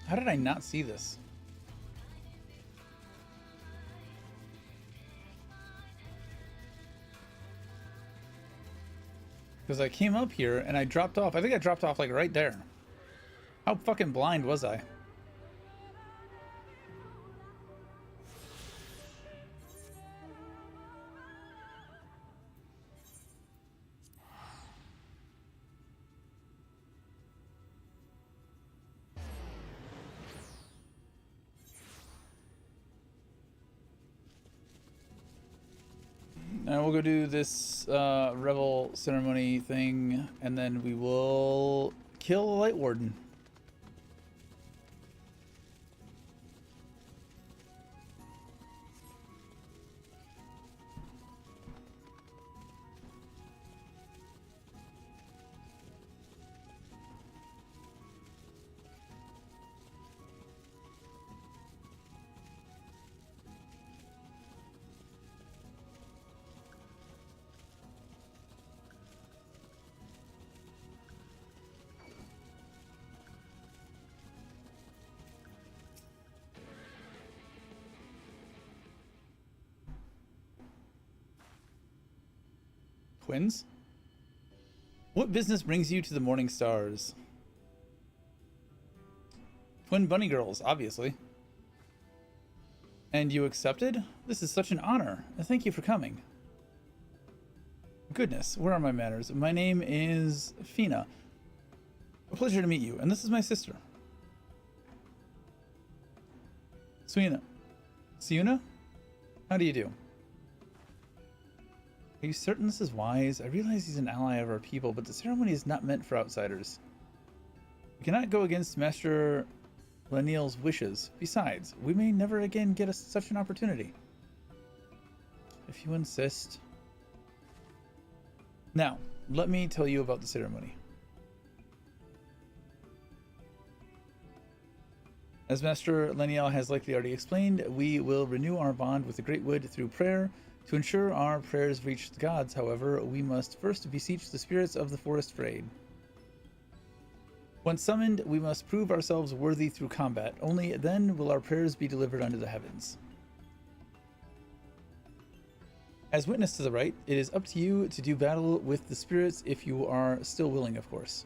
How did I not see this? Because I came up here and I dropped off. I think I dropped off like right there. How fucking blind was I? Now we'll go do this revel ceremony thing, and then we will kill a light warden. Twins? What business brings you to the Morning Stars? Twin bunny girls, obviously. And you accepted? This is such an honor. Thank you for coming. Goodness, where are my manners? My name is Fina. A pleasure to meet you, and this is my sister. Siuna? How do you do? Are you certain this is wise? I realize he's an ally of our people, but the ceremony is not meant for outsiders. We cannot go against Master Leniel's wishes. Besides, we may never again get such an opportunity. If you insist. Now, let me tell you about the ceremony. As Master Leniel has likely already explained, we will renew our bond with the Great Wood through prayer. To ensure our prayers reach the gods, however, we must first beseech the spirits of the forest for aid. Once summoned, we must prove ourselves worthy through combat. Only then will our prayers be delivered unto the heavens. As witness to the rite, it is up to you to do battle with the spirits if you are still willing, of course.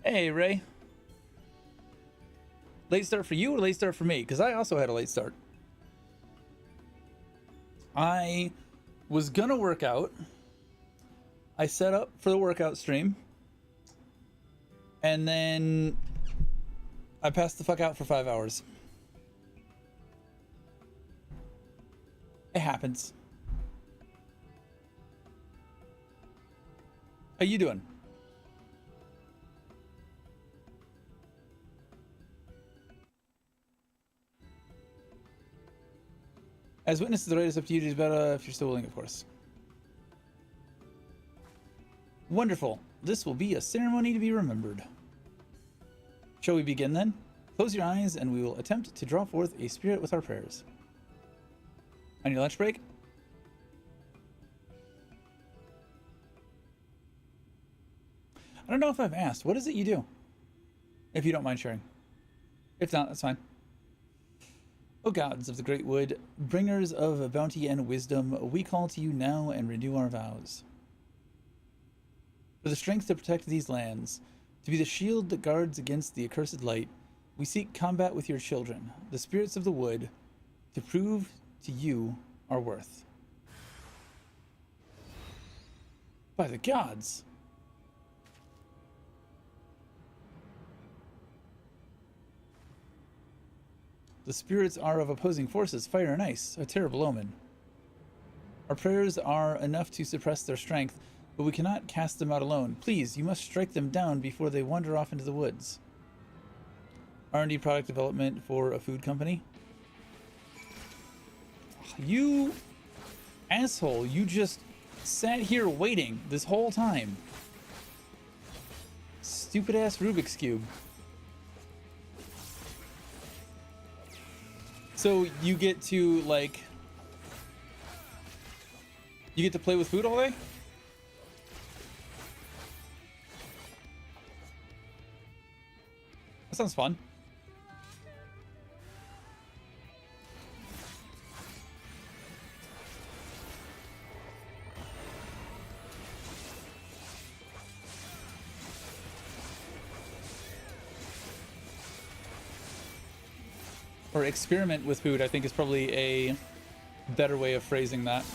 Hey, Ray. Late start for you or late start for me? Because I also had a late start. I was gonna work out. I set up for the workout stream. And then I passed the fuck out for 5 hours. It happens. How you doing? As witness to the right, it's up to you to do better if you're still willing, of course. Wonderful. This will be a ceremony to be remembered. Shall we begin then? Close your eyes and we will attempt to draw forth a spirit with our prayers. On your lunch break? I don't know if I've asked. What is it you do? If you don't mind sharing. If not, that's fine. O gods of the Great Wood, bringers of bounty and wisdom, we call to you now and renew our vows. For the strength to protect these lands, to be the shield that guards against the accursed light, we seek combat with your children, the spirits of the wood, to prove to you our worth. By the gods! The spirits are of opposing forces, fire and ice, a terrible omen. Our prayers are enough to suppress their strength, but we cannot cast them out alone. Please, you must strike them down before they wander off into the woods. R&D product development for a food company. You asshole, you just sat here waiting this whole time. Stupid ass Rubik's Cube. So you get to, like, you get to play with food all day? That's sounds fun. Or experiment with food, I think, is probably a better way of phrasing that.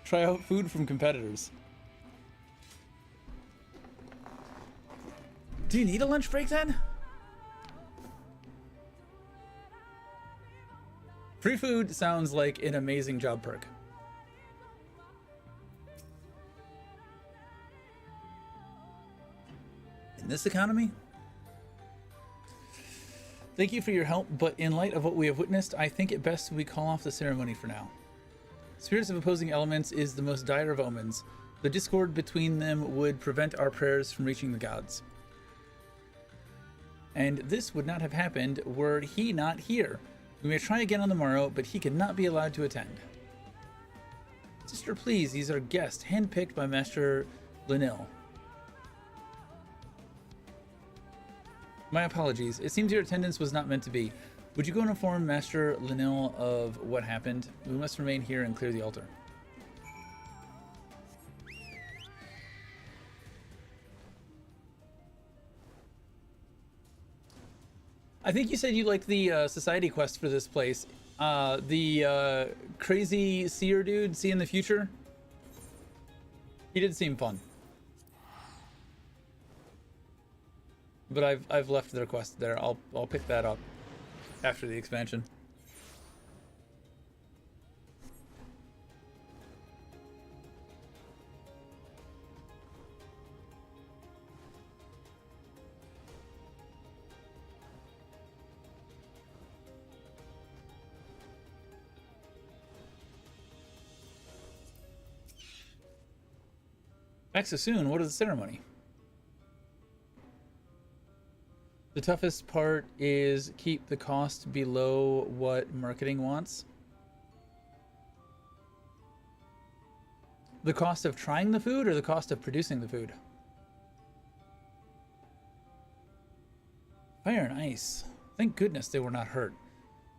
Try out food from competitors. Do you need a lunch break then? Free food sounds like an amazing job perk. In this economy? Thank you for your help, but in light of what we have witnessed, I think it best we call off the ceremony for now. Spirits of opposing elements is the most dire of omens. The discord between them would prevent our prayers from reaching the gods. And this would not have happened were he not here. We may try again on the morrow, but he cannot be allowed to attend. Sister, please, he's our guest, handpicked by Master Linil. My apologies. It seems your attendance was not meant to be. Would you go and inform Master Linil of what happened? We must remain here and clear the altar. I think you said you liked the society quest for this place. The crazy seer dude, seeing the future. He did seem fun. But I've left the request there. I'll pick that up after the expansion. Back so soon. What is the ceremony? The toughest part is keep the cost below what marketing wants. The cost of trying the food or the cost of producing the food? Fire and ice. Thank goodness they were not hurt.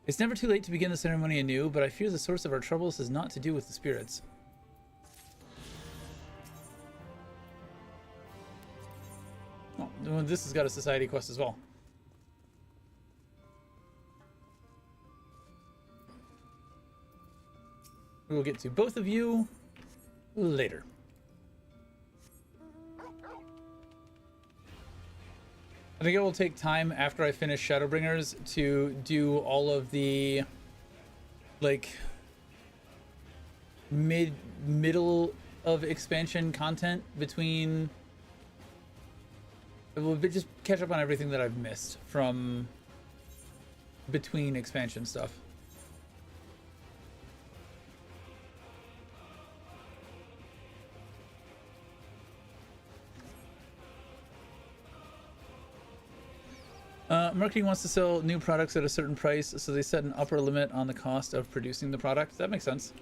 It's never too late to begin the ceremony anew, but I fear the source of our troubles has not to do with the spirits. Oh, this has got a society quest as well. We will get to both of you later. I think it will take time after I finish Shadowbringers to do all of the like middle of expansion content between. We'll just catch up on everything that I've missed from between expansion stuff. Marketing wants to sell new products at a certain price, so they set an upper limit on the cost of producing the product. That makes sense.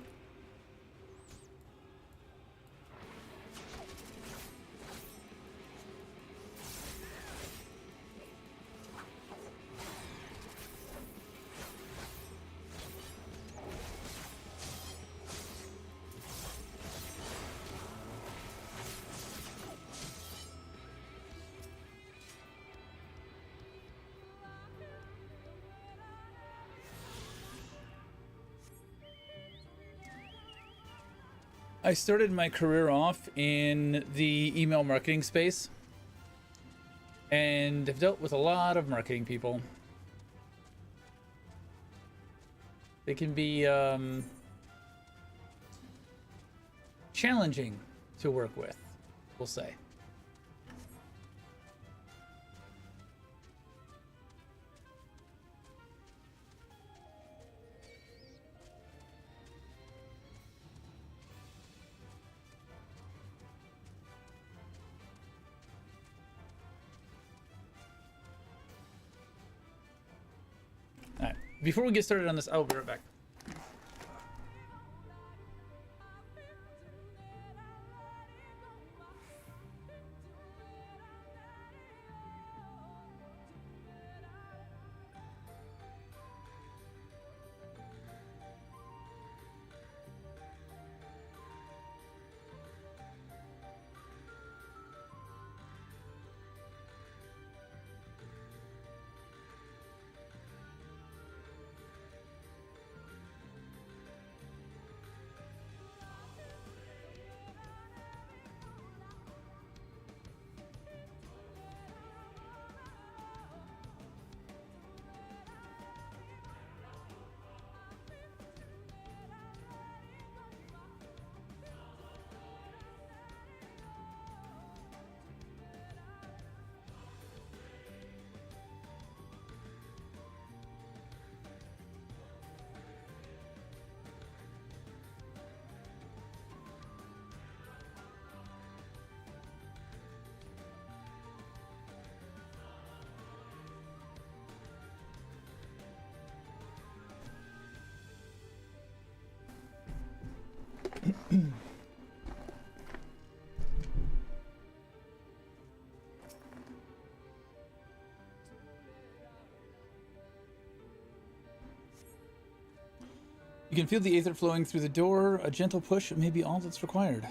I started my career off in the email marketing space and have dealt with a lot of marketing people. They can be challenging to work with, we'll say. Before we get started on this, I'll be right back. You can feel the aether flowing through the door. A gentle push may be all that's required.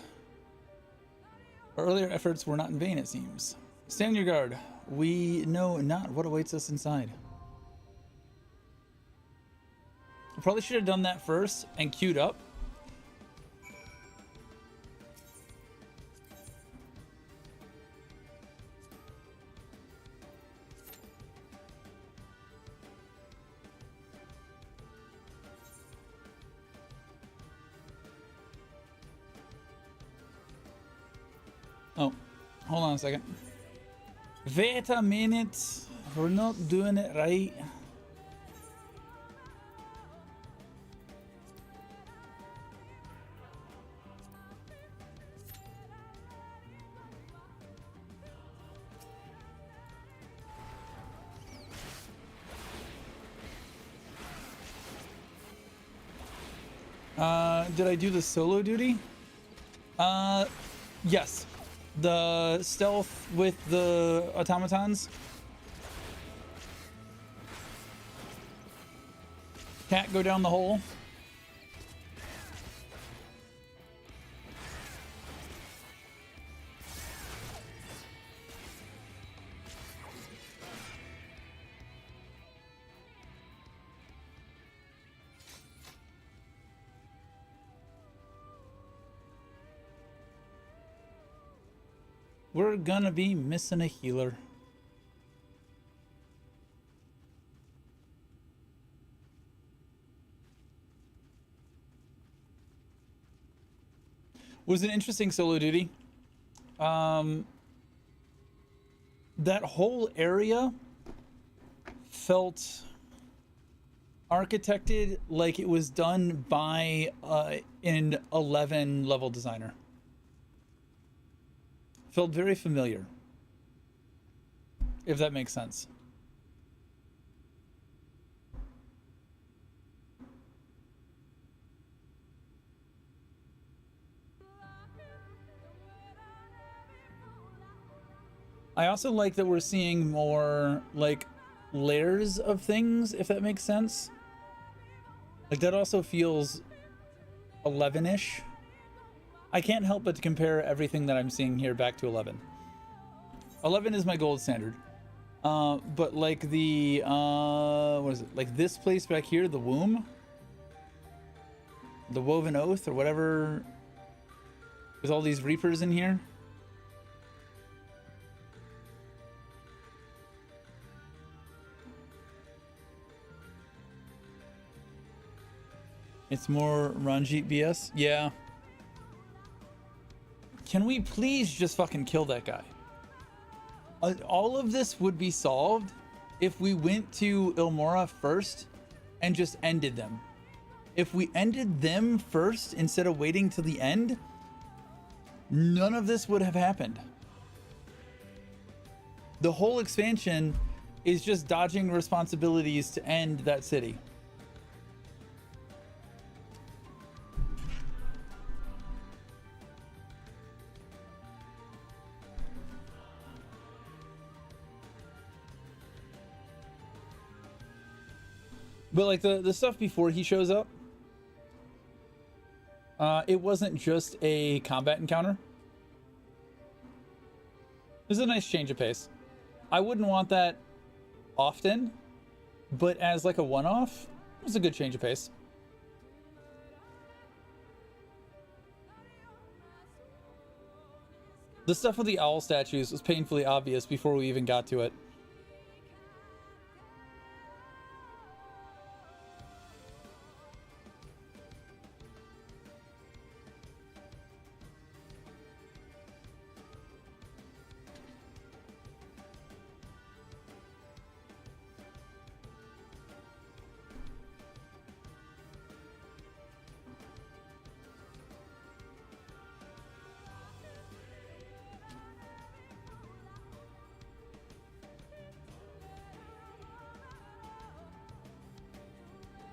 Our earlier efforts were not in vain, it seems. Stand your guard. We know not what awaits us inside. I probably should have done that first and queued up. Oh, hold on a second. Wait a minute. We're not doing it right. Did I do the solo duty? Yes. The stealth with the automatons. Can't go down the hole. We're gonna be missing a healer. Was an interesting solo duty. That whole area felt architected like it was done by an 11 level designer. Felt very familiar, if that makes sense. I also like that we're seeing more like layers of things, if that makes sense. Like that also feels 11-ish. I can't help but to compare everything that I'm seeing here back to 11. 11 is my gold standard. But like the, what is it? Like this place back here, the womb? The Woven Oath or whatever. With all these Reapers in here. It's more Ranjit BS? Yeah. Can we please just fucking kill that guy? All of this would be solved if we went to Ilmora first and just ended them. If we ended them first instead of waiting till the end, none of this would have happened. The whole expansion is just dodging responsibilities to end that city. But like the stuff before he shows up, it wasn't just a combat encounter. This is a nice change of pace. I wouldn't want that often, but as like a one-off, it was a good change of pace. The stuff with the owl statues was painfully obvious before we even got to it.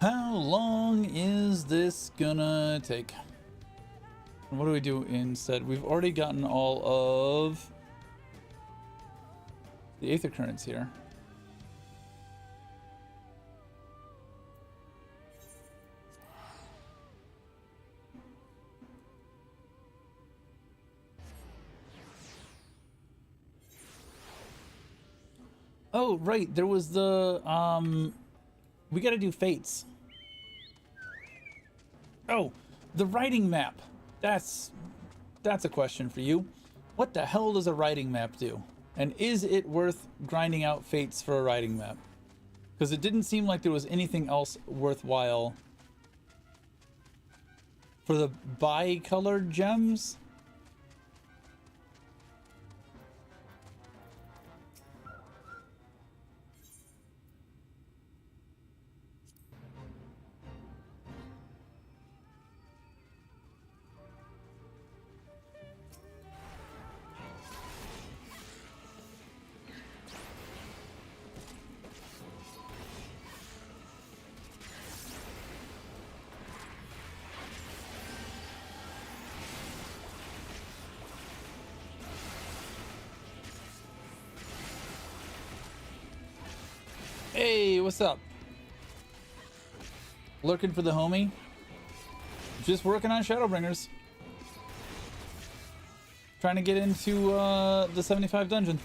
How long is this gonna take? What do we do instead? We've already gotten all of the Aether Currents here. Oh, right. There was the, we gotta do Fates. Oh, the writing map. That's a question for you. What the hell does a writing map do? And is it worth grinding out Fates for a writing map? Because it didn't seem like there was anything else worthwhile for the bi-colored gems. Hey, what's up? Lurking for the homie? Just working on Shadowbringers. Trying to get into the 75 dungeon.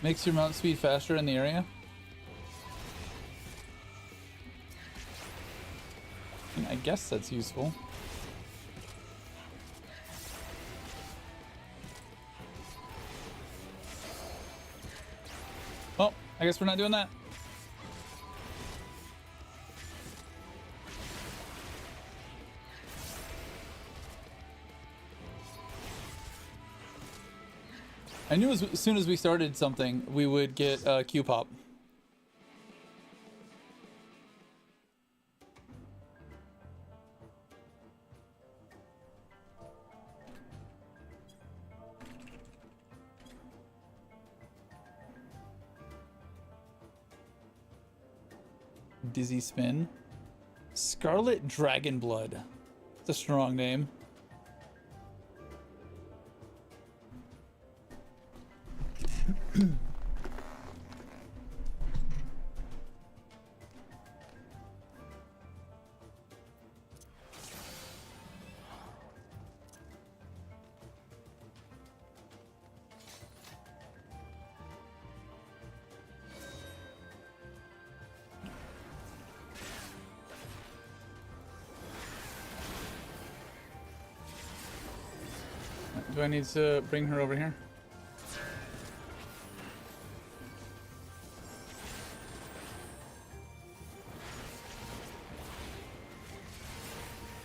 Makes your mount speed faster in the area. I guess that's useful. Well, I guess we're not doing that. I knew as soon as we started something, we would get Q-pop. Dizzy Spin. Scarlet Dragon Blood. It's a strong name. Do I need to bring her over here?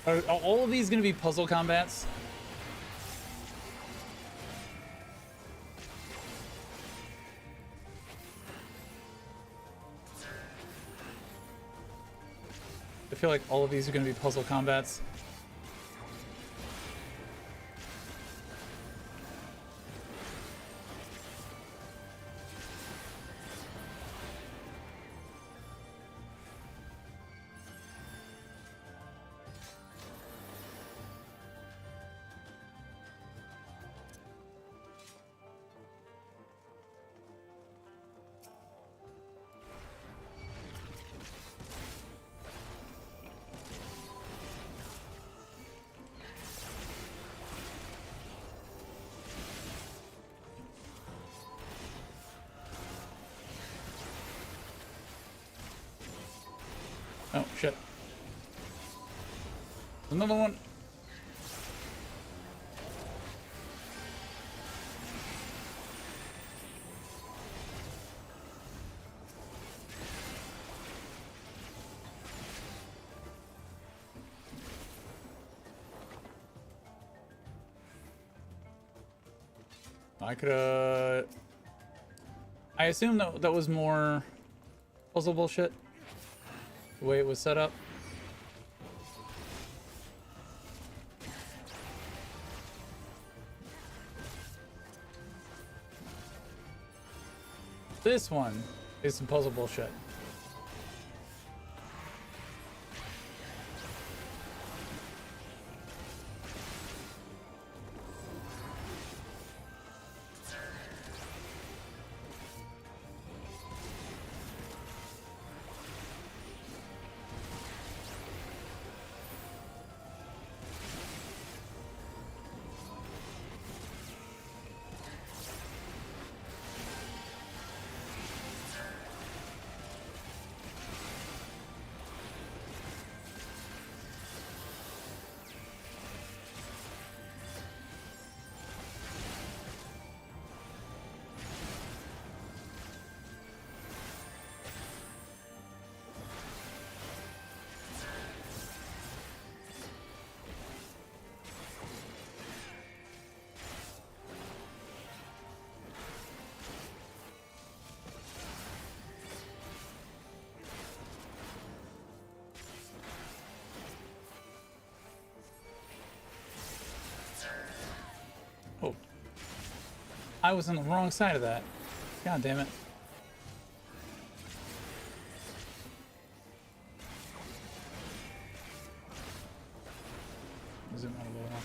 Are all of these going to be puzzle combats? I feel like all of these are going to be puzzle combats. Oh, shit. Another one. I could, I assume that was more puzzle bullshit. The way it was set up. This one is some puzzle bullshit. I was on the wrong side of that. God damn it. Zoom out a little more.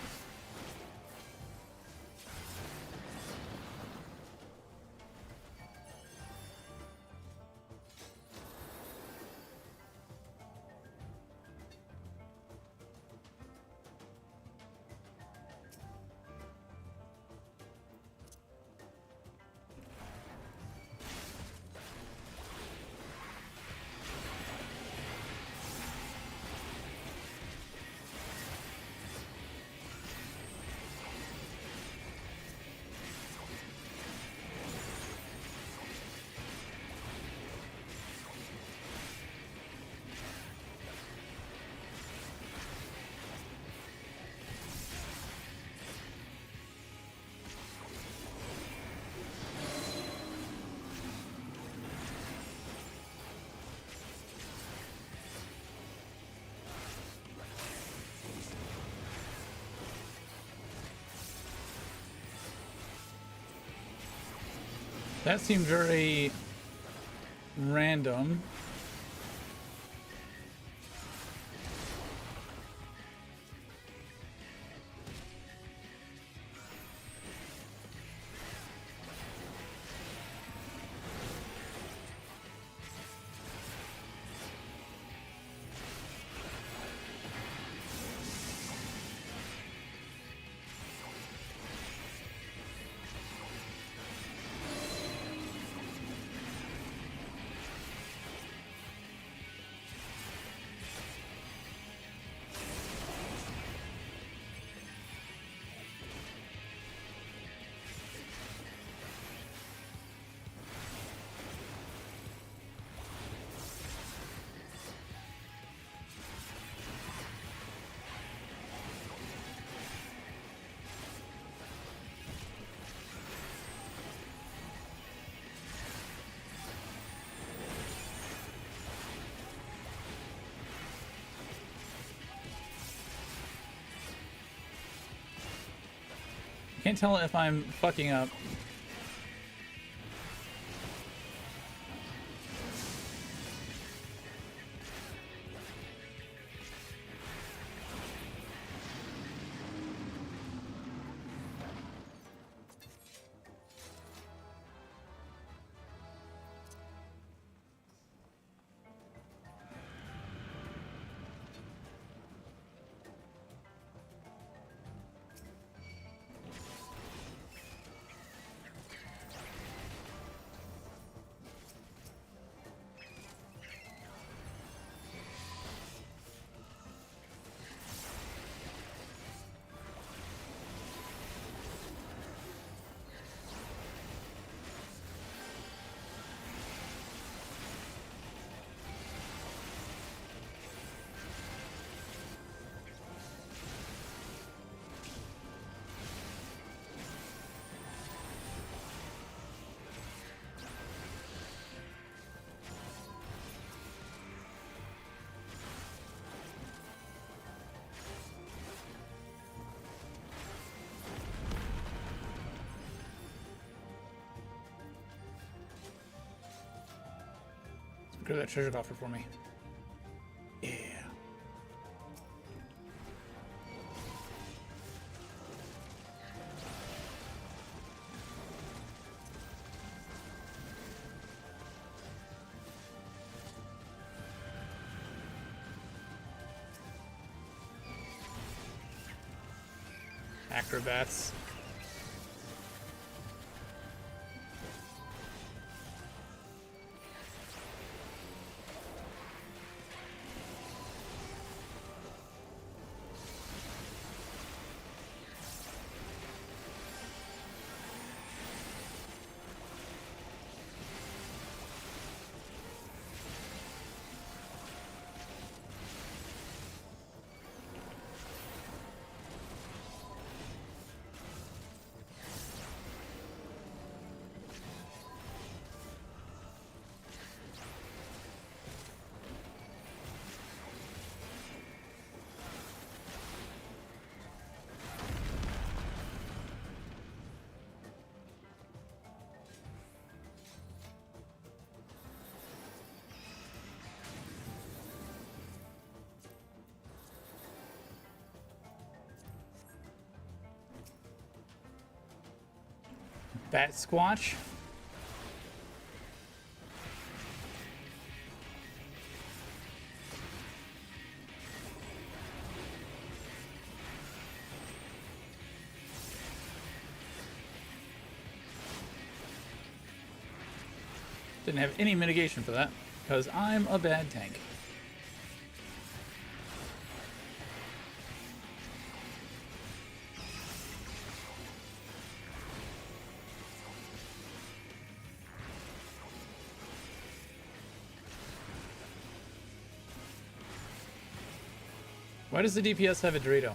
That seemed very random. Can't tell if I'm fucking up. Go to that treasure coffer for me. Yeah. Acrobats. Bat Squatch. Didn't have any mitigation for that, because I'm a bad tank. Why does the DPS have a Dorito?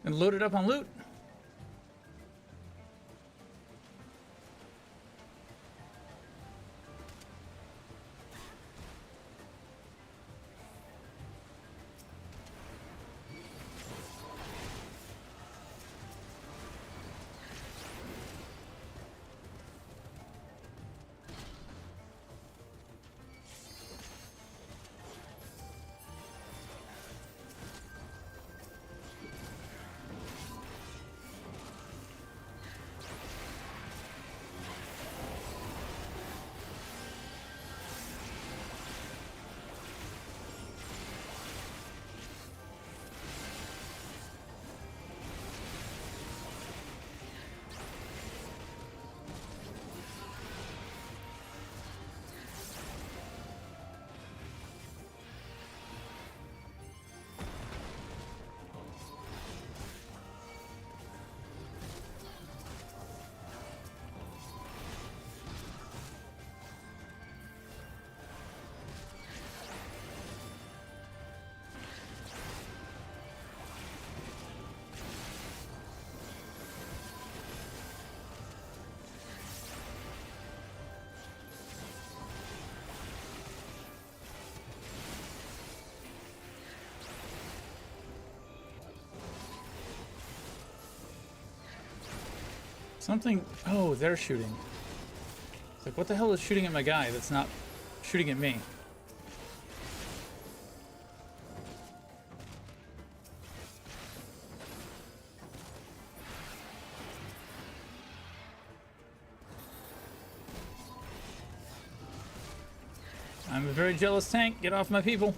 And load it up on loot. Something. Oh, they're shooting. It's like, what the hell is shooting at my guy that's not shooting at me? I'm a very jealous tank. Get off my people.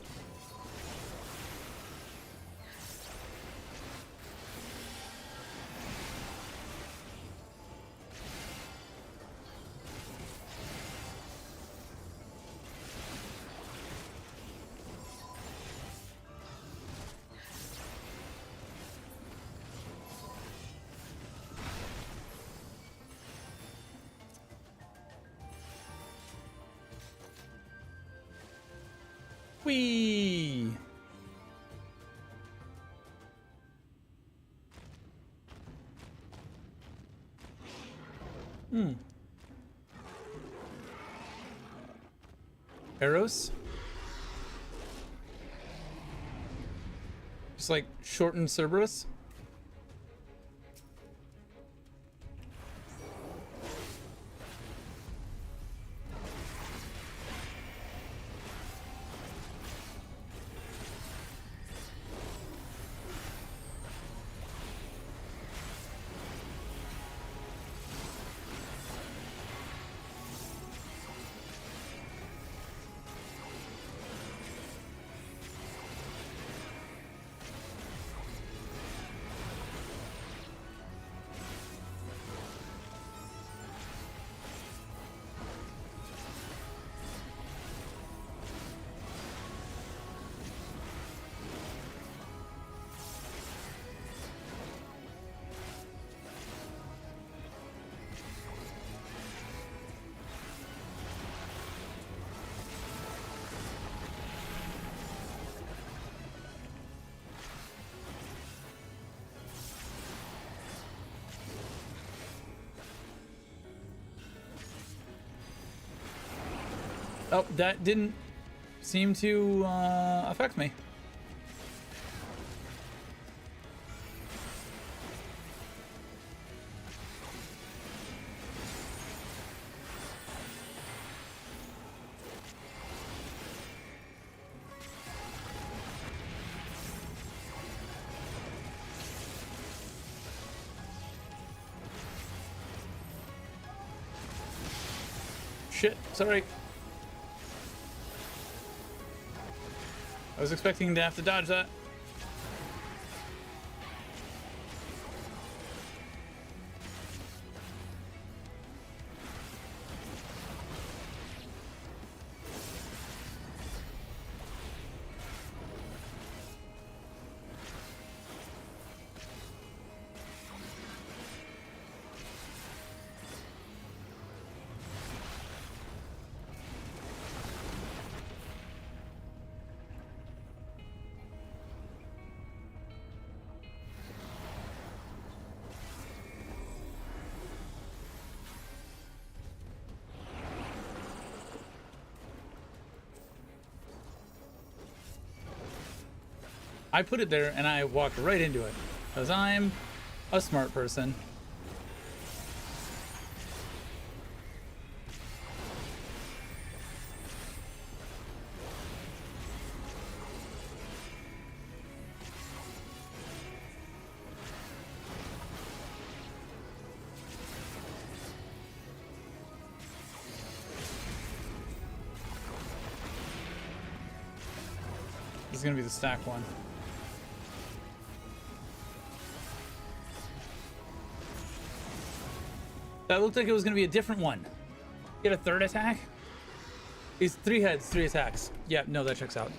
Whee! Eros. Just like shortened Cerberus. Oh, that didn't seem to affect me. Shit, sorry. I was expecting to have to dodge that. I put it there and I walked right into it because I'm a smart person. This is gonna be the stack one. That looked like it was going to be a different one. Get a third attack? It's 3 heads, 3 attacks. Yeah, no, that checks out.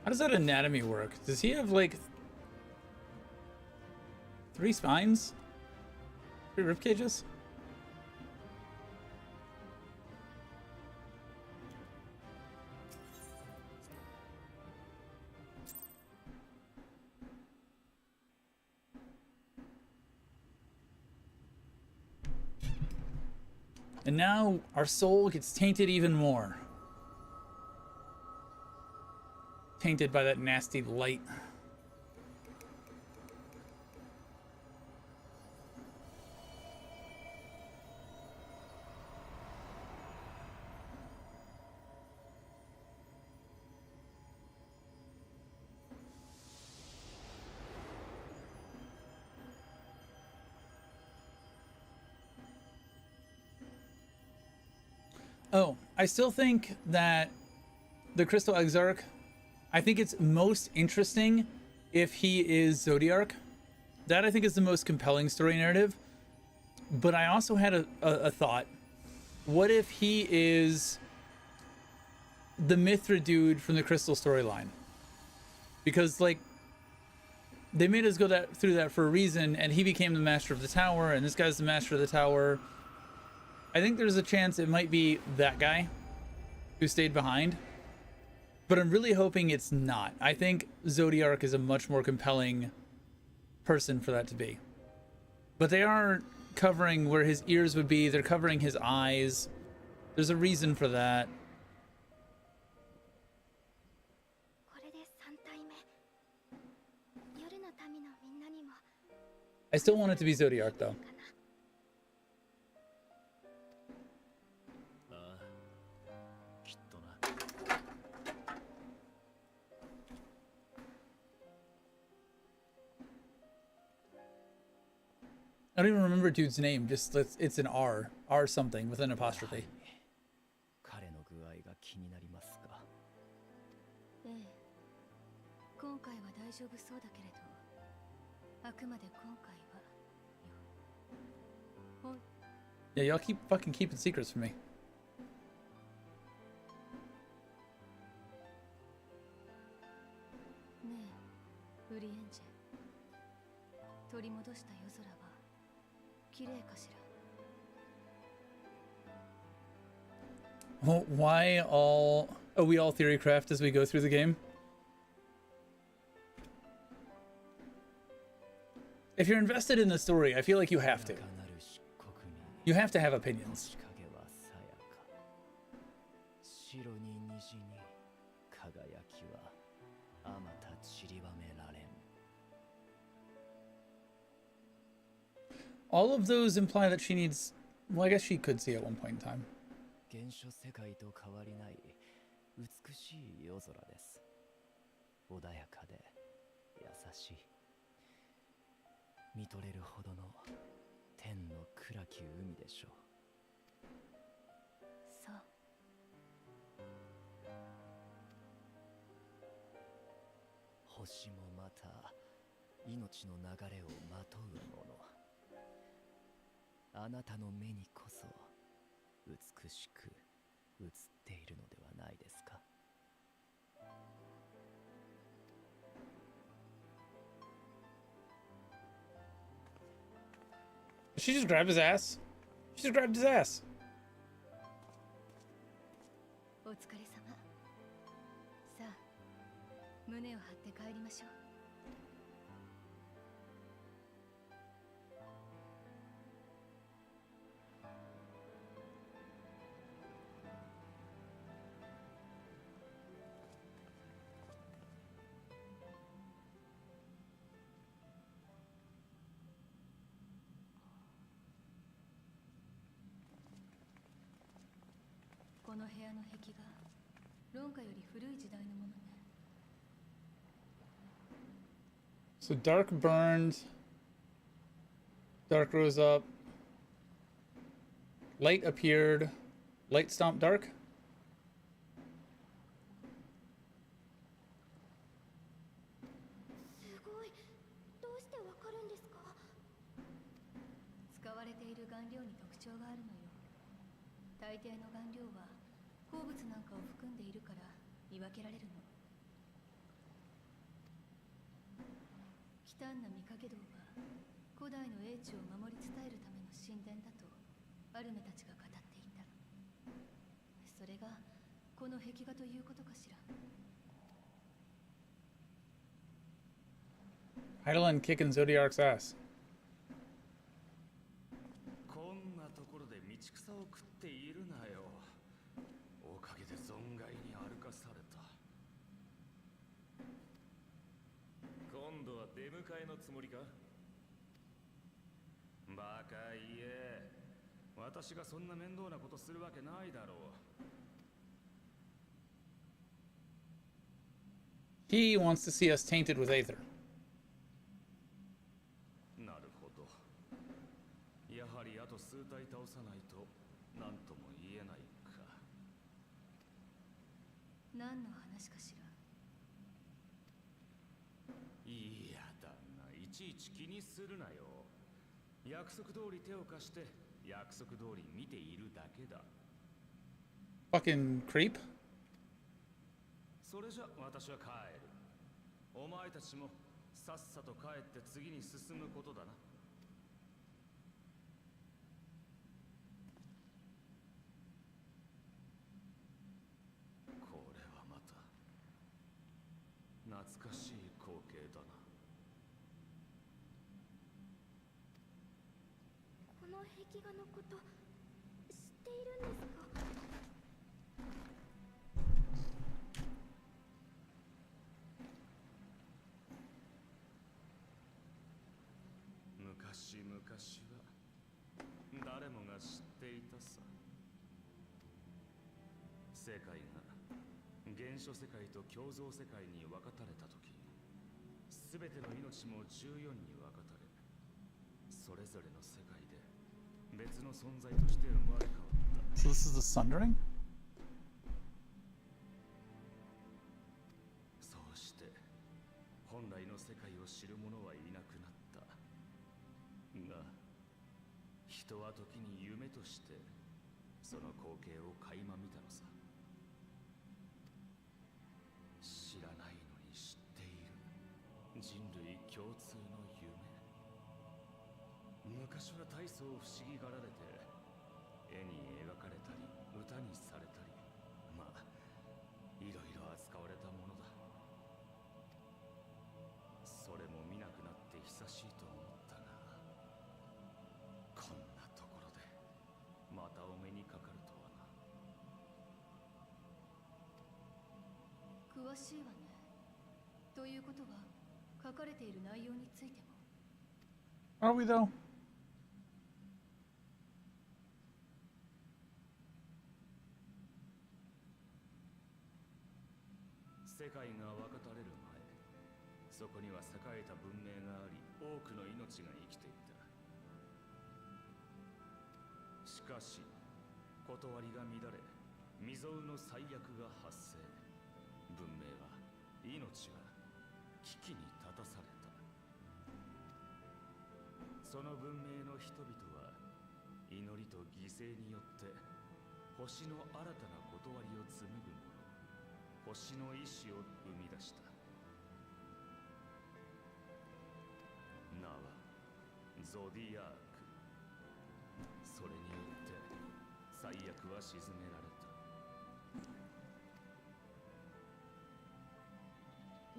How does that anatomy work? Does he have like 3 spines? 3 rib cages? And now our soul gets tainted even more. Tainted by that nasty light. Oh, I still think that the Crystal Exarch, I think it's most interesting if he is Zodiarch. That I think is the most compelling story narrative. But I also had a thought. What if he is the Mithra dude from the Crystal storyline? Because like they made us go through that for a reason, and he became the master of the tower, and this guy's the master of the tower. I think there's a chance it might be that guy who stayed behind, but I'm really hoping it's not. I think Zodiark is a much more compelling person for that to be. But they are covering where his ears would be. They're covering his eyes. There's a reason for that. I still want it to be Zodiark, though. I don't even remember dude's name. Just it's an R something with an apostrophe. 彼の具合が気になりますか。ええ、今回は大丈夫そうだけれど、あくまで今回は。Yeah, y'all keep fucking keeping secrets from me. ねえ、ウリエンジェ。取り戻した夜空は綺麗かしら。Well, why all? Oh, we all theory craft as we go through the game. If you're invested in the story, I feel like you have to. You have to have opinions. All of those imply that she needs... Well, I guess she could see at one point in time. 原初世界と変わりない美しい夜空です。穏やかで優しい。見とれるほどの天の暗き海でしょう。そう。星もまた命の流れをまとうもの。あなたの目にこそ美しく映っているのではないですか。She just grabbed his ass. She just grabbed his ass. お疲れ様。さあ、胸を張って帰りましょう。この部屋の壁画、論家より古い時代のものね。So dark burned, dark rose up, light appeared, light stomped dark. すごい。どうしてわかるんですか？使われている顔料に特徴があるのよ。大抵の顔料は鉱物なんかを含んでいるから見分けられるの。忌憚な御影堂は古代の英知を守り伝えるための神殿だとアルメたちが語っていた。それがこの壁画ということかしら。Heidelin kicking Zodiark's ass. こんなところで道草を食っているなよ。おかげで存外に歩かされた。今度は出迎えのつもりか？バカ言え。私がそんな面倒なことするわけないだろう。He wants to see us tainted with Aether. なるほど。やはりあと数体倒さないと何とも言えないか。何の話かしら。いやだな、いちいち気にするなよ。約束通り手を貸して約束通り見ているだけだ。 Fucking creep. それじゃ私は帰る。お前たちもさっさと帰って次に進むことだな。これはまた懐かしい光景だな。この壁画のこと知っているんですか？昔々は誰もが知っていたさ。世界が原初世界と共造世界に分かたれた時、すべての命も14に分かたれ、それぞれの世界で別の存在として生まれ変わった。 So this is the Sundering? そうして本来の世界を知る者はいなくなった。が人は時に夢としてその光景を垣間見たのさ。知らないのに知っている人類共通の夢。昔は大層不思議がられて絵に描かれたり歌にされたり、まあいろいろ扱われたものだ。それも見なくなって久しいと思ったが、こんなところでまたお目にかかるとはな。詳しいわね。ということは書かれている内容についても。 Are we though? 世界が分かたれる前、そこには栄えた文明があり、多くの命が生きていた。しかし断りが乱れ、未曾有の災厄が発生。文明は、命は危機に立たされた。その文明の人々は祈りと犠牲によって星の新たな断りを紡ぐもの、星の意志を生み出した。名はゾディアーク。それによって災厄は鎮められた。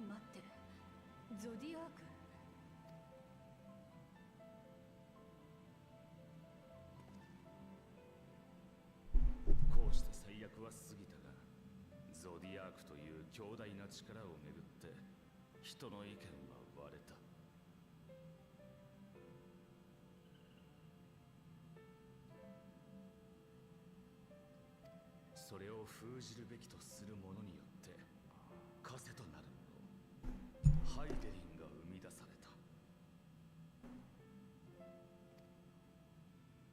待って、ゾディアーク？こうして災厄は過ぎたが、ゾディアークという強大な力をめぐって人の意見は割れた。それを封じるべきとする者によって枷となるもの、ハイデリンが生み出された。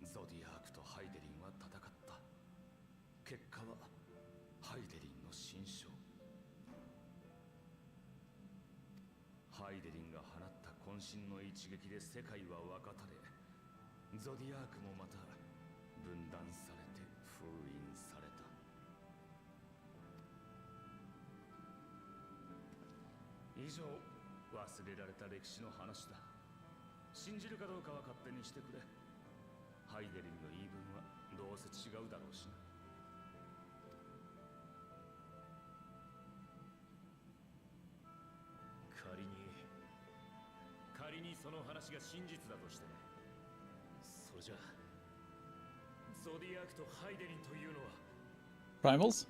ゾディアークとハイデリンは戦った。結果はハイデリンの新章。ハイデリンが放った渾身の一撃で世界は分かたれ、ゾディアークもまた分断されて封印された。以上、忘れられた歴史の話だ。信じるかどうかは勝手にしてくれ。ハイデリンの言い分はどうせ違うだろうしな。仮にその話が真実だとして、それじゃゾディアークとハイデリンというのは Primals?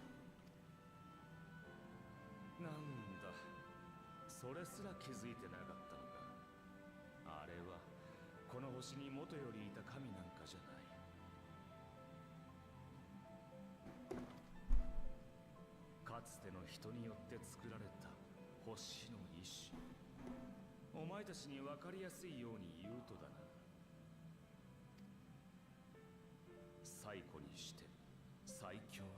なんだ、それすら気づいてなかったのか。あれはこの星に元よりいた神なんかじゃない。かつての人によって作られた星の意志。お前たちに分かりやすいように言うとだな、最古にして最強の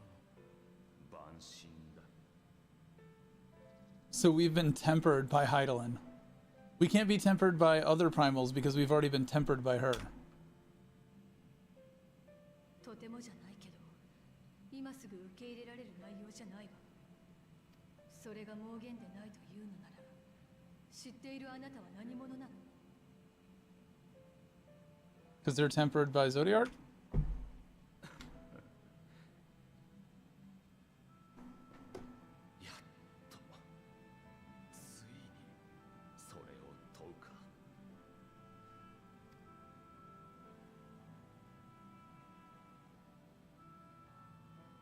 万神だ。 So we've been tempered by Heidelin. We can't be tempered by other primals because we've already been tempered by her. とてもじゃないけど、今すぐ受け入れられる内容じゃないわ。それが妄言でないというのなら、知っているあなたは何者なの？ Because they're tempered by Zodiac? やっとついにそれを問うか。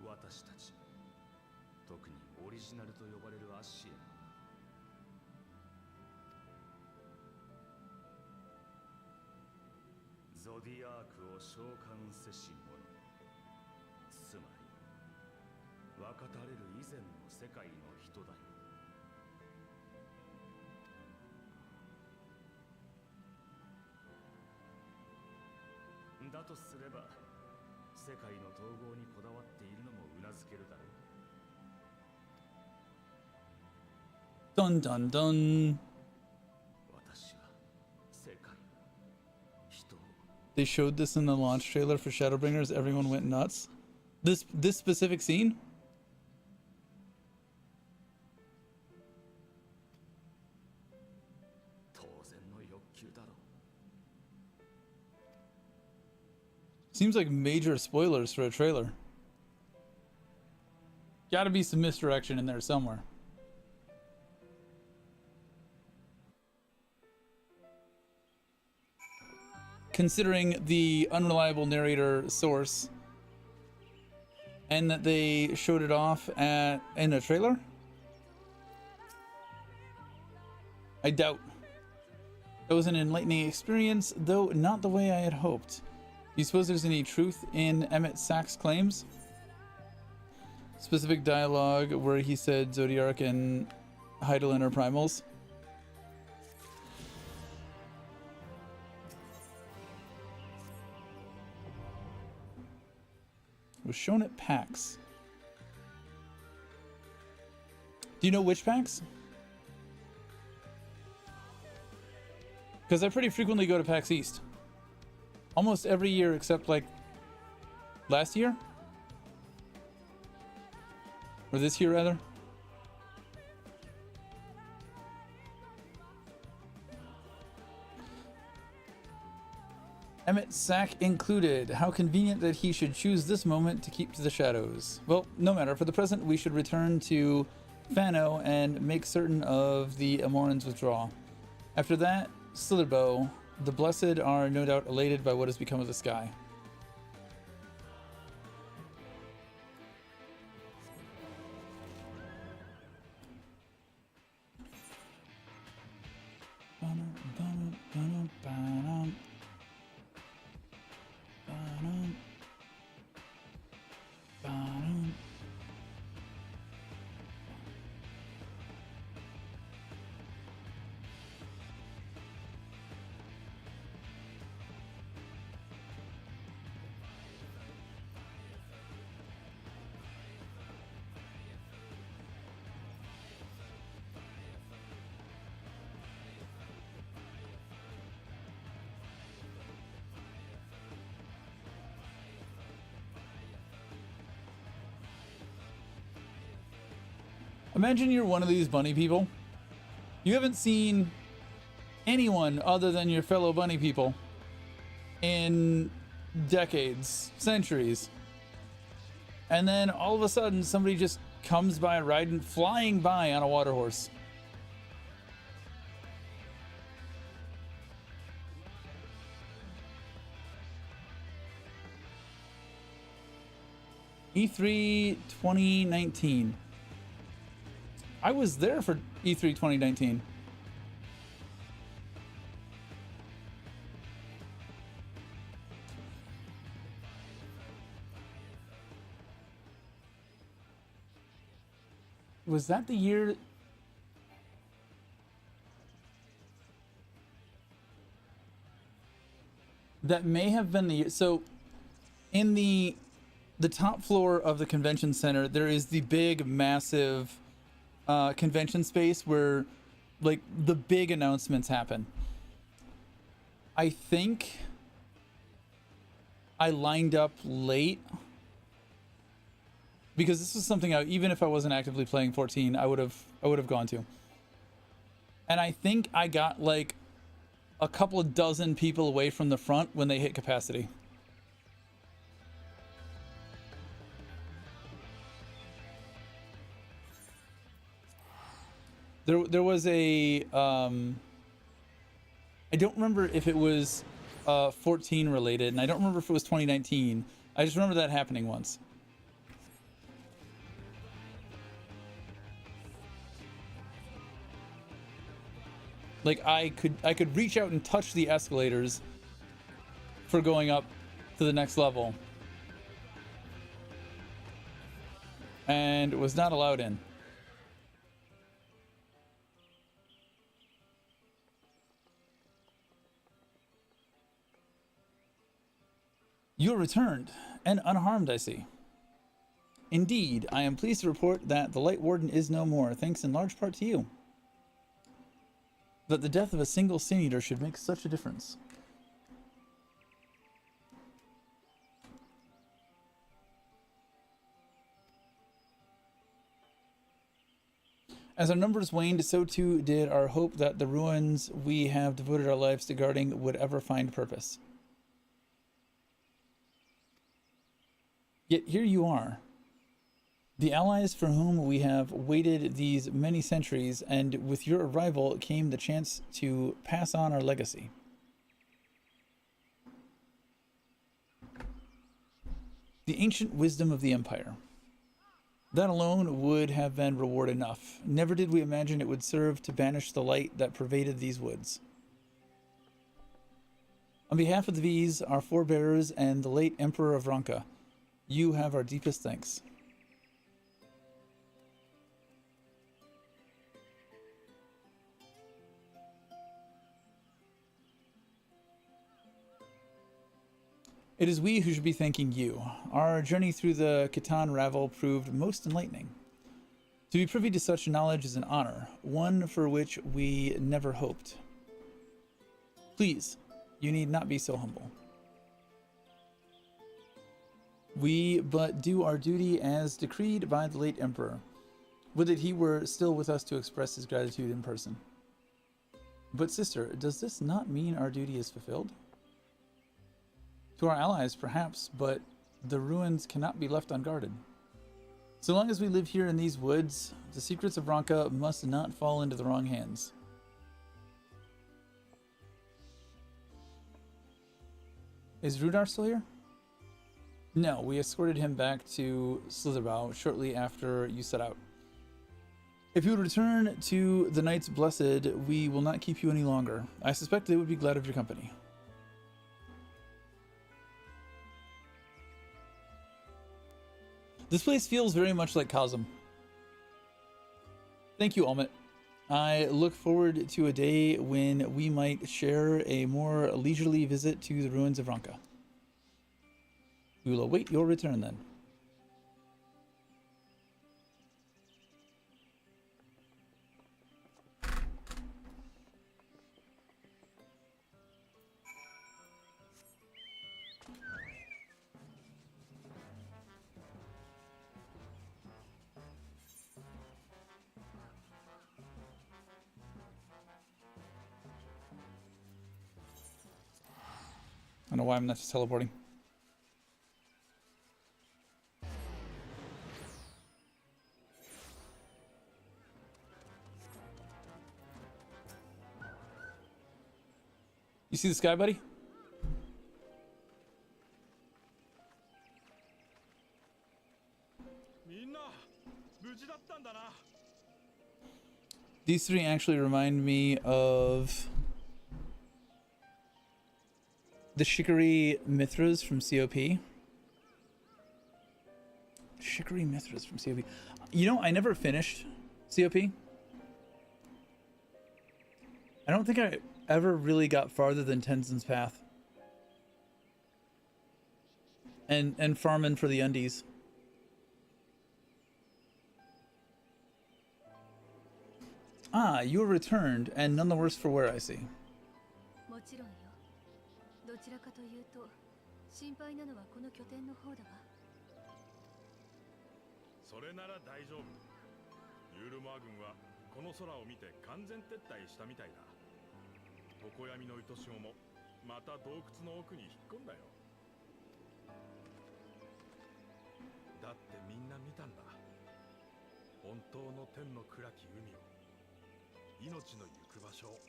私たち、特にオリジナルと呼ばれるアッシエン、ゾディアークを召喚せし者、つまり分かたれる以前の世界の人だよ。だとすれば世界の統合にこだわっているのもうなずけるだろう。 Dun dun dun. 私は世界、人を They showed this in the launch trailer for Shadowbringers. Everyone went nuts. This specific scene? 当然の欲求だろう。 Seems like major spoilers for a trailer. Gotta be some misdirection in there somewhere. Considering the unreliable narrator source and that they showed it off in a trailer? I doubt. It was an enlightening experience, though not the way I had hoped. Do you suppose there's any truth in Emmett Sachs' claims? Specific dialogue where he said Zodiac and Heidelin are primals. It was shown at PAX. Do you know which PAX? Because I pretty frequently go to PAX East. Almost every year except like last year? Or this year rather? Emmett Sack included. How convenient that he should choose this moment to keep to the shadows. Well, no matter. For the present, we should return to Fano and make certain of the Amorans withdraw. After that, Slitherbow. The Blessed are no doubt elated by what has become of the sky. Imagine you're one of these bunny people. You haven't seen anyone other than your fellow bunny people in decades, centuries. And then all of a sudden somebody just comes by flying by on a water horse. E3 2019. I was there for E3 2019. Was that the year? That may have been the year. So in the top floor of the convention center, there is the big, massive convention space where like the big announcements happen. I think I lined up late because this was something even if I wasn't actively playing 14, I would have gone to. And I think I got like a couple of dozen people away from the front when they hit capacity. There was a I don't remember if it was 14 related, and I don't remember if it was 2019. I just remember that happening once. Like I could reach out and touch the escalators for going up to the next level, and was not allowed in. You are returned, and unharmed, I see. Indeed, I am pleased to report that the Light Warden is no more, thanks in large part to you. That the death of a single Sin Eater should make such a difference. As our numbers waned, so too did our hope that the ruins we have devoted our lives to guarding would ever find purpose. Yet here you are, the allies for whom we have waited these many centuries, and with your arrival came the chance to pass on our legacy. The ancient wisdom of the Empire. That alone would have been reward enough. Never did we imagine it would serve to banish the light that pervaded these woods. On behalf of the V's, our forebearers, and the late Emperor of Ranka, you have our deepest thanks. It is we who should be thanking you. Our journey through the Khitan Ravel proved most enlightening. To be privy to such knowledge is an honor, one for which we never hoped. Please, you need not be so humble. We but do our duty as decreed by the late Emperor. Would that he were still with us to express his gratitude in person. But sister, does this not mean our duty is fulfilled? To our allies, perhaps, but the ruins cannot be left unguarded. So long as we live here in these woods, the secrets of Ranka must not fall into the wrong hands. Is Rudar still here? No, we escorted him back to Slitherbow shortly after you set out. If you would return to the Knights Blessed, we will not keep you any longer. I suspect they would be glad of your company. This place feels very much like Kazum. Thank you, Almit. I look forward to a day when we might share a more leisurely visit to the ruins of Ranka. We will await your return then. I don't know why I'm not just teleporting. You see the sky, buddy? These three actually remind me of the Shikari Mithras from COP. Shikari Mithras from COP. You know, I never finished COP. I don't think I ever really got farther than Tenzin's Path. And farming for the undies. Ah, you are returned, and none the worse for wear, I see. もちろんよ。どちらかというと、心配なのはこの拠点の方だわ。それなら大丈夫。ユールマー軍はこの空を見て完全撤退したみたいだ。常闇の糸潮もまた洞窟の奥に引っ込んだよ。だってみんな見たんだ。本当の天の暗き海を、命の行く場所を。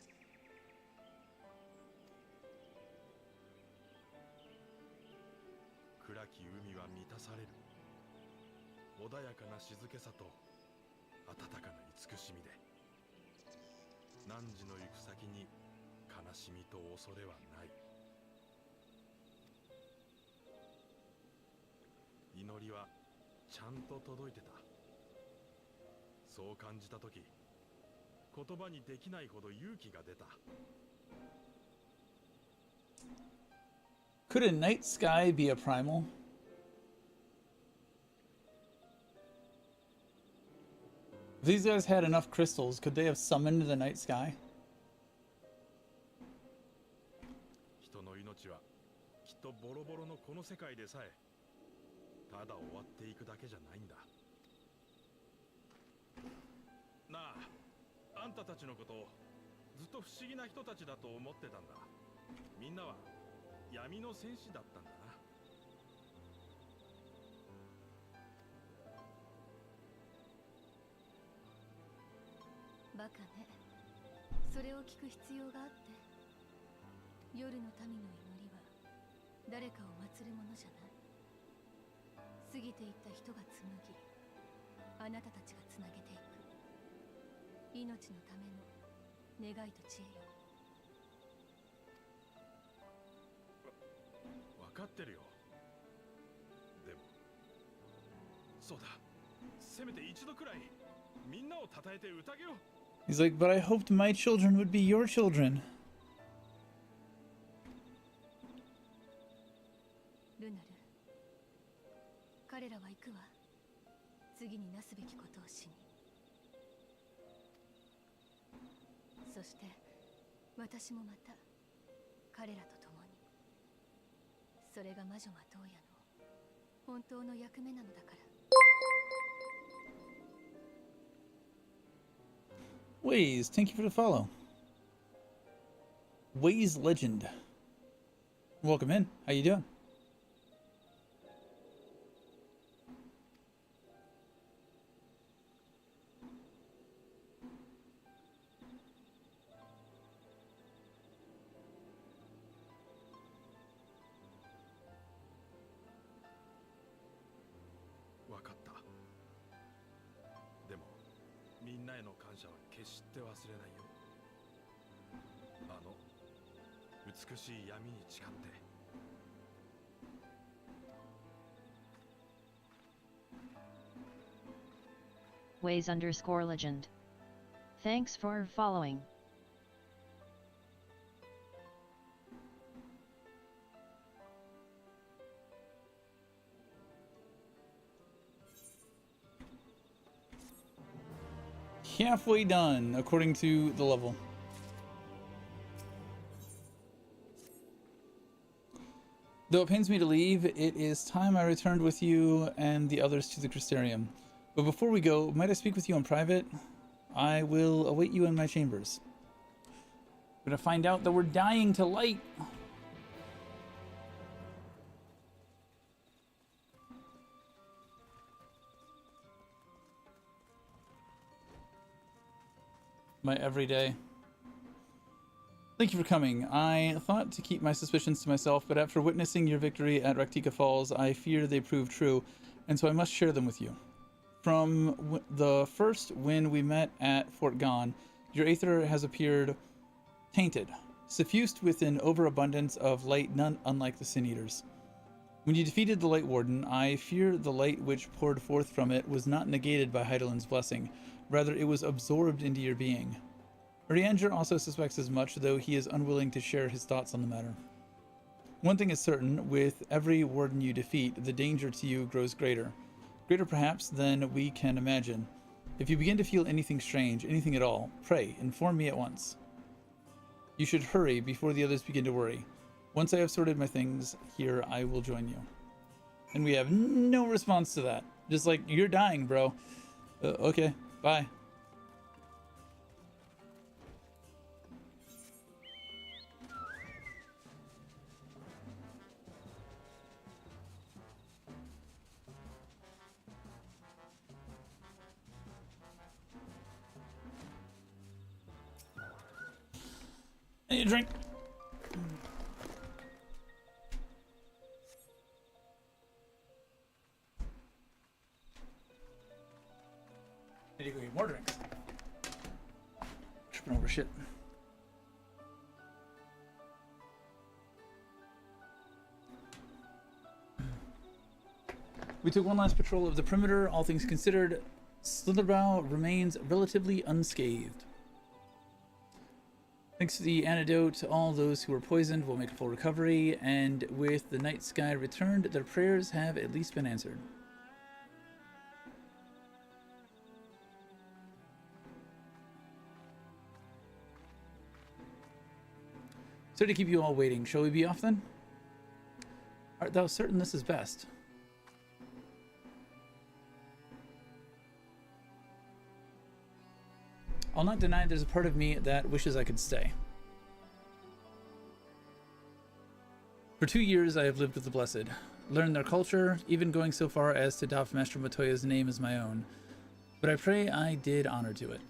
暗き海は満たされる。穏やかな静けさと温かな慈しみで、汝の行く先に悲しみと恐れはない。祈りはちゃんと届いてた。そう感じたとき、言葉にできないほど勇気が出た。Could a night sky be a primal? If these guys had enough crystals, could they have summoned the night sky? 人の命はきっとボロボロのこの世界でさえただ終わっていくだけじゃないんだ。なあ、あんたたちのことをずっと不思議な人たちだと思ってたんだ。みんなは闇の戦士だったんだな。バカね。それを聞く必要があって。夜の民の祈りは誰かを祀るものじゃない。過ぎていった人が紡ぎ、あなたたちがつなげていく。命のための願いと知恵よ。分かってるよ。でもそうだ、せめて一度くらいみんなを称えて宴を。He's like, but I hoped my children would be your children. ルナル、彼らは行くわ。次になすべきことをしに。そして私もまた彼らと共に。それが魔女マトーヤの本当の役目なのだから。Waze, thank you for the follow. Waze Legend. Welcome in. How you doing? Waze_legend. Thanks for following. Halfway done, according to the level. Though it pains me to leave, it is time I returned with you and the others to the Crystarium. But before we go, might I speak with you in private? I will await you in my chambers. We're gonna find out that we're dying to light. My everyday. Thank you for coming. I thought to keep my suspicions to myself, but after witnessing your victory at Raktika Falls, I fear they prove true, and so I must share them with you. From the first when we met at Fort Gone, your aether has appeared tainted, suffused with an overabundance of light none unlike the Sin Eaters. When you defeated the Light Warden, I fear the light which poured forth from it was not negated by Heidelin's blessing, rather it was absorbed into your being. Urianger also suspects as much, though he is unwilling to share his thoughts on the matter. One thing is certain, with every warden you defeat, the danger to you grows greater. Greater perhaps than we can imagine. If you begin to feel anything strange, anything at all, pray, inform me at once. You should hurry before the others begin to worry. Once I have sorted my things here, I will join you. And we have no response to that. Just like, you're dying, bro. Okay, bye. I need a drink. I need to go get more drinks. Tripping over shit. We took one last patrol of the perimeter. All things considered, Slitherbow remains relatively unscathed. Thanks to the antidote, all those who were poisoned will make a full recovery, and with the night sky returned, their prayers have at least been answered. Sorry to keep you all waiting. Shall we be off then? Art thou certain this is best? I'll not deny there's a part of me that wishes I could stay. For 2 years I have lived with the Blessed, learned their culture, even going so far as to adopt Master Matoya's name as my own. But I pray I did honor to it.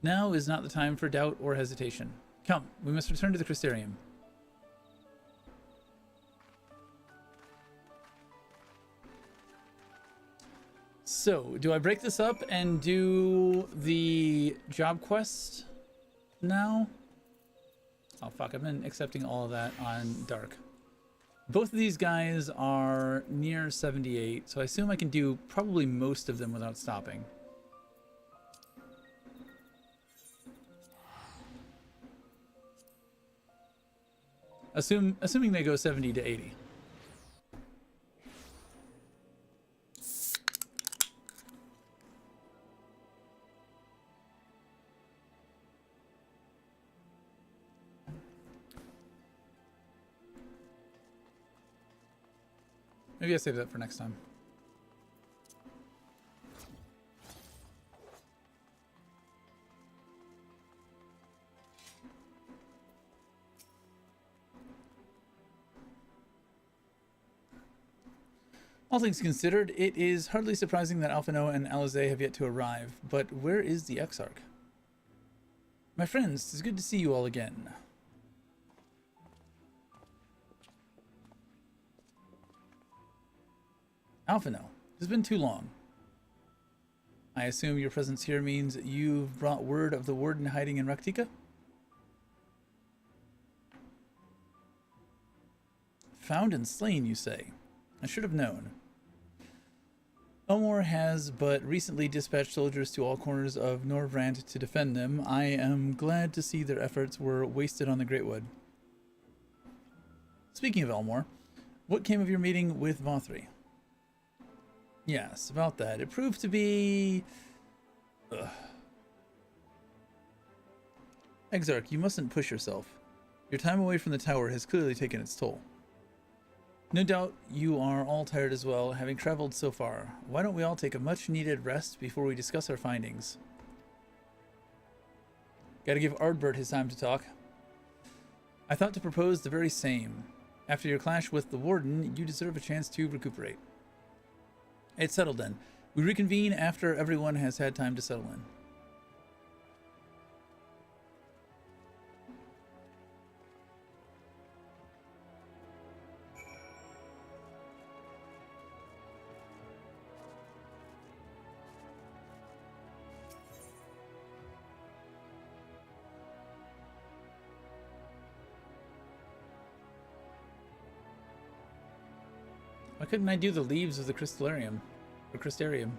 Now is not the time for doubt or hesitation. Come, we must return to the Crystarium. So, do I break this up and do the job quest now? Oh fuck, I've been accepting all of that on Dark. Both of these guys are near 78, so I assume I can do probably most of them without stopping. Assuming they go 70 to 80. Maybe I'll save that for next time. All things considered, it is hardly surprising that Alphino and Alizé have yet to arrive, but where is the Exarch? My friends, it's good to see you all again. Alphino, it's been too long. I assume your presence here means you've brought word of the warden hiding in Raktika? Found and slain, you say? I should have known. Elmore has but recently dispatched soldiers to all corners of Norvrand to defend them. I am glad to see their efforts were wasted on the Greatwood. Speaking of Elmore, what came of your meeting with Vothri? Yes, about that. It proved to be... Exarch, you mustn't push yourself. Your time away from the tower has clearly taken its toll. No doubt you are all tired as well, having traveled so far. Why don't we all take a much-needed rest before we discuss our findings? Gotta give Ardbert his time to talk. I thought to propose the very same. After your clash with the warden, you deserve a chance to recuperate. It's settled then. We reconvene after everyone has had time to settle in. Why couldn't I do the leaves of the Crystarium? Or Crystarium?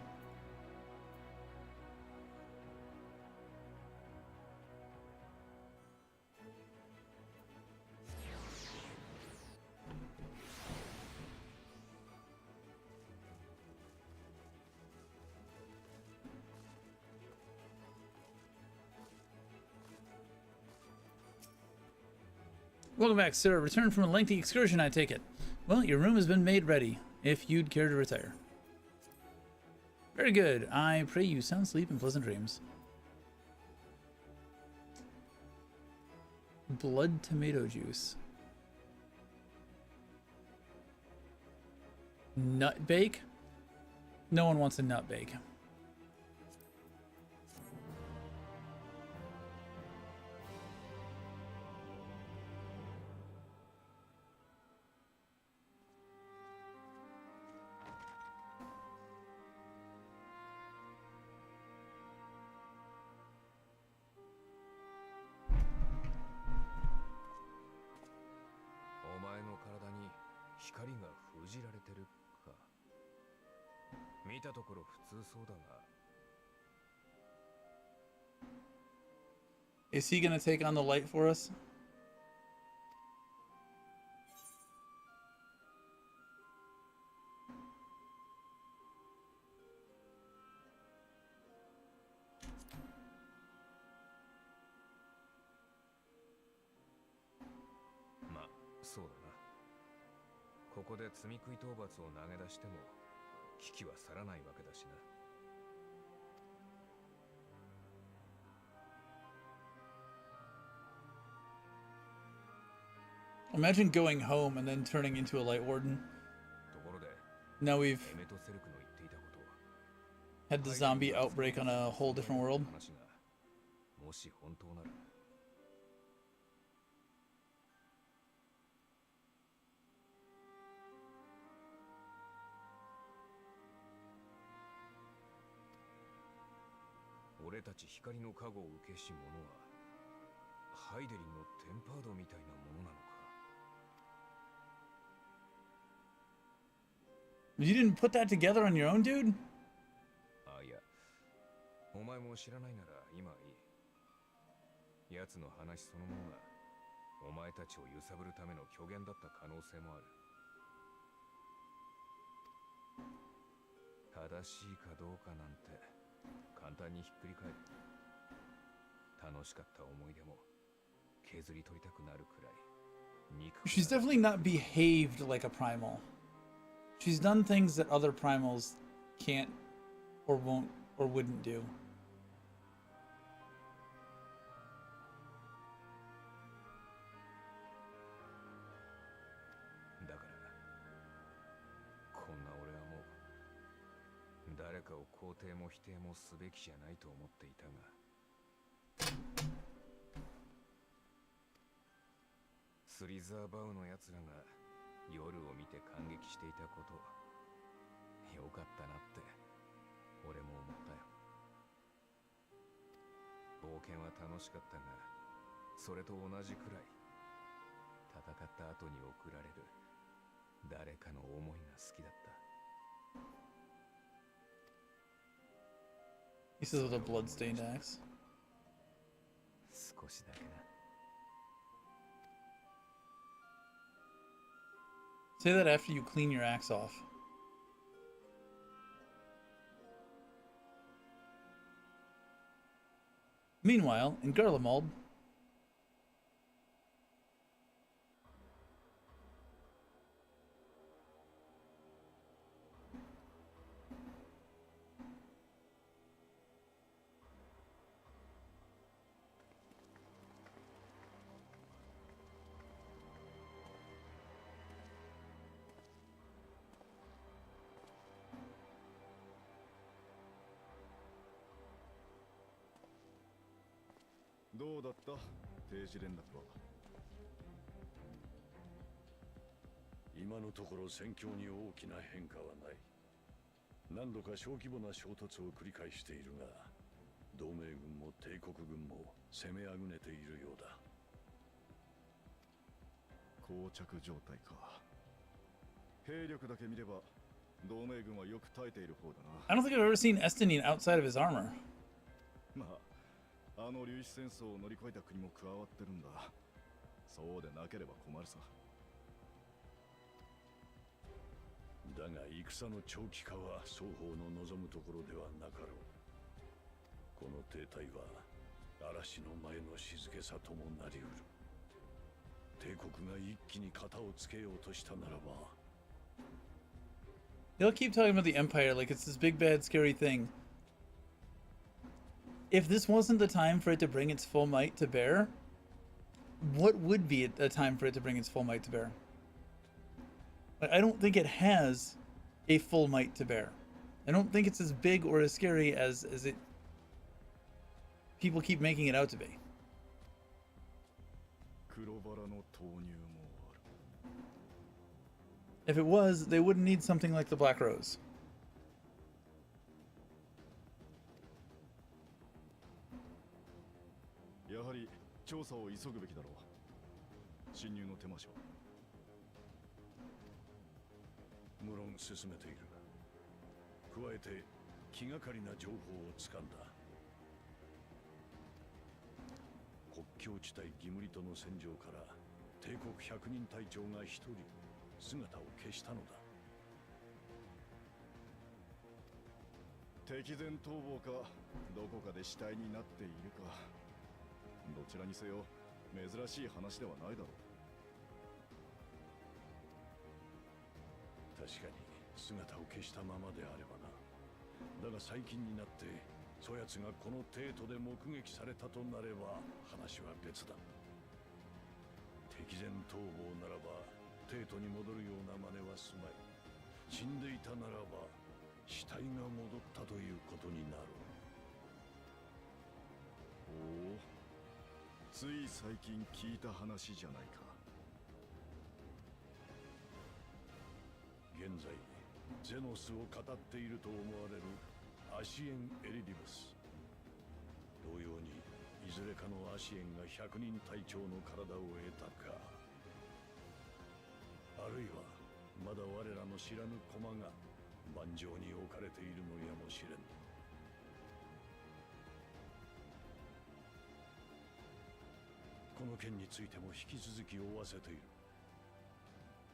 Welcome back, sir. Returned from a lengthy excursion, I take it. Well, your room has been made ready, if you'd care to retire. Very good. I pray you sound sleep and pleasant dreams. Blood tomato juice. Nut bake? No one wants a nut bake. じられてるか。見たところ普通そうだが。Is he gonna take on the light for us? Ma, そうだな。ここで積み食い討伐を投げ出しても危機は去らないわけだしな。Imagine going home and then turning into a light warden. ところで、 Now we've エメトセルクの言っていたことは had the zombie outbreak on a whole different world. 話がもし本当なら。俺たち光の加護を受けし者はハイデリンのテンパードみたいなものなのか。 You didn't put that together on your own, dude? あ、いや、お前も知らないなら今いい。奴の話そのものがお前たちを揺さぶるための虚言だった可能性もある。正しいかどうかなんて簡単にひっくり返る。楽しかった思い出も削り取りたくなるくらい憎くなる。 She's definitely not behaved like a primal. She's done things that other primals can't or won't or wouldn't do. だからこんな俺はもう誰かを肯定も否定もすべきじゃないと思っていたが、スリザーバウのやつらが夜を見て感激していたこと、よかったなって俺も思ったよ。冒険は楽しかったが、それと同じくらい戦った後に送られる誰かの思いが好きだった。 He says with a bloodstained axe. 少しだけな。 Say that after you clean your axe off. Meanwhile, in Garlemald,どうだった定時連絡は。今のところ戦況に大きな変化はない。何度か小規模な衝突を繰り返しているが、同盟軍も帝国軍も攻めあぐねているようだ。膠着状態か。兵力だけ見れば同盟軍はよく耐えている方だな。 I don't think I've ever seen Estinine outside of his armor. まあ、あの粒子戦争を乗り越えた国も加わってるんだ。そうでなければ困るさ。だが戦の長期化は双方の望むところではなかろう。この停滞は嵐の前の静けさともなりうる。帝国が一気に型をつけようとしたならば。 They'll keep talking about the Empire like it's this big, bad, scary thing. If this wasn't the time for it to bring its full might to bear, what would be a time for it to bring its full might to bear? I don't think it has a full might to bear. I don't think it's as big or as scary as it people keep making it out to be. 黒バラの投入もある。 If it was, they wouldn't need something like the Black Rose. やはり調査を急ぐべきだろう。侵入の手間しは。無論進めている。加えて気がかりな情報をつかんだ。国境地帯ギムリとの戦場から帝国100人隊長が一人姿を消したのだ。敵前逃亡かどこかで死体になっているか、どちらにせよ珍しい話ではないだろう。確かに姿を消したままであればな。だが最近になってそやつがこの帝都で目撃されたとなれば話は別だ。敵前逃亡ならば帝都に戻るような真似はすまい。死んでいたならば死体が戻ったということになる。おお、つい最近聞いた話じゃないか。現在ゼノスを語っていると思われるアシエン・エリディブス。同様にいずれかのアシエンが100人隊長の体を得たか、あるいはまだ我らの知らぬ駒が盤上に置かれているのやもしれん。この件についても引き続き追わせている。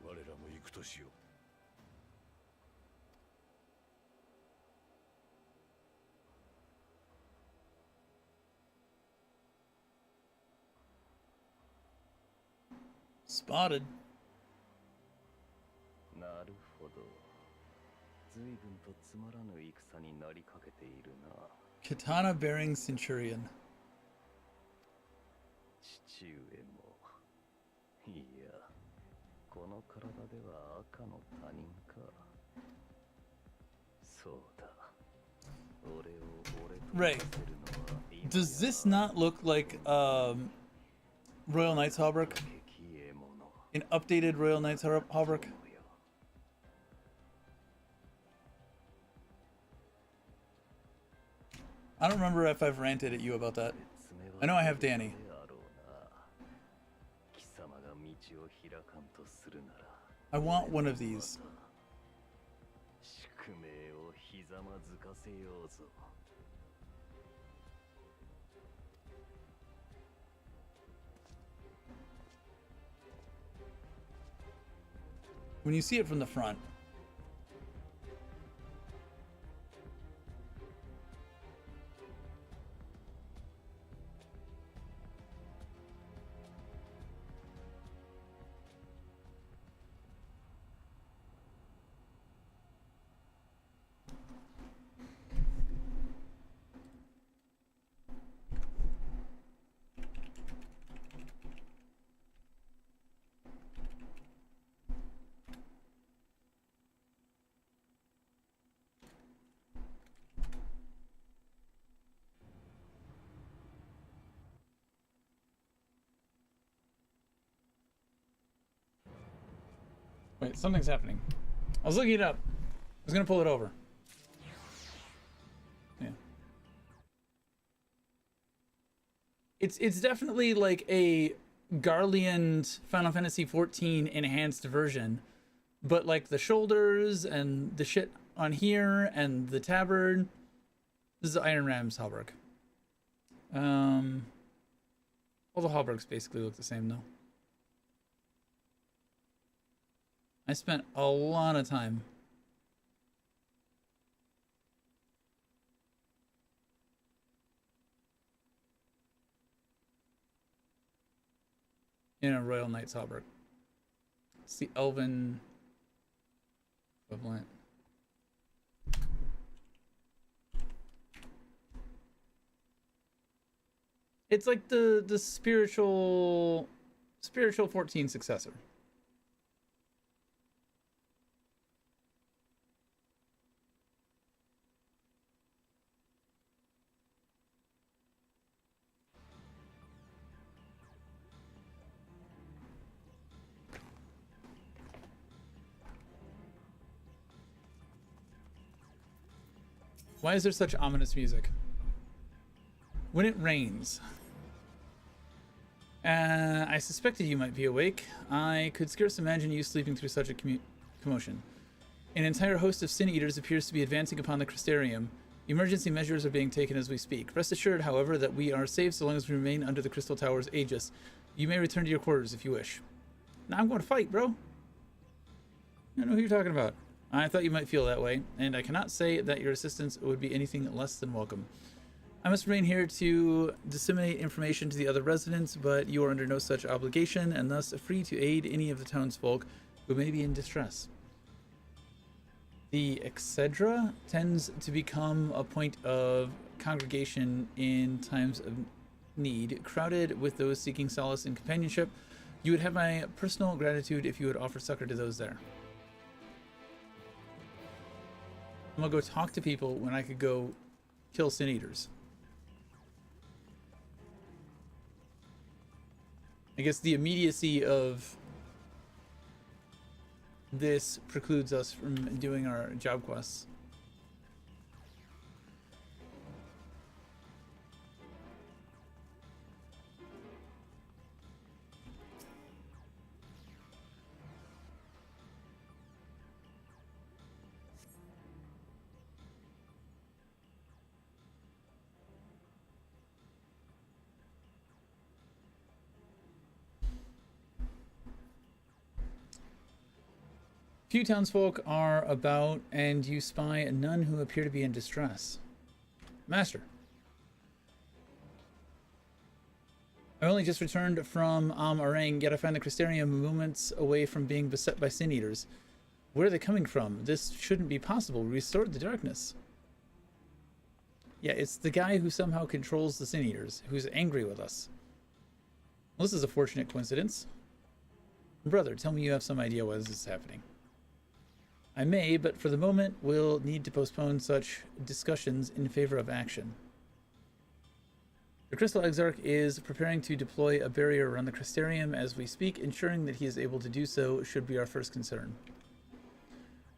我らも行くとしよう。Spotted. なるほど。随分とつまらぬ戦になりかけているな。Katana bearing Centurion. 父上も。いや、この体では赤の他人か。そうだ。俺と Ray, does this not look like Royal Knights Hauberk? An updated Royal Knights Hauberk? I don't remember if I've ranted at you about that. I know I have Danny. I want one of these. When you see it from the front, wait, something's happening. I was looking it up. I was gonna pull it over. Yeah. It's definitely like a Garlean Final Fantasy XIV enhanced version, but like the shoulders and the shit on here and the tabard. This is Iron Ram's Hauberk. All the Hauberks basically look the same though. I spent a lot of time in a Royal Knights Hauberk. It's the Elven equivalent. It's like the spiritual 14 successor. Why is there such ominous music? When it rains. I suspected you might be awake. I could scarce imagine you sleeping through such a commotion. An entire host of Sin Eaters appears to be advancing upon the Crystarium. Emergency measures are being taken as we speak. Rest assured, however, that we are safe so long as we remain under the Crystal Tower's aegis. You may return to your quarters if you wish. Now I'm going to fight, bro. I don't know who you're talking about. I thought you might feel that way, and I cannot say that your assistance would be anything less than welcome. I must remain here to disseminate information to the other residents, but you are under no such obligation, and thus free to aid any of the townsfolk who may be in distress. The Excedra tends to become a point of congregation in times of need, crowded with those seeking solace and companionship. You would have my personal gratitude if you would offer succor to those there. I'm gonna go talk to people when I could go kill Sin Eaters. I guess the immediacy of this precludes us from doing our job quests. Few townsfolk are about, and you spy none who appear to be in distress. Master. I only just returned from Arang, yet I find the Crystarium moments away from being beset by Sin Eaters. Where are they coming from? This shouldn't be possible. We restored the darkness. Yeah, it's the guy who somehow controls the Sin Eaters, who's angry with us. Well, this is a fortunate coincidence. Brother, tell me you have some idea why this is happening. I may, but for the moment, we'll need to postpone such discussions in favor of action. The Crystal Exarch is preparing to deploy a barrier around the Crystarium as we speak. Ensuring that he is able to do so should be our first concern.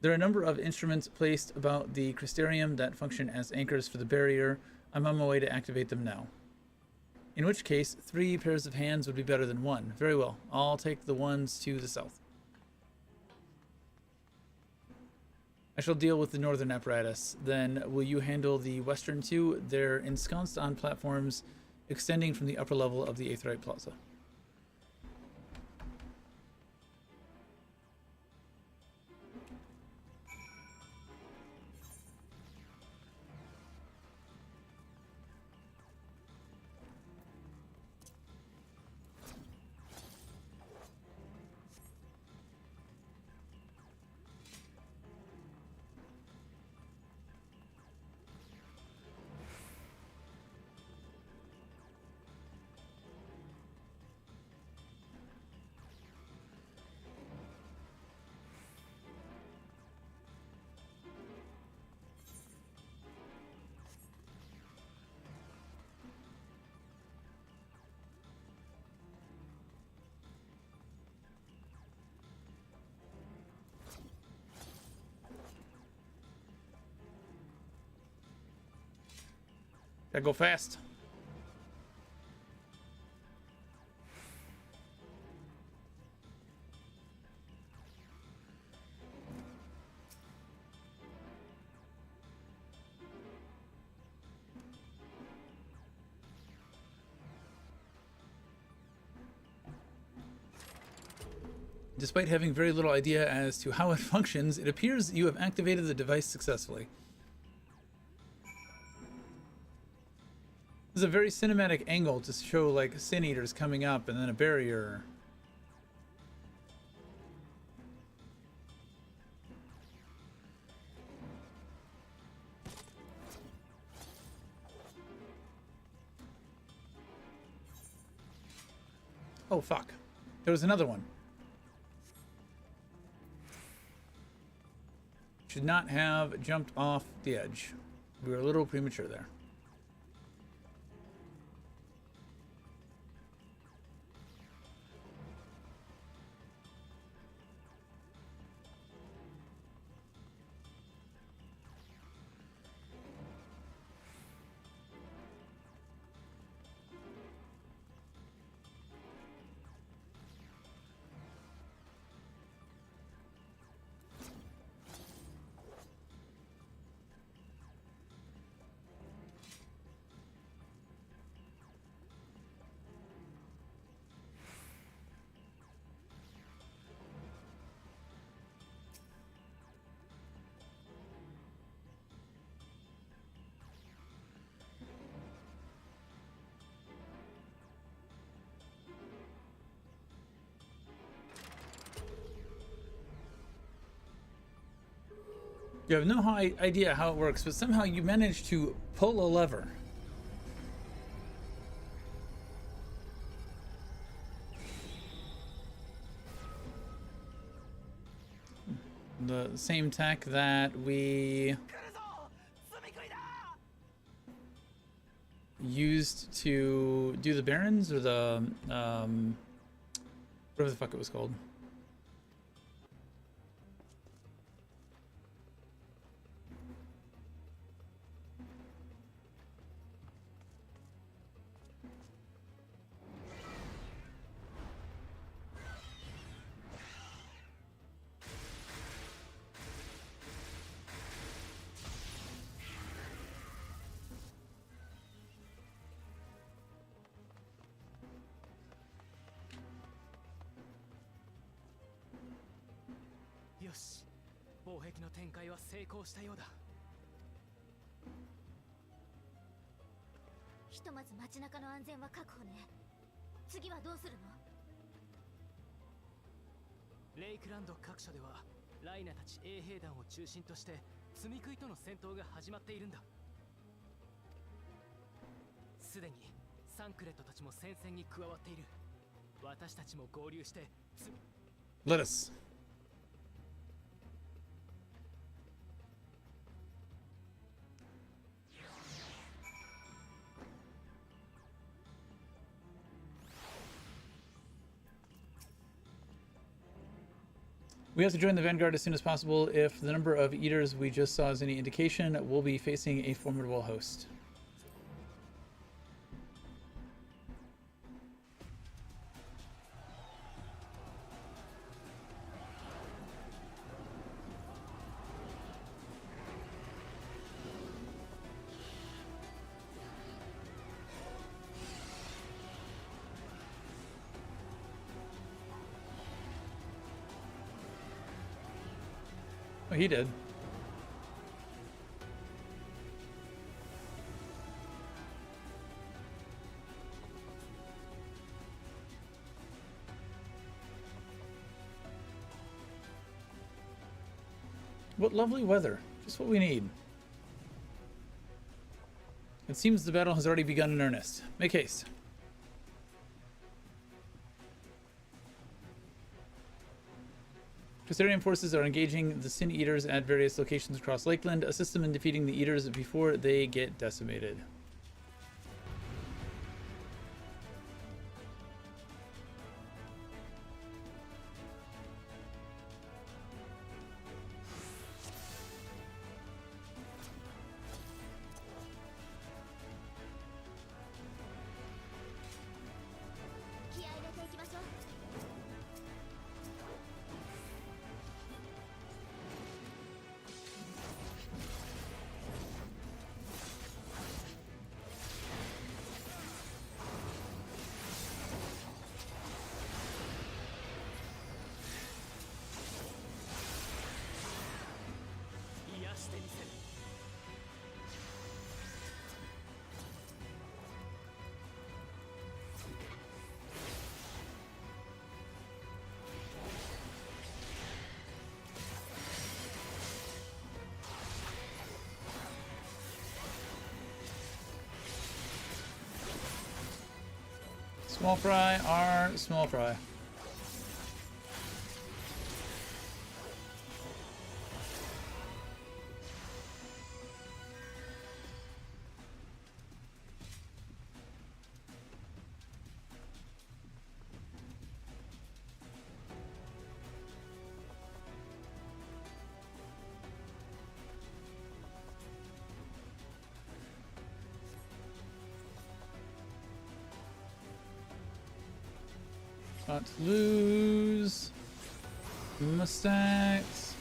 There are a number of instruments placed about the Crystarium that function as anchors for the barrier. I'm on my way to activate them now. In which case, 3 pairs of hands would be better than 1. Very well. I'll take the ones to the south. I shall deal with the northern apparatus. Then will you handle the western 2? They're ensconced on platforms extending from the upper level of the Aetheryte Plaza. Gotta go fast. Despite having very little idea as to how it functions, it appears you have activated the device successfully. This is a very cinematic angle to show like Sin Eaters coming up and then a barrier. Oh fuck. There was another one. Should not have jumped off the edge. We were a little premature there. You have no idea how it works, but somehow you manage to pull a lever. The same tech that we used to do the Barons, or the whatever the fuck it was called.よし、防壁の展開は成功したようだ。ひとまず街中の安全は確保ね。次はどうするの？レイクランド各所ではライナたち衛兵団を中心として積み食いとの戦闘が始まっているんだ。すでにサンクレットたちも戦線に加わっている。私たちも合流して。Let us. We have to join the Vanguard as soon as possible. If the number of eaters we just saw is any indication, we'll be facing a formidable host. Oh, he did. What lovely weather. Just what we need. It seems the battle has already begun in earnest. Make haste. Custodian forces are engaging the Sin Eaters at various locations across Lakeland. Assist them in defeating the Eaters before they get decimated. Small fry are small fry. Not to lose. Mustangs.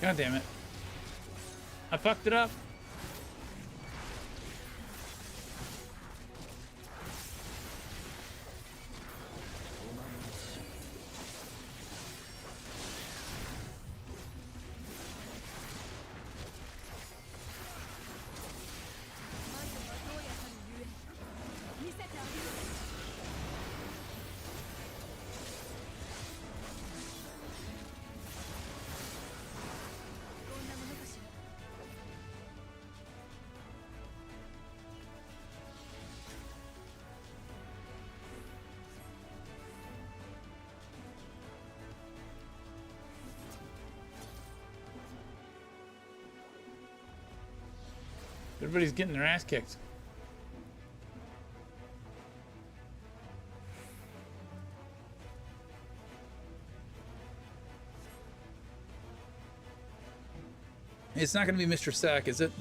God damn it. I fucked it up. Everybody's getting their ass kicked. It's not going to be Mr. Sack, is it?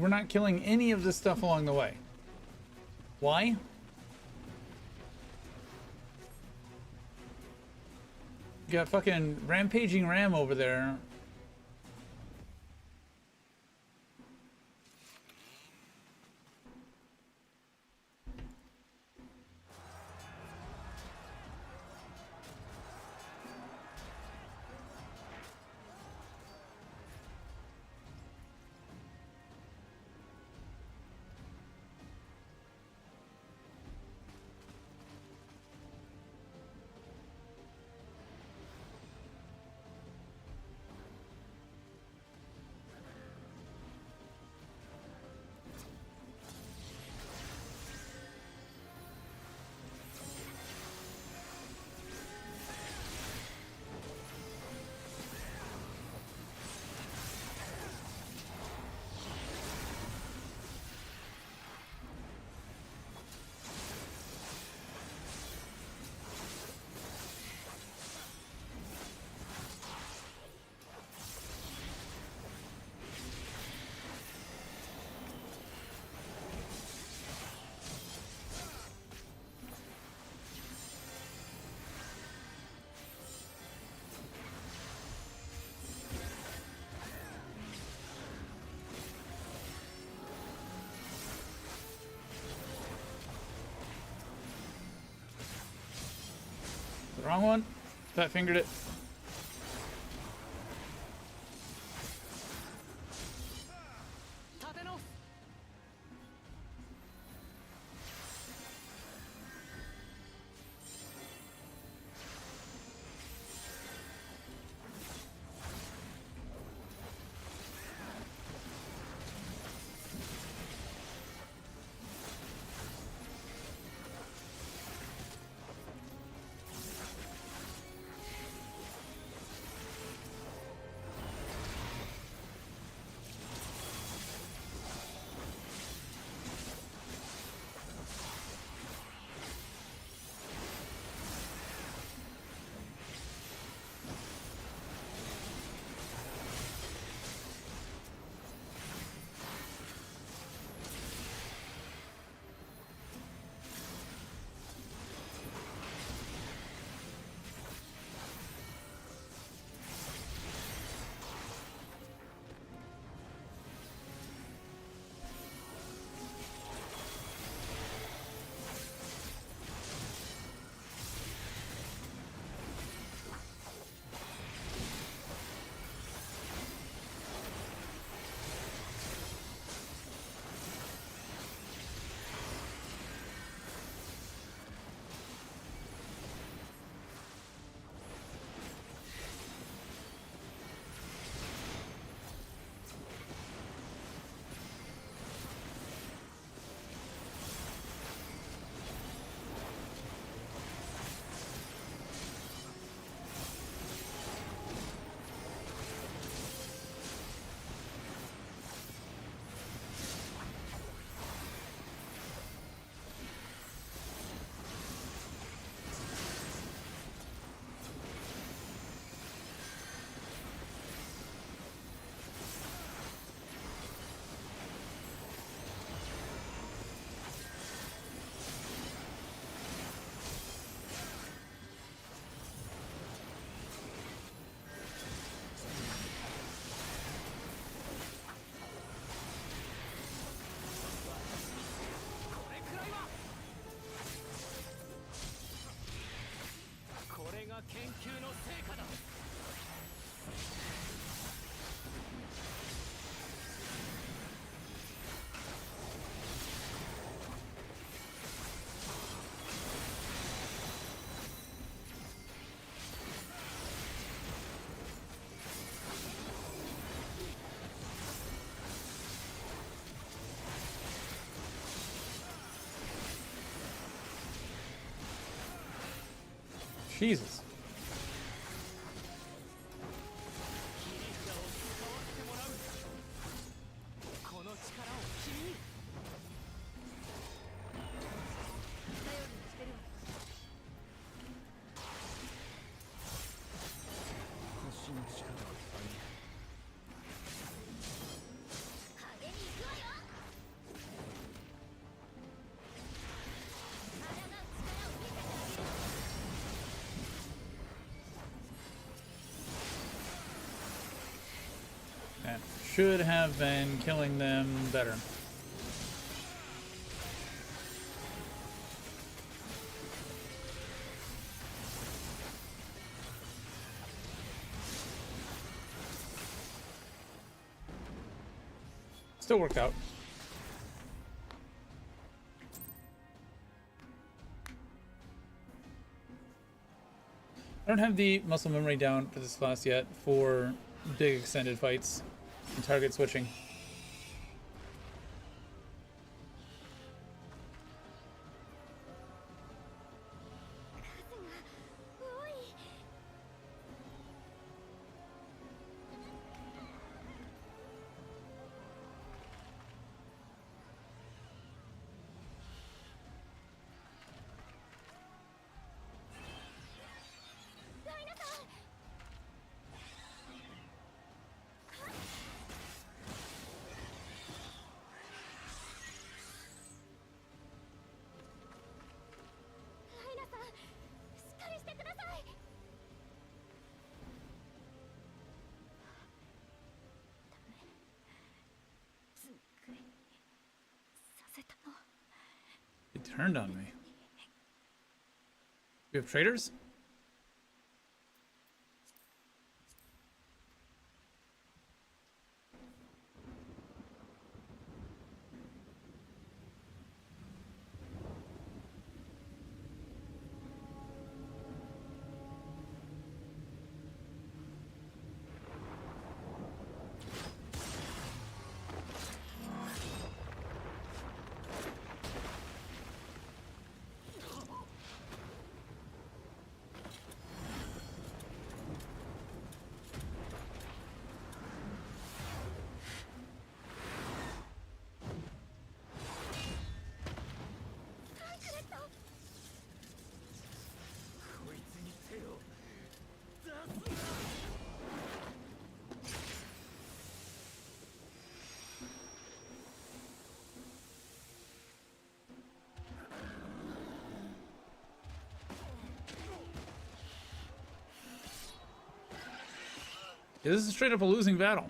We're not killing any of this stuff along the way. Why? Got fucking rampaging ram over there. Wrong one. Fat fingered it. Jesus. That should have been killing them better. Still worked out. I don't have the muscle memory down for this class yet for big extended fights and target switching. It turned on me. We have traders? Yeah, this is straight up a losing battle.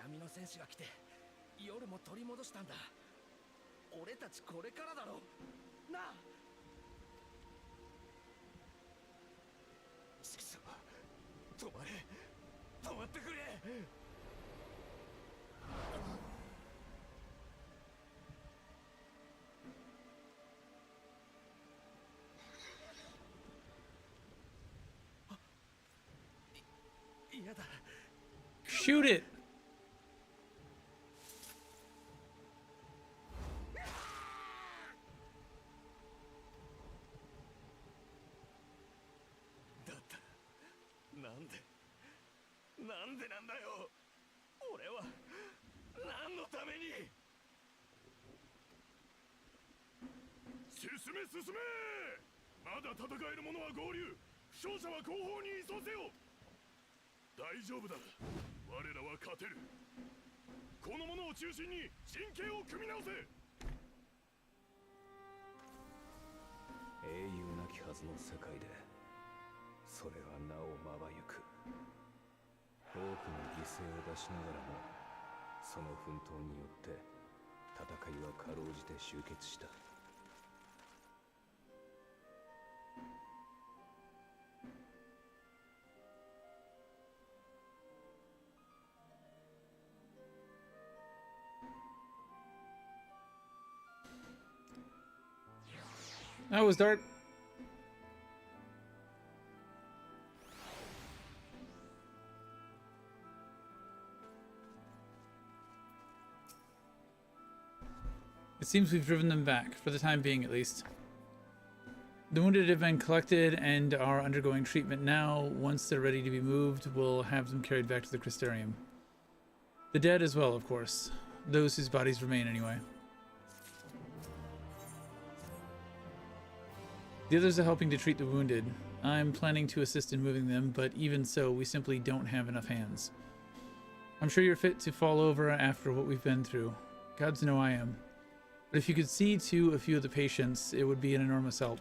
闇の戦士が来て夜も取り戻したんだ。俺たちこれからだろなあ。指揮者、止まれ、止まってくれ。嫌だ。Shoot it.なんでなんだよ。俺は何のために。進め進め。まだ戦える者は合流。負傷者は後方に移送せよ。大丈夫だ。我らは勝てる。この者を中心に陣形を組み直せ。英雄なきはずの世界でそれはなおまばゆく。多くの犠牲を出しながらも、その奮闘によって戦いはかろうじて終結した。That was dark. It seems we've driven them back, for the time being at least. The wounded have been collected and are undergoing treatment now. Once they're ready to be moved, we'll have them carried back to the Crystarium. The dead as well, of course. Those whose bodies remain anyway. The others are helping to treat the wounded. I'm planning to assist in moving them, but even so, we simply don't have enough hands. I'm sure you're fit to fall over after what we've been through. Gods know I am. But if you could see to a few of the patients, it would be an enormous help.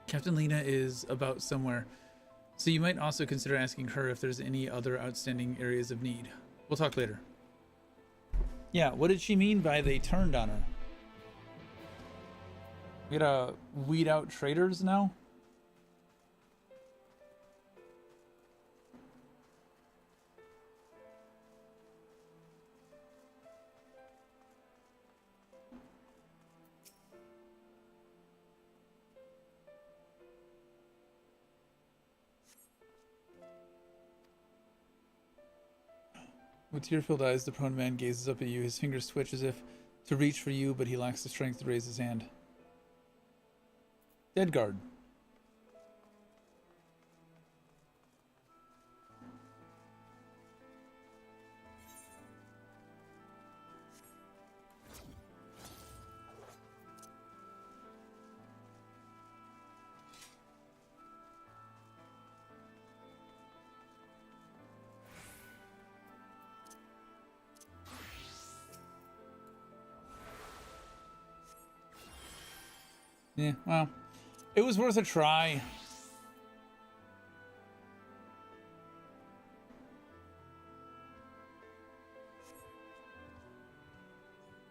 Captain Lena is about somewhere, so you might also consider asking her if there's any other outstanding areas of need. We'll talk later. Yeah, what did she mean by they turned on her? We gotta weed out traitors now? With tear-filled eyes, the prone man gazes up at you. His fingers twitch as if to reach for you, but he lacks the strength to raise his hand. Dead guard. Yeah, well, it was worth a try.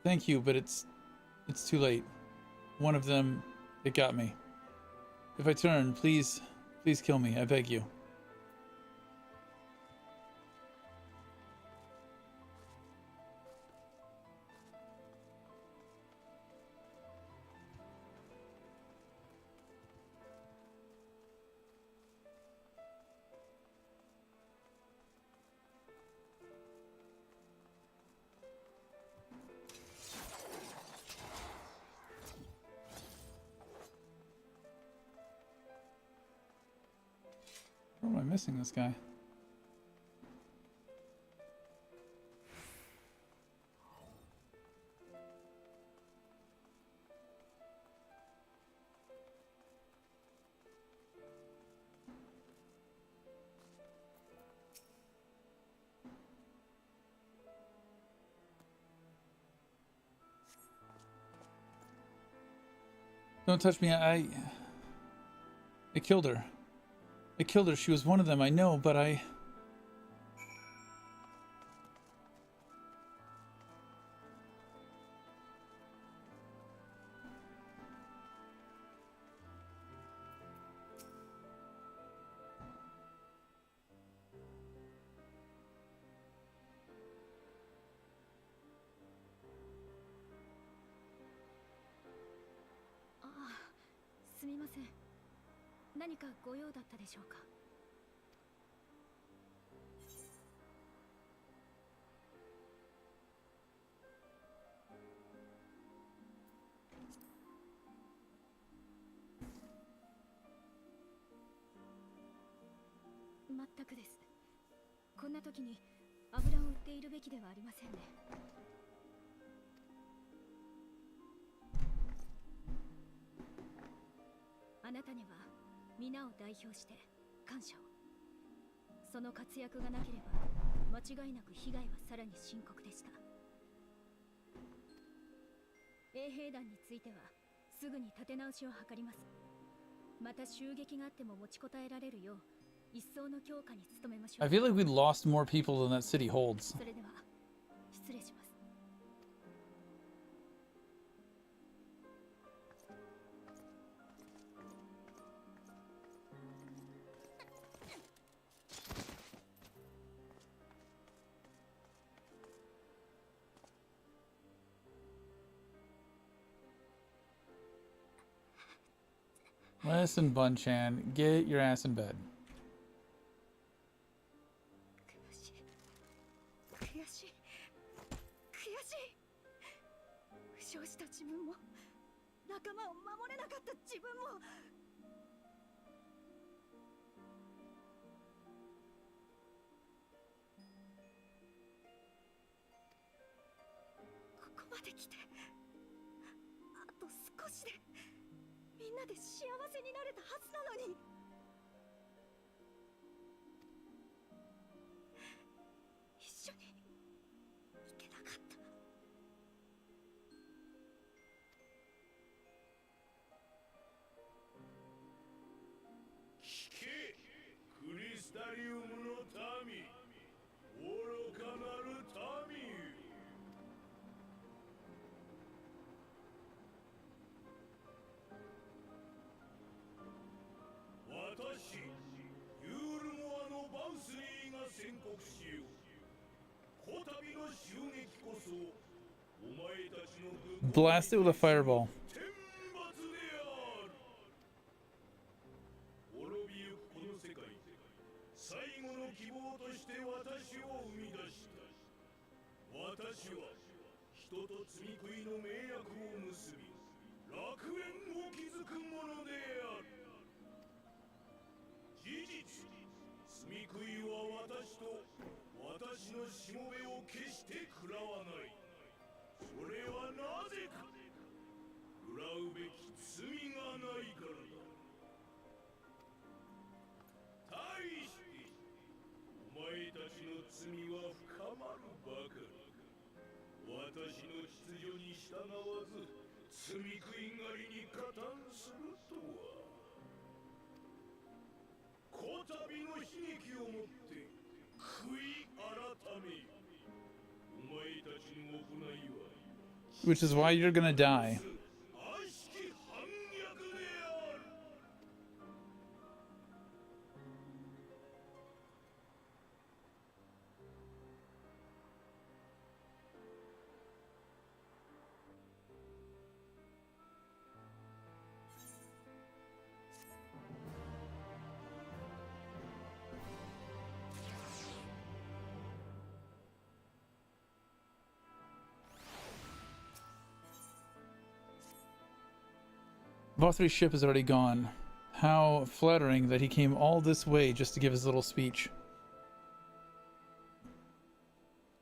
Thank you, but it's too late. One of them, it got me. If I turn, please kill me, I beg you. Where am I missing this guy? Don't touch me. I killed her. I killed her. She was one of them, I know, but I...すみません。何かご用だったでしょうか。全くです。こんな時に油を売っているべきではありませんね。あなたには皆を代表して感謝を。その活躍がなければ間違いなく被害はさらに深刻でした。衛兵団についてはすぐに立て直しを図ります。また襲撃があっても持ちこたえられるよう一層の強化に努めましょう。 I feel like we lost more people than that city holds. それでは失礼します。 Listen, Bunchan, get your ass in bed. 悔しい負傷した自分も仲間を守れなかった自分もここまで来てあと少しでみんなで幸せになれたはずなのに。一緒に行けなかった。聞け、クリスタリウムの民、愚かなる民よ。私、ユールモアのバウスリーが宣告しよう。こたびの襲撃こそ、お前たちの部 Blast it with a fireball. 天罰である。滅びゆくこの世界で、最後の希望として私を生み出した。私は、人と罪食いの盟約を結び、楽園を築く者である。事実、罪食いは私と私のしもべを決して食らわない。それはなぜか。食らうべき罪がないからだ。対して、お前たちの罪は深まるばかり。私の秩序に従わず、罪食い狩りに加担するとは。こたびの悲劇をもって悔い改めよ。お前たちの行いは Which is why you're gonna die. 悪しき反逆である。Vothri's ship is already gone. How flattering that he came all this way just to give his little speech.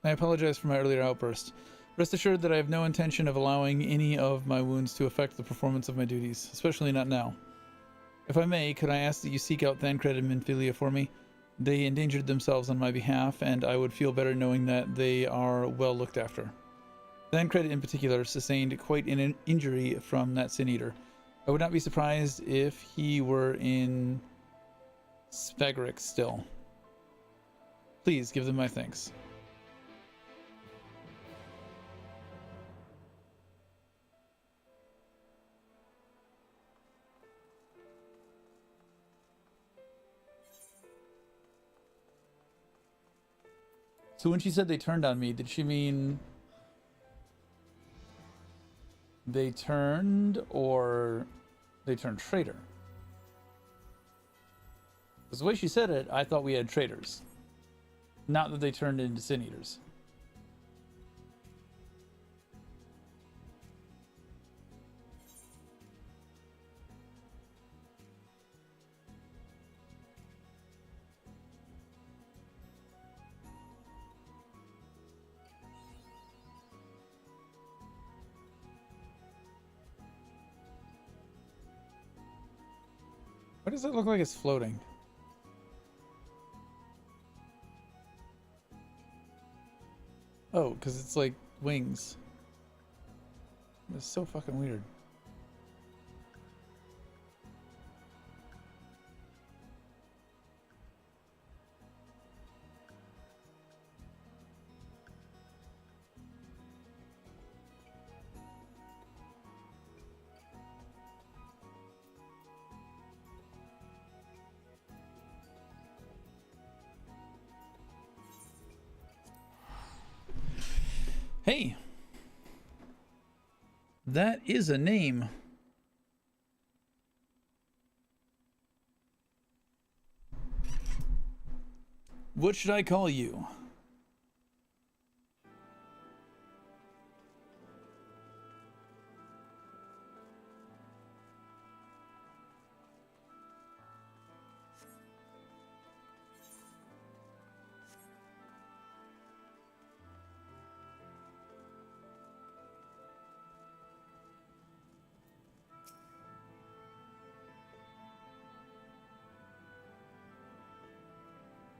I apologize for my earlier outburst. Rest assured that I have no intention of allowing any of my wounds to affect the performance of my duties, especially not now. If I may, could I ask that you seek out Thancred and Minfilia for me? They endangered themselves on my behalf, and I would feel better knowing that they are well looked after. Thancred in particular sustained quite an injury from that Sin Eater. I would not be surprised if he were in Spagric still. Please give them my thanks. So when she said they turned on me, did she mean they turned or they turned traitor? Because the way she said it, I thought we had traitors. Not that they turned into Sin Eaters. Why does it look like it's floating? Oh, because it's like wings. It's so fucking weird. Hey, that is a name. What should I call you?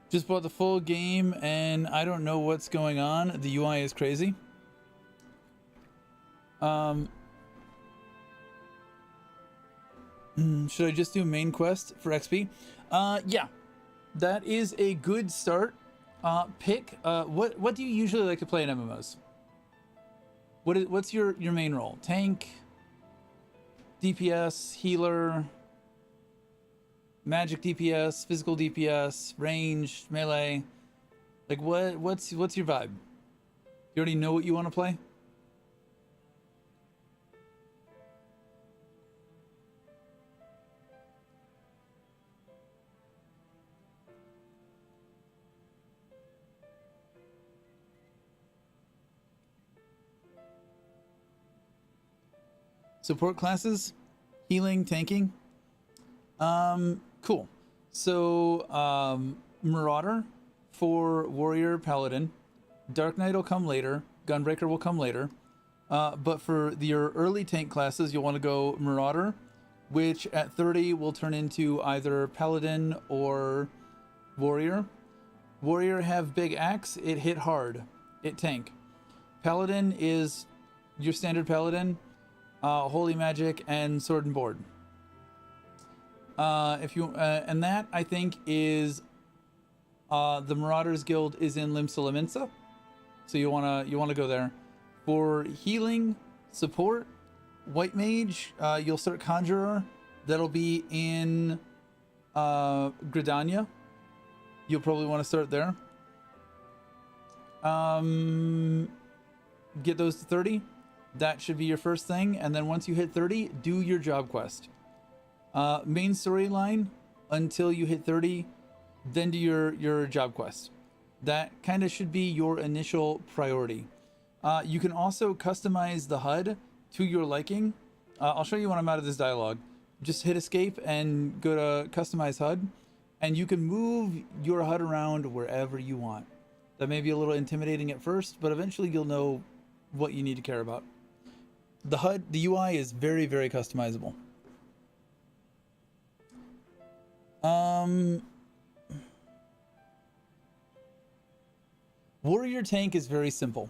Just bought the full game and I don't know what's going on. The UI is crazy. Should I just do main quest for XP? Yeah, that is a good start. Pick what do you usually like to play in MMOs? What's your main role? Tank, DPS, healer, magic DPS, physical DPS, range, melee. Like what's your vibe? You already know what you want to play? Support classes, healing, tanking. Cool. So, Marauder for Warrior Paladin. Dark Knight will come later. Gunbreaker will come later. But for your early tank classes, you'll want to go Marauder, which at 30 will turn into either Paladin or Warrior. Warrior have big axe. It hit hard. It tank. Paladin is your standard Paladin. Holy Magic and Sword and Board. If you and that I think is the Marauders Guild is in Limsa Limensa, so you wanna go there. For healing, support, White Mage, you'll start Conjurer. That'll be in Gridania. You'll probably want to start there. Get those to 30. That should be your first thing, and then once you hit 30, do your job quest. Main storyline until you hit 30, then do your job quest. That kind of should be your initial priority. You can also customize the HUD to your liking. I'll show you when I'm out of this dialogue. Just hit escape and go to customize HUD, and you can move your HUD around wherever you want. That may be a little intimidating at first, but eventually you'll know what you need to care about. The HUD, the UI is very, very customizable. Warrior tank is very simple.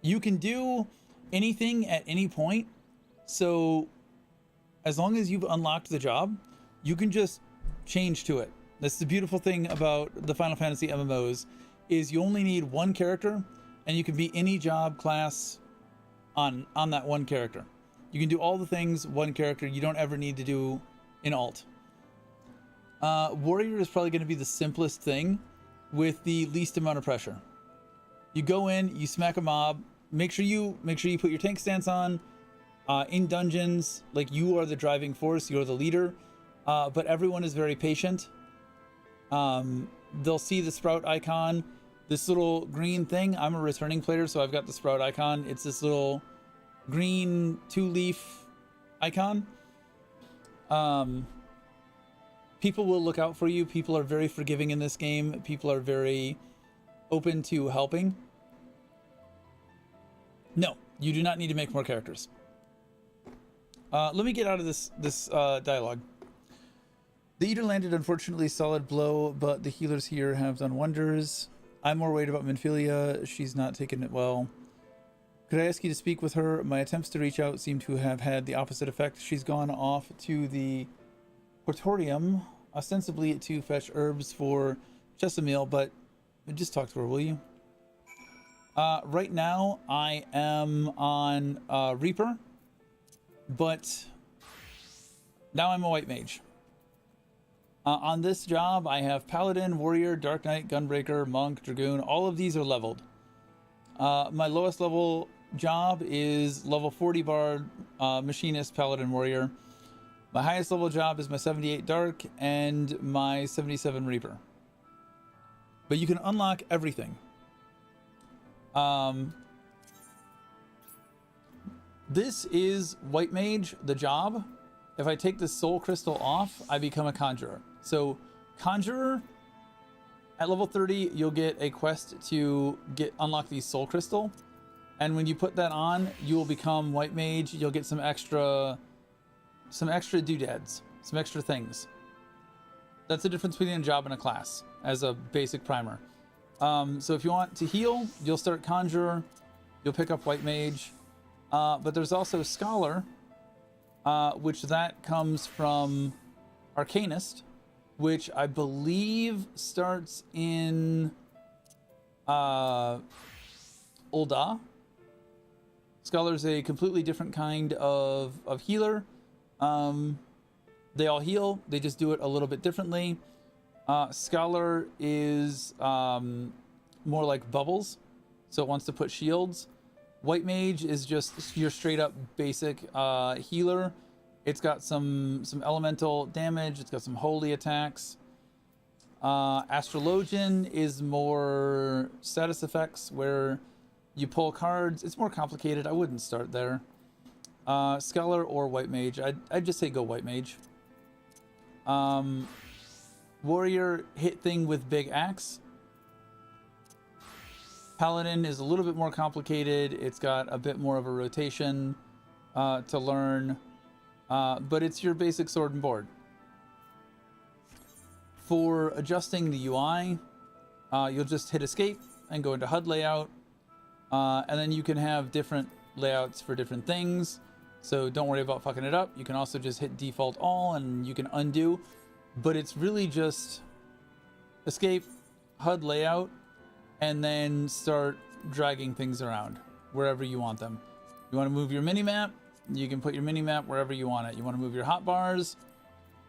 You can do anything at any point. So as long as you've unlocked the job, you can just change to it. That's the beautiful thing about the Final Fantasy MMOs is you only need one character and you can be any job class on that one character. You can do all the things one character. You don't ever need to do an alt. Warrior is probably going to be the simplest thing with the least amount of pressure. You go in, you smack a mob. Make sure you put your tank stance on. In dungeons, like you are the driving force, you're the leader. But everyone is very patient. They'll see the sprout icon, this little green thing. I'm a returning player, so I've got the sprout icon. It's this little green 2-leaf icon. People will look out for you. People are very forgiving in this game. People are very open to helping. No, you do not need to make more characters. Let me get out of this dialogue. The Eater landed, unfortunately, solid blow, but the healers here have done wonders. I'm more worried about Minfilia. She's not taken it well. Could I ask you to speak with her? My attempts to reach out seem to have had the opposite effect. She's gone off to the Portorium, ostensibly to fetch herbs for Chesamil, but just talk to her, will you? Right now, I am on Reaper, but now I'm a White Mage. On this job, I have Paladin, Warrior, Dark Knight, Gunbreaker, Monk, Dragoon. All of these are leveled. My lowest level job is level 40 Bard, Machinist, Paladin, Warrior. My highest level job is my 78 Dark and my 77 Reaper. But you can unlock everything. This is White Mage, the job. If I take the Soul Crystal off, I become a Conjurer. So, Conjurer, at level 30, you'll get a quest to unlock the Soul Crystal. And when you put that on, you will become White Mage. You'll get some extra doodads, some extra things. That's the difference between a job and a class as a basic primer. So if you want to heal, you'll start Conjurer. You'll pick up White Mage. But there's also Scholar, which that comes from Arcanist, which I believe starts in Ul'dah. Scholar's a completely different kind of healer. They all heal, they just do it a little bit differently. Scholar is more like bubbles, so it wants to put shields. White Mage is just your straight up basic healer. It's got some elemental damage, it's got some holy attacks. Astrologian is more status effects where you pull cards. It's more complicated. I wouldn't start there. Scholar or White Mage. I'd just say go White Mage. Warrior, hit thing with big axe. Paladin is a little bit more complicated. It's got a bit more of a rotation to learn. But it's your basic sword and board. For adjusting the UI, you'll just hit escape and go into HUD layout. And then you can have different layouts for different things. So don't worry about fucking it up. You can also just hit default all and you can undo. But it's really just escape, HUD layout, and then start dragging things around wherever you want them. You want to move your mini-map, you can put your mini-map wherever you want it. You want to move your hotbars,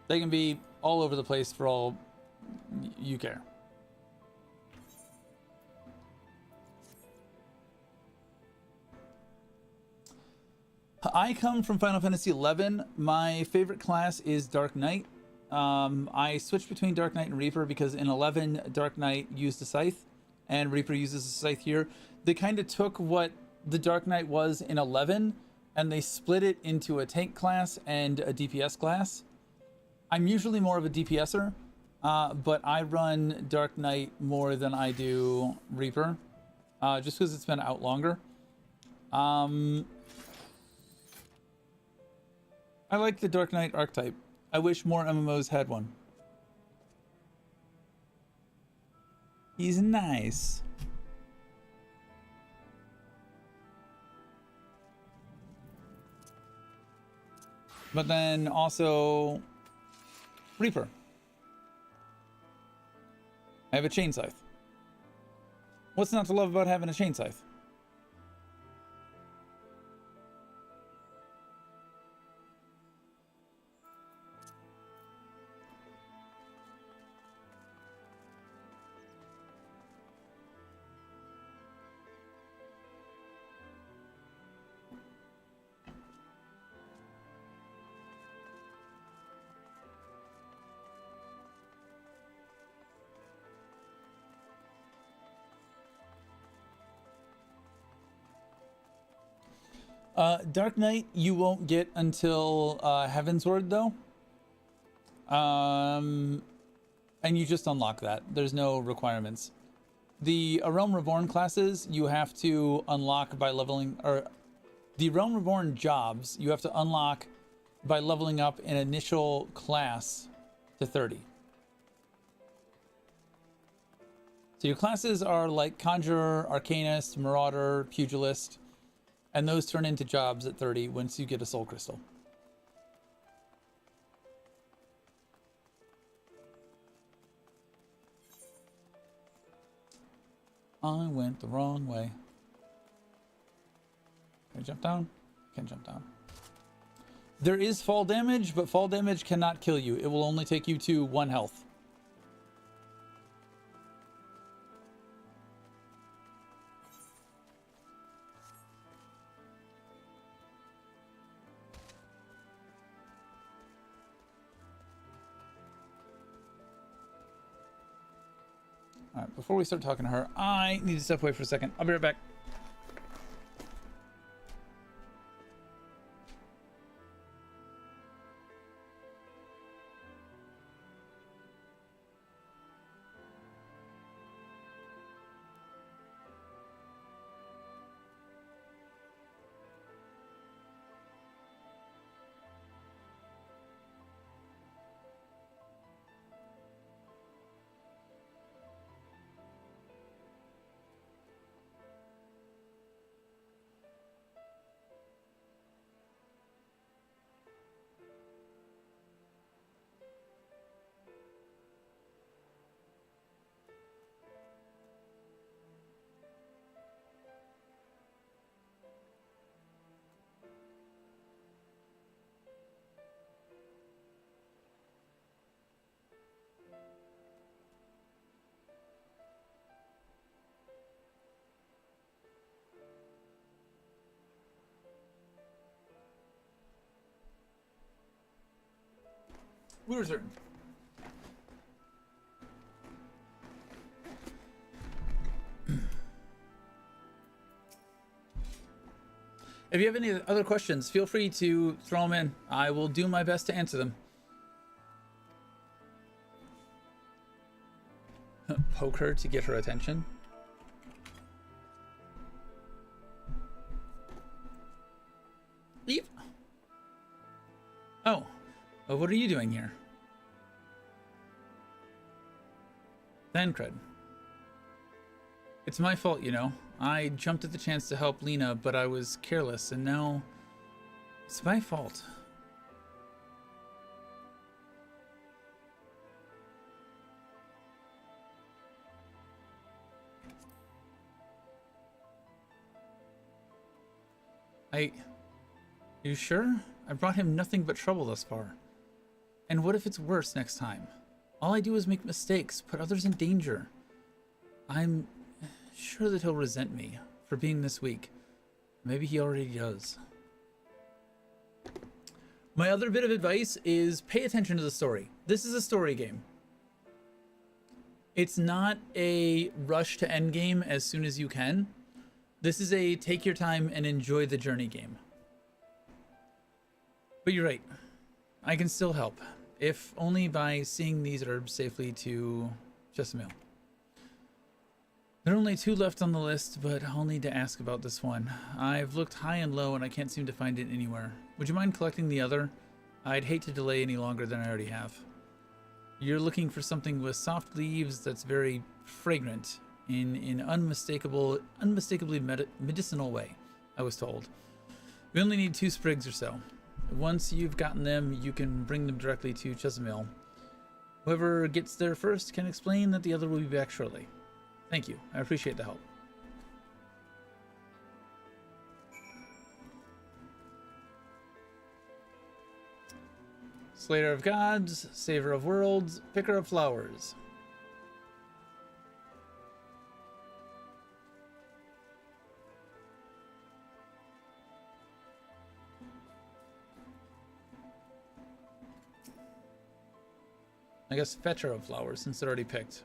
they can be all over the place for all you care. I come from Final Fantasy XI. My favorite class is Dark Knight. I switched between Dark Knight and Reaper because in 11, Dark Knight used a scythe and Reaper uses a scythe here. They kind of took what the Dark Knight was in 11 and they split it into a tank class and a DPS class. I'm usually more of a DPSer, but I run Dark Knight more than I do Reaper, just because it's been out longer. I like the Dark Knight archetype. I wish more MMOs had one. He's nice. But then also Reaper. I have a chain scythe. What's not to love about having a chain scythe? Dark Knight you won't get until Heavensward though. And you just unlock that. There's no requirements. The Realm Reborn classes you have to unlock by leveling, or the Realm Reborn jobs you have to unlock by leveling up an initial class to 30. So your classes are like Conjurer, Arcanist, Marauder, Pugilist, and those turn into jobs at 30 once you get a Soul Crystal. I went the wrong way. Can I jump down? Can't jump down. There is fall damage, but fall damage cannot kill you. It will only take you to 1 health. All right, before we start talking to her, I need to step away for a second. I'll be right back. We return. If you have any other questions, feel free to throw them in. I will do my best to answer them. Poke her to get her attention. Leave. Oh. Well, what are you doing here? Thancred. It's my fault, you know. I jumped at the chance to help Lena, but I was careless, and now it's my fault. You sure? I brought him nothing but trouble thus far. And what if it's worse next time? All I do is make mistakes, put others in danger. I'm sure that he'll resent me for being this weak. Maybe he already does. My other bit of advice is pay attention to the story. This is a story game. It's not a rush to end game as soon as you can. This is a take your time and enjoy the journey game. But you're right. I can still help, if only by seeing these herbs safely to Chesamil. There are only 2 left on the list, but I'll need to ask about this one. I've looked high and low and I can't seem to find it anywhere. Would you mind collecting the other? I'd hate to delay any longer than I already have. You're looking for something with soft leaves that's very fragrant in an unmistakably medicinal way, I was told. We only need 2 sprigs or so. Once you've gotten them, you can bring them directly to Chesamil. Whoever gets there first can explain that the other will be back shortly. Thank you. I appreciate the help. Slayer of Gods, Saver of Worlds, Picker of Flowers. I guess Fetcher of Flowers, since they're already picked.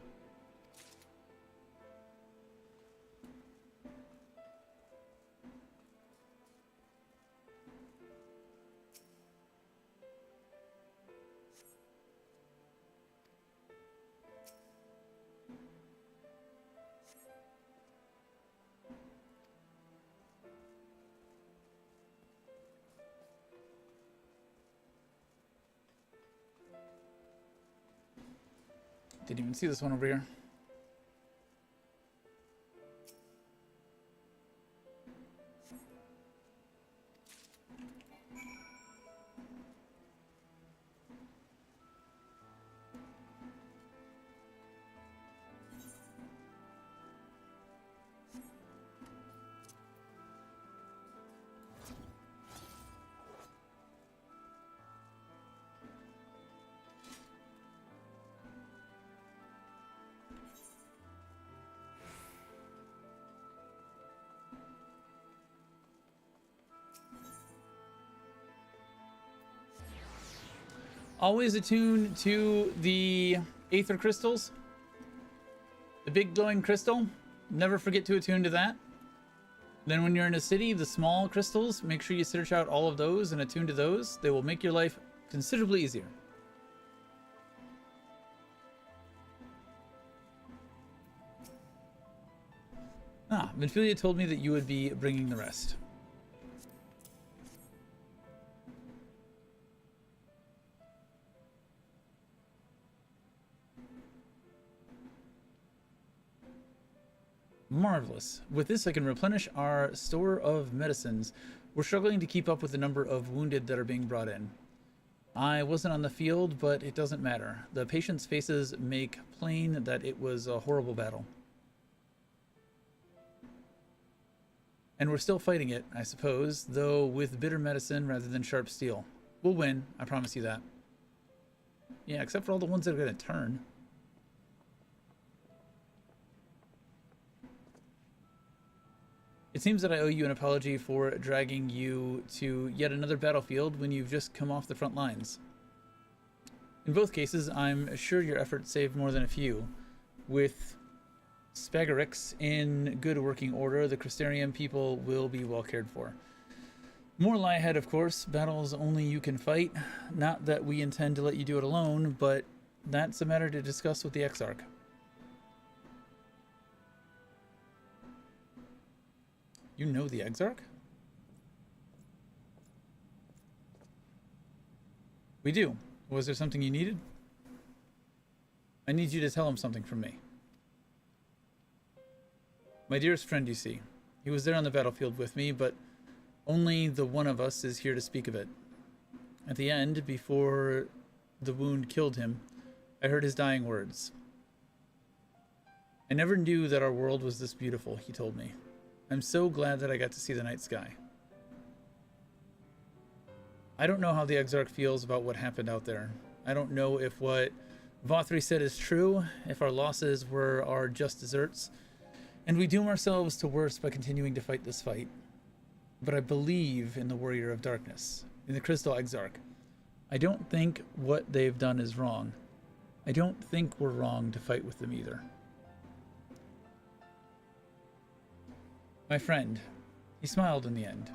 Didn't even see this one over here. Always attuned to the Aether Crystals. The big glowing crystal, never forget to attune to that. Then when you're in a city, the small crystals, make sure you search out all of those and attune to those. They will make your life considerably easier. Ah, Vinfilia told me that you would be bringing the rest. Marvelous. With this, I can replenish our store of medicines. We're struggling to keep up with the number of wounded that are being brought in. I wasn't on the field, but it doesn't matter. The patients' faces make plain that it was a horrible battle. And we're still fighting it, I suppose, though with bitter medicine rather than sharp steel. We'll win, I promise you that. Yeah, except for all the ones that are going to turn. It seems that I owe you an apology for dragging you to yet another battlefield when you've just come off the front lines. In both cases, I'm sure your efforts saved more than a few. With Spagarix in good working order, the Crystarium people will be well cared for. More lie ahead, of course. Battles only you can fight. Not that we intend to let you do it alone, but that's a matter to discuss with the Exarch. You know the Exarch? We do. Was there something you needed? I need you to tell him something from me. My dearest friend, you see. He was there on the battlefield with me, but only the one of us is here to speak of it. At the end, before the wound killed him, I heard his dying words. I never knew that our world was this beautiful, he told me. I'm so glad that I got to see the night sky. I don't know how the Exarch feels about what happened out there. I don't know if what Vothri said is true, if our losses were our just deserts, and we doom ourselves to worse by continuing to fight this fight. But I believe in the Warrior of Darkness, in the Crystal Exarch. I don't think what they've done is wrong. I don't think we're wrong to fight with them either. My friend, he smiled in the end.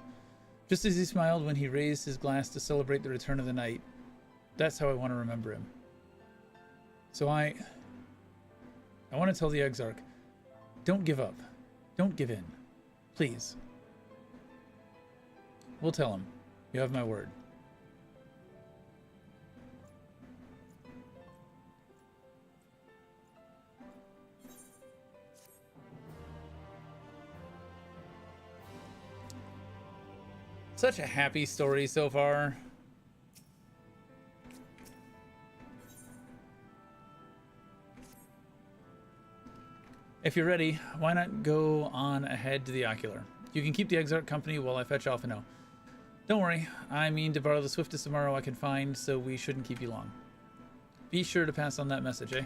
Just as he smiled when he raised his glass to celebrate the return of the night. That's how I want to remember him. So I want to tell the Exarch, don't give up. Don't give in. Please. We'll tell him. You have my word. Such a happy story so far. If you're ready, why not go on ahead to the Ocular? You can keep the Exarch company while I fetch Alphino. Don't worry, I mean to borrow the swiftest tomorrow I can find, so we shouldn't keep you long. Be sure to pass on that message, eh?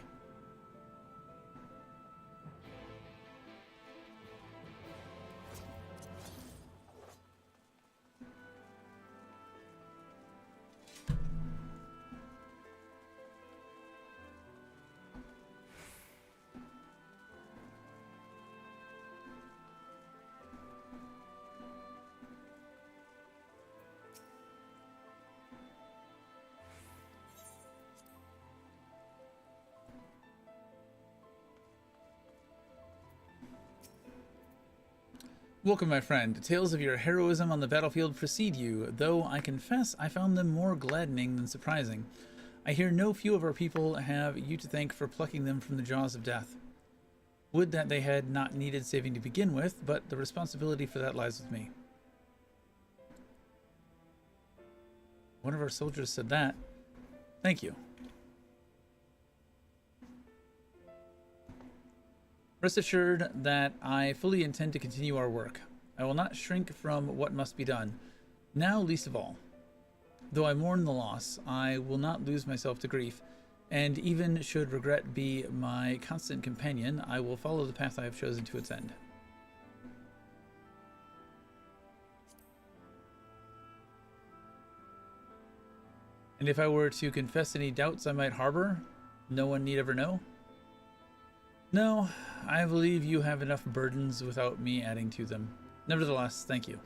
Welcome, my friend. Tales of your heroism on the battlefield precede you, though I confess I found them more gladdening than surprising. I hear no few of our people have you to thank for plucking them from the jaws of death. Would that they had not needed saving to begin with, but the responsibility for that lies with me. One of our soldiers said that. Thank you. Rest assured that I fully intend to continue our work. I will not shrink from what must be done, now least of all. Though I mourn the loss, I will not lose myself to grief, and even should regret be my constant companion, I will follow the path I have chosen to its end. And if I were to confess any doubts I might harbor, no one need ever know? No, I believe you have enough burdens without me adding to them. Nevertheless, thank you.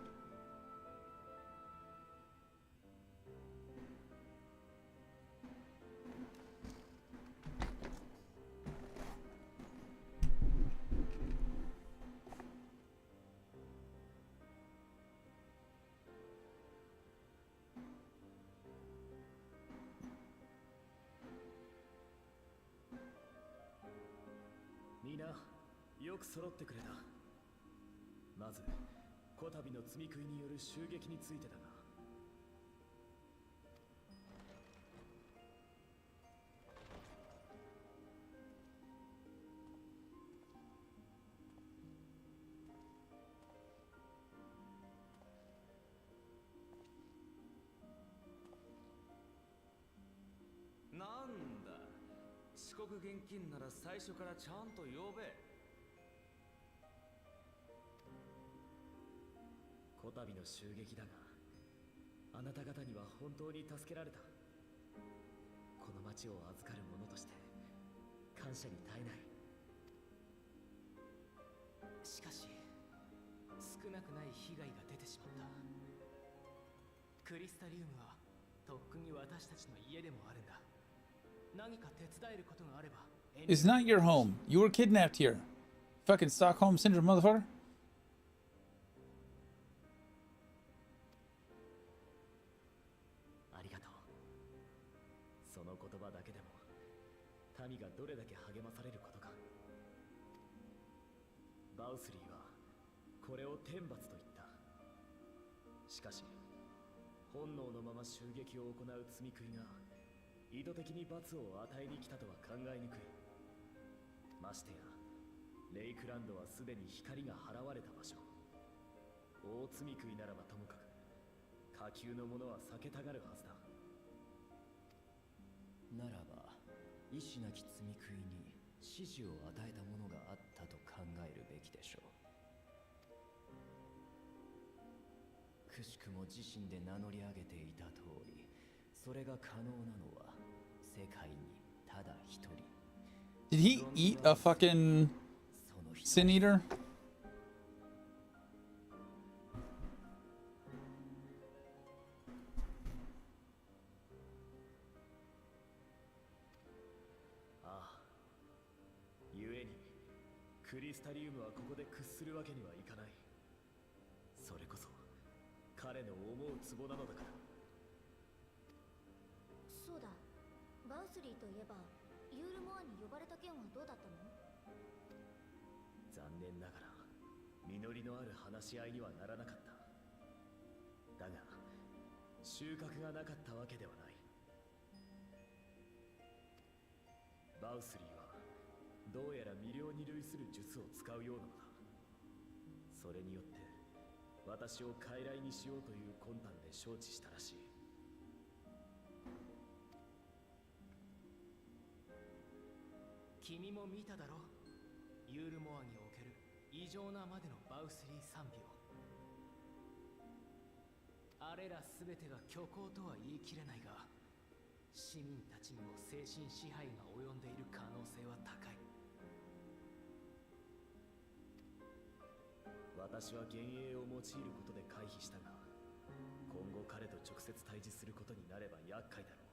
みんなよく揃ってくれた。まずこたびの積み食いによる襲撃についてだが、なんだ、遅刻現金なら最初からちゃんと呼べ。こたびの襲撃だが、あなた方には本当に助けられた。この町を預かる者として感謝に堪えない。しかし少なくない被害が出てしまった。クリスタリウムはとっくに私たちの家でもあるんだ。何か手伝えることがあれば。 It's not your home. You were kidnapped here. Fucking Stockholm Syndrome, motherfucker. ありがとう。その言葉だけでも民がどれだけ励まされることか。バウスリーはこれを天罰と言った。しかし本能のまま襲撃を行う積み食いが意図的に罰を与えに来たとは考えにくい。ましてやレイクランドはすでに光が払われた場所。大積み食いならばともかく下級の者は避けたがるはずだ。ならば意志なき積み食いに指示を与えたものがあったと考えるべきでしょう。くしくも自身で名乗り上げていた通り、それが可能なのは世界にただ一人。 Did he eat a fucking sin eater? ああ、故にクリスタリウムはここで屈するわけにはいかない。それこそ彼の思うツボなのだから。そうだ、バウスリーといえばユールモアに呼ばれた件はどうだったの？残念ながら実りのある話し合いにはならなかった。だが収穫がなかったわけではない。バウスリーはどうやら魅了に類する術を使うようなのだ。それによって私を傀儡にしようという魂胆で承知したらしい。君も見ただろ、ユールモアにおける異常なまでのバウスリー賛美を。あれら全てが虚構とは言い切れないが、市民たちにも精神支配が及んでいる可能性は高い。私は幻影を用いることで回避したが、今後彼と直接対峙することになれば厄介だろう。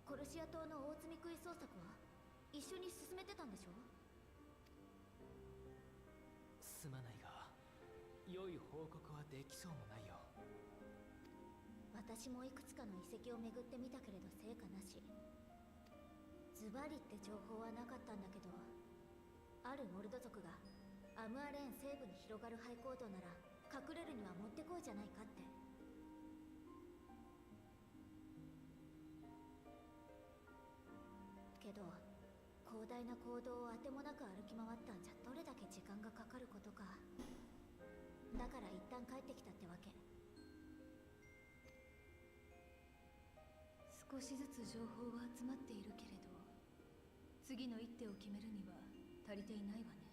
コルシア島の大積み食い捜索は一緒に進めてたんでしょ？すまないが、良い報告はできそうもないよ。私もいくつかの遺跡を巡ってみたけれど成果なし。ズバリって情報はなかったんだけど、あるモルド族がアムアレーン西部に広がる廃坑道なら隠れるにはもってこいじゃないかって。けど広大な坑道をあてもなく歩き回ったんじゃどれだけ時間がかかることか。だから一旦帰ってきたってわけ。少しずつ情報は集まっているけれど、次の一手を決めるには足りていないわね。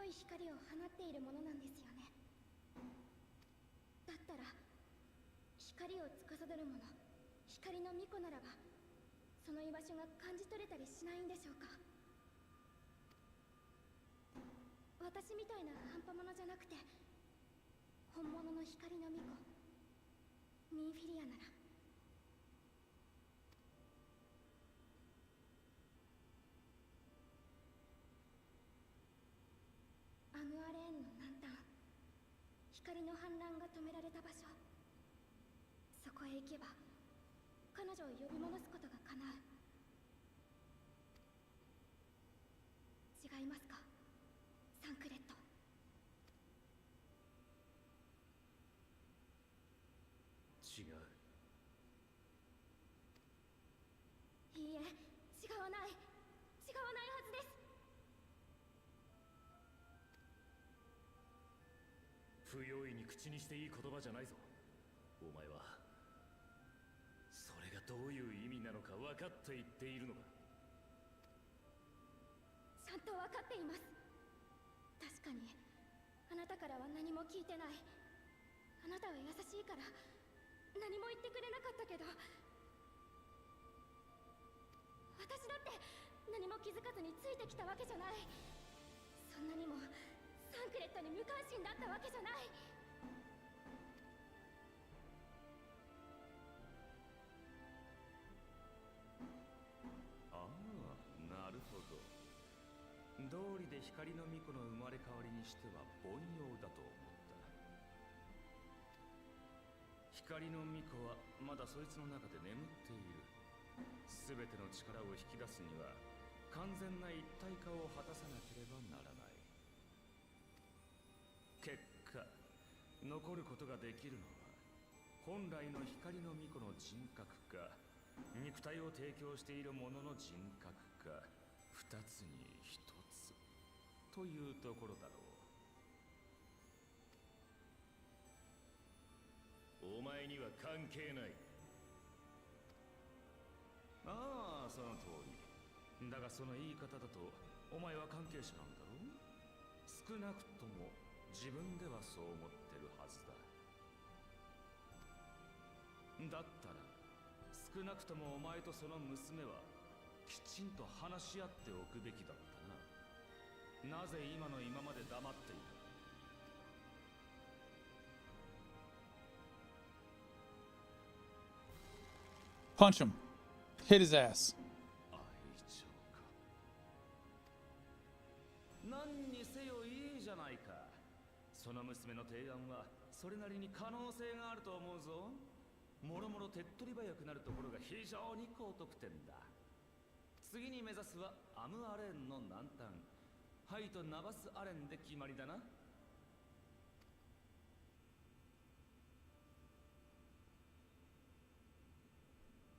い光を放っているものなんですよね。だったら光を司るもの、光の巫女ならばその居場所が感じ取れたりしないんでしょうか。私みたいな半端者じゃなくて本物の光の巫女ミンフィリアなら。アムアレーンの南端、光の反乱が止められた場所、そこへ行けば彼女を呼び戻すことが叶う。違いますか、サンクレット。違う。いいえ、違わない。違わないはずです。不用意に口にしていい言葉じゃないぞ。お前はそれがどういう意味なのか分かって言っているのか。ちゃんと分かっています。確かにあなたからは何も聞いてない。あなたは優しいから何も言ってくれなかったけど、私だって何も気づかずについてきたわけじゃない。そんなにもサンクレットに無関心だったわけじゃない。ああ、なるほど。道理で光の巫女の生まれ変わりにしては凡庸だと思った。光の巫女はまだそいつの中で眠っている。全ての力を引き出すには完全な一体化を果たさなければならない。結果、残ることができるのは本来の光の巫女の人格か、肉体を提供している者の人格か、二つに一つというところだろう。お前には関係ない。ああ、その通り。だがその言い方だとお前は関係者なんだろう。少なくとも自分ではそう思ってるはずだ。だったら少なくともお前とその娘はきちんと話し合っておくべきだったな。なぜ今の今まで黙っていた。Punch him. Hit his ass. 愛情か。何にせよいいじゃないか。その娘の提案はそれなりに可能性があると思うぞ。もろもろ手っ取り早くなるところが非常に高得点だ。次に目指すはアムアレーンの南端、ハイとナバスアレンで決まりだな。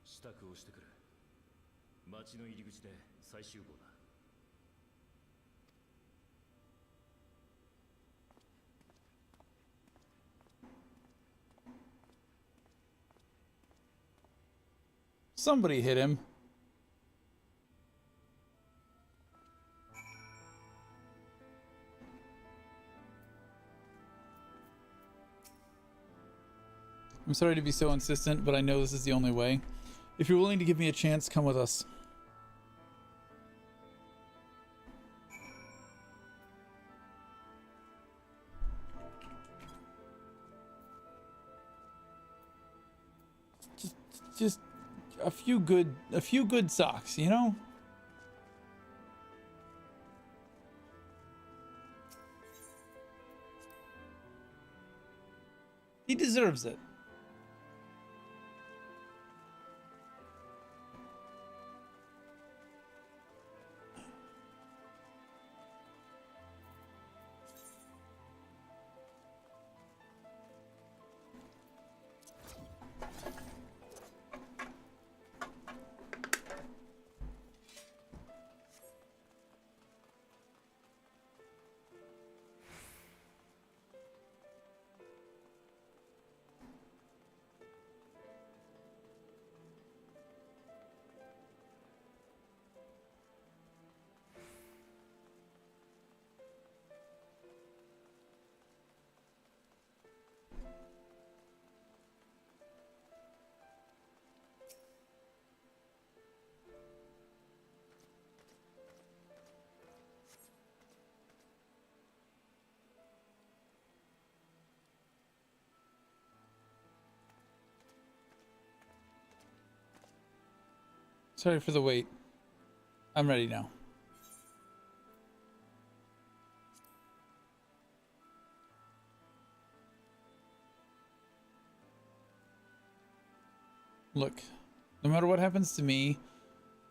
支度をしてくる。町の入り口で再集合だ。Somebody hit him. I'm sorry to be so insistent, but I know this is the only way. If you're willing to give me a chance, come with us. Just a few good socks, you know? He deserves it. Sorry for the wait. I'm ready now. Look, no matter what happens to me,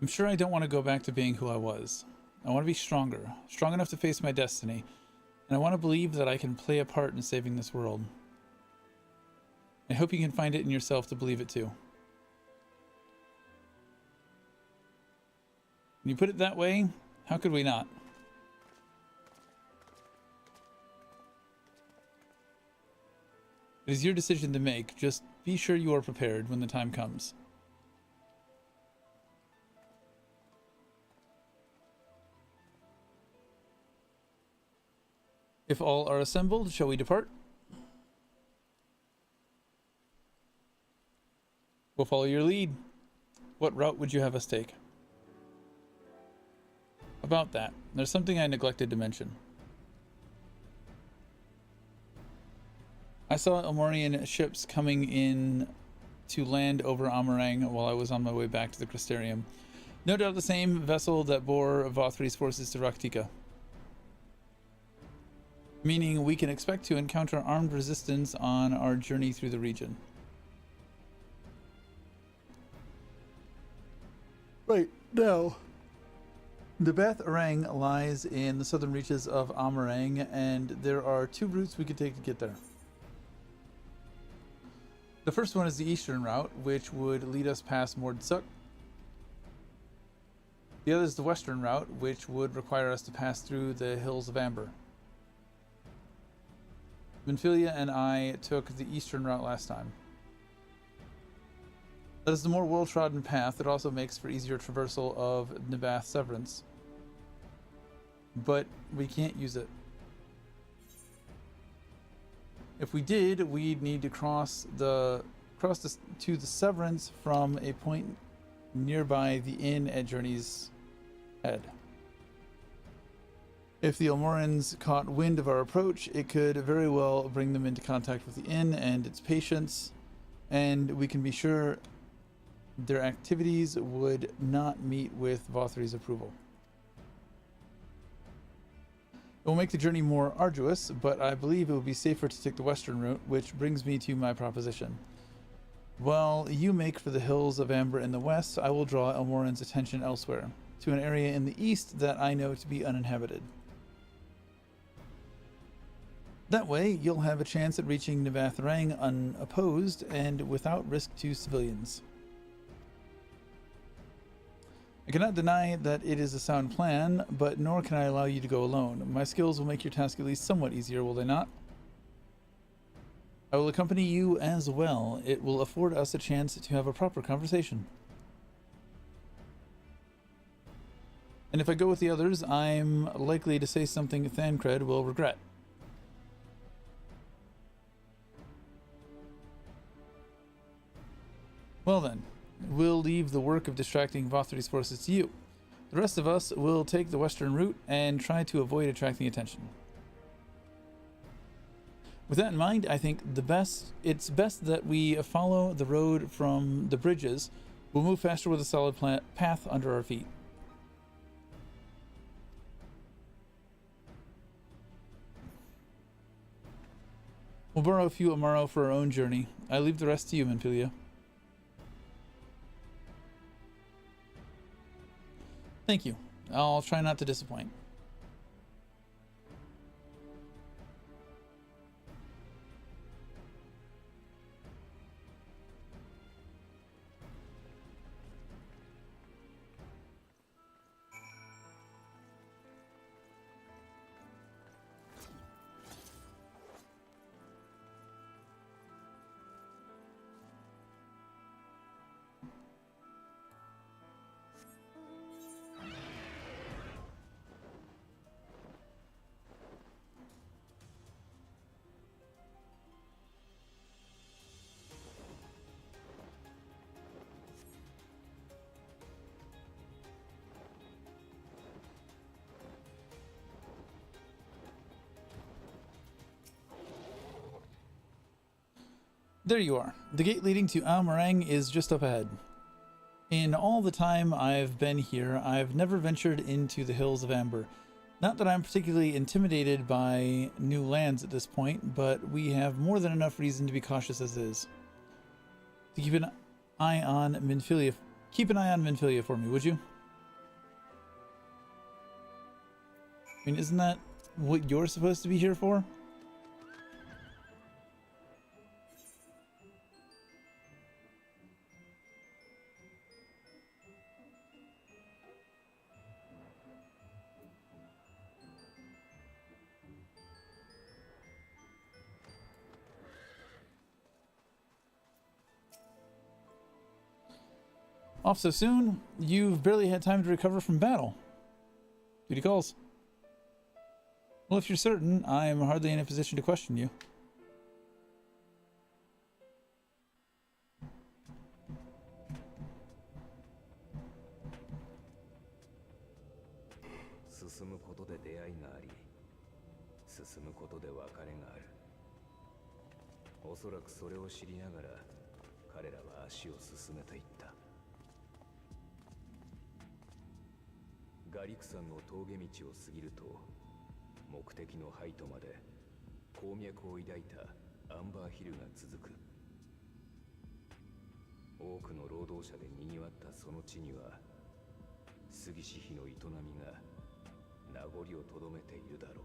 I'm sure I don't want to go back to being who I was. I want to be stronger, strong enough to face my destiny, and I want to believe that I can play a part in saving this world. I hope you can find it in yourself to believe it too. When you put it that way, how could we not? It is your decision to make. Just be sure you are prepared when the time comes. If all are assembled, shall we depart? We'll follow your lead. What route would you have us take? About that, there's something I neglected to mention. I saw Elmorian ships coming in to land over Amarang while I was on my way back to the Crystarium. No doubt the same vessel that bore Vothri's forces to Raktika. Meaning we can expect to encounter armed resistance on our journey through the region. Right, now, Nabath Arang lies in the southern reaches of Amarang, and there are two routes we could take to get there. The first one is the eastern route, which would lead us past Mordsuk. The other is the western route, which would require us to pass through the Hills of Amber. Minfilia and I took the eastern route last time. That is the more well-trodden path. It also makes for easier traversal of Nabath Severance. But we can't use it. If we did, we'd need to cross to the Severance from a point nearby the inn at Journey's Head. If the Elmorans caught wind of our approach, it could very well bring them into contact with the inn and its patients, and we can be sure their activities would not meet with Vothri's approval. It will make the journey more arduous, but I believe it would be safer to take the western route, which brings me to my proposition. While you make for the Hills of Amber in the west, I will draw Elmoran's attention elsewhere, to an area in the east that I know to be uninhabited. That way, you'll have a chance at reaching Nabath Arang unopposed and without risk to civilians. I cannot deny that it is a sound plan, but nor can I allow you to go alone. My skills will make your task at least somewhat easier, will they not? I will accompany you as well. It will afford us a chance to have a proper conversation. And if I go with the others, I'm likely to say something Thancred will regret. Well then, we'll leave the work of distracting Vothri's forces to you. The rest of us will take the western route and try to avoid attracting attention. With that in mind, I think it's best that we follow the road from the bridges. We'll move faster with a solid path under our feet. We'll borrow a few Amaro for our own journey. I leave the rest to you, Minfilia. Thank you. I'll try not to disappoint. There you are. The gate leading to Amarang is just up ahead. In all the time I've been here, I've never ventured into the Hills of Amber. Not that I'm particularly intimidated by new lands at this point, but we have more than enough reason to be cautious as is. To keep an eye on Minfilia, for me, would you? I mean, isn't that what you're supposed to be here for? Off so soon? You've barely had time to recover from battle. Duty calls. Well, if you're certain, I am hardly in a position to question you.ガリク山の峠道を過ぎると目的のハイトまで鉱脈を抱いたアンバーヒルが続く。多くの労働者で賑わったその地には杉氏妃の営みが名残をとどめているだろう。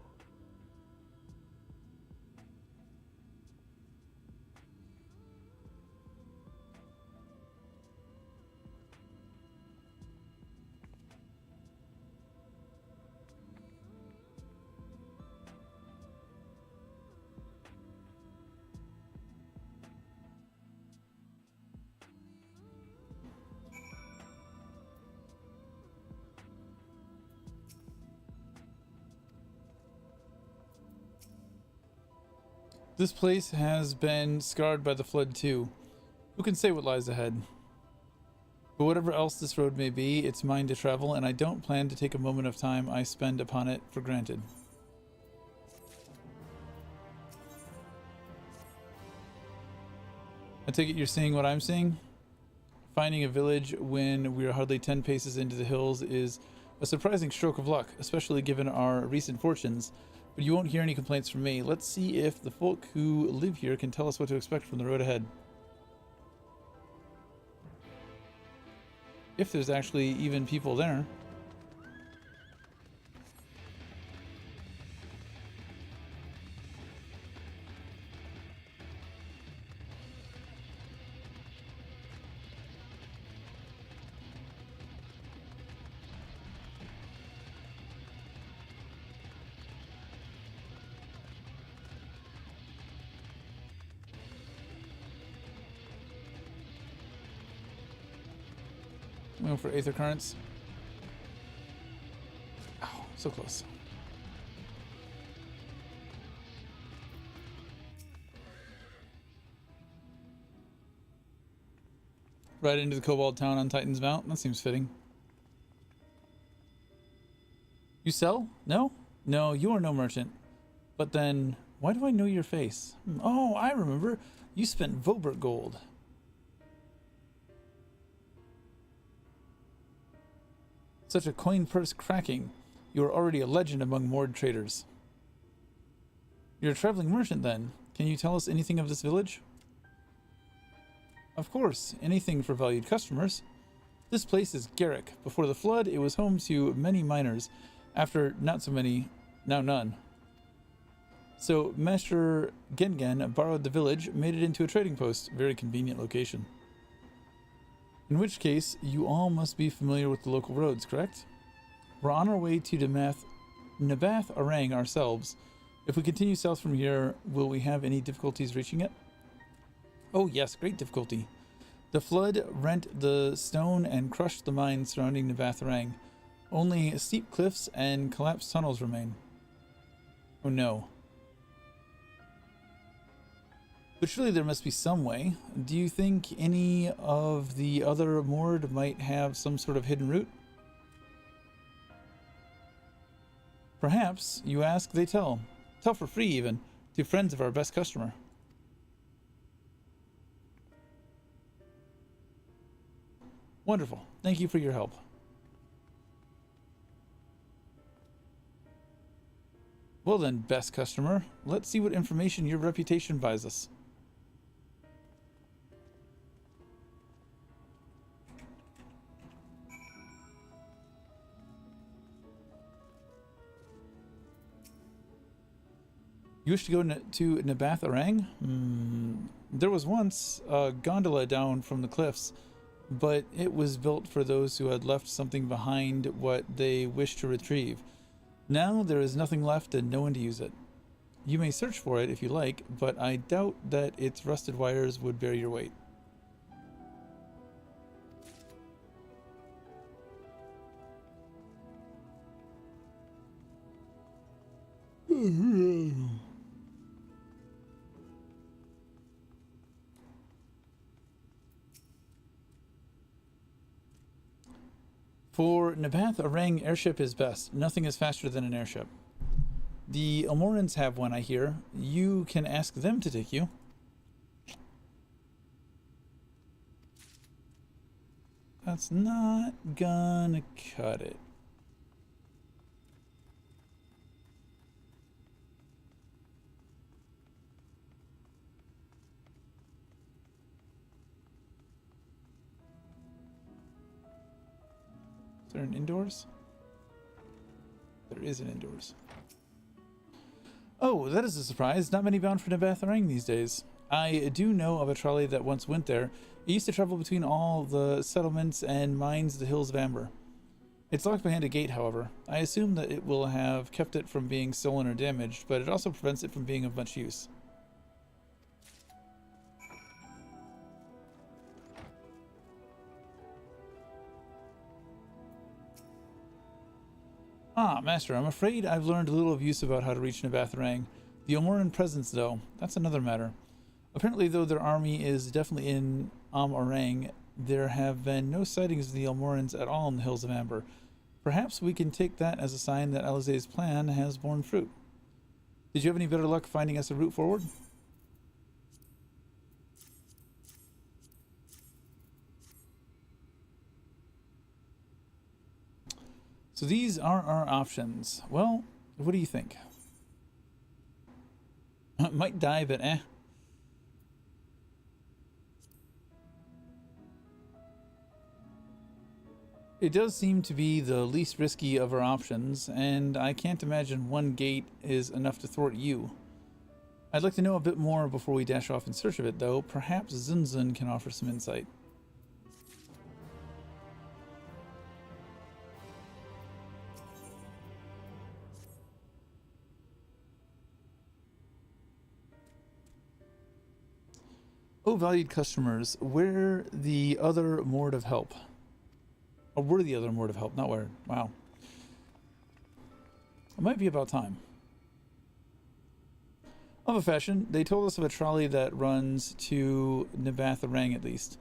This place has been scarred by the flood too. Who can say what lies ahead? But whatever else this road may be, it's mine to travel, and I don't plan to take a moment of time I spend upon it for granted. I take it you're seeing what I'm seeing? Finding a village when we are hardly 10 paces into the hills is a surprising stroke of luck, especially given our recent fortunes. But you won't hear any complaints from me. Let's see if the folk who live here can tell us what to expect from the road ahead. If there's actually even people there. Going for Aether Currents. Oh, so close. Right into the Kobold town on Titan's Mount. That seems fitting. You sell? No? No, you are no merchant. But then, why do I know your face? Oh, I remember. You spent Vobert gold. Such a coin purse cracking. You are already a legend among moored traders. You're a traveling merchant then. Can you tell us anything of this village? Of course, anything for valued customers. This place is Garrick. Before the flood, it was home to many miners. After not so many, now none. So Master Gengen borrowed the village, made it into a trading post. Very convenient location. In which case, you all must be familiar with the local roads, correct? We're on our way to Nabath Arang ourselves. If we continue south from here, will we have any difficulties reaching it? Oh yes, great difficulty. The flood rent the stone and crushed the mines surrounding Nabath Arang. Only steep cliffs and collapsed tunnels remain. Oh no. But surely there must be some way. Do you think any of the other moored might have some sort of hidden route? Perhaps. You ask, they tell. Tell for free even, to friends of our best customer. Wonderful. Thank you for your help. Well then, best customer, let's see what information your reputation buys us. You wish to go to Nabath Orang? There was once a gondola down from the cliffs, but it was built for those who had left something behind what they wished to retrieve. Now there is nothing left and no one to use it. You may search for it if you like, but I doubt that its rusted wires would bear your weight. For Nabath, a Rang airship is best. Nothing is faster than an airship. The Almorans have one, I hear. You can ask them to take you. That's not gonna cut it. Is there an indoors? There is an indoors. Oh, that is a surprise. Not many bound for Nabath Orang these days. I do know of a trolley that once went there. It used to travel between all the settlements and mines of the Hills of Amber. It's locked behind a gate, however. I assume that it will have kept it from being stolen or damaged, but it also prevents it from being of much use. Ah, Master, I'm afraid I've learned a little of use about how to reach Nabath Orang. The Almoran presence, though, that's another matter. Apparently, though their army is definitely in Orang, there have been no sightings of the Almorans at all in the Hills of Amber. Perhaps we can take that as a sign that Alizé's plan has borne fruit. Did you have any better luck finding us a route forward? So these are our options. Well, what do you think? Might die, but eh. It does seem to be the least risky of our options, and I can't imagine one gate is enough to thwart you. I'd like to know a bit more before we dash off in search of it, though. Perhaps Zunzun can offer some insight. Oh, valued customers, where the other Mord of Help? Or were the other Mord of Help, not where. Wow. It might be about time. Of a fashion, they told us of a trolley that runs to Nabath Orang at least.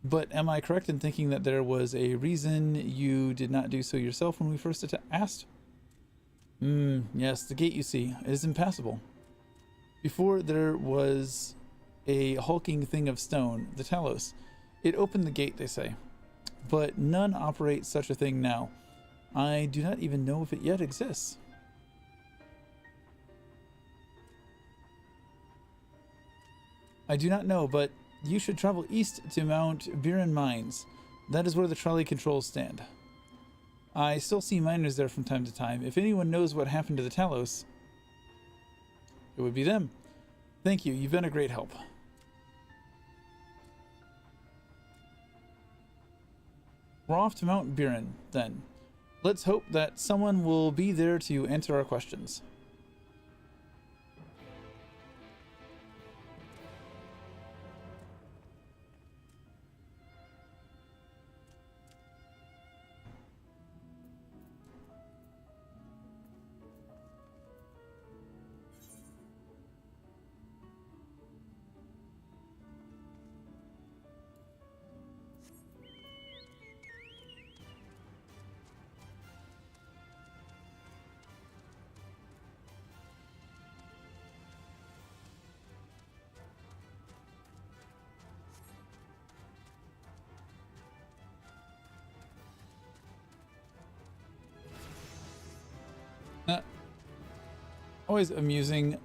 But am I correct in thinking that there was a reason you did not do so yourself when we first asked? Yes, the gate you see. It is impassable. Before there was a hulking thing of stone, the Talos. It opened the gate, they say. But none operate such a thing now. I do not even know if it yet exists. I do not know, but you should travel east to Mount Biren Mines. That is where the trolley controls stand. I still see miners there from time to time. If anyone knows what happened to the Talos, it would be them. Thank you. You've been a great help. We're off to Mount Biren, then. Let's hope that someone will be there to answer our questions. Always amusing.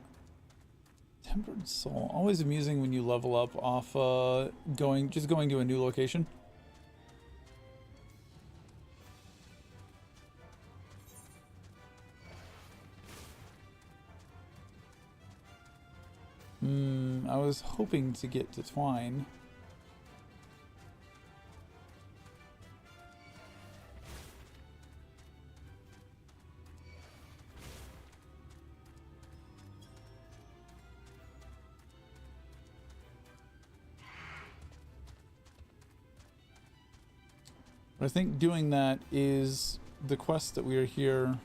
Tempered Soul. Always amusing when you level up off going to a new location. I was hoping to get to Twine. But I think doing that is the quest that we are here.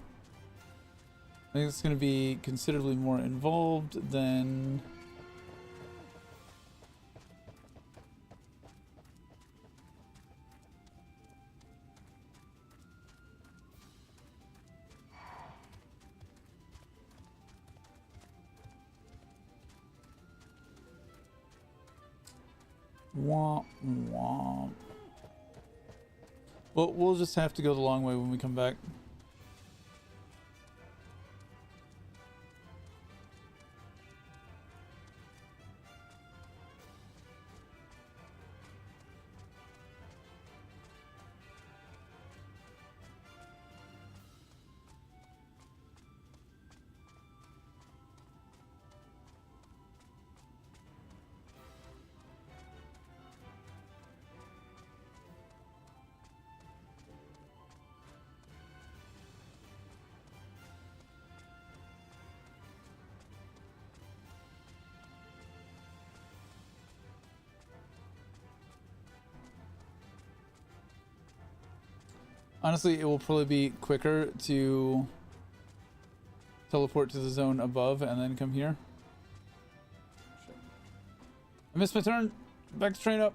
I think it's going to be considerably more involved than... Womp womp. Well, we'll just have to go the long way when we come back. Honestly, it will probably be quicker to teleport to the zone above and then come here. I missed my turn. Back to train up.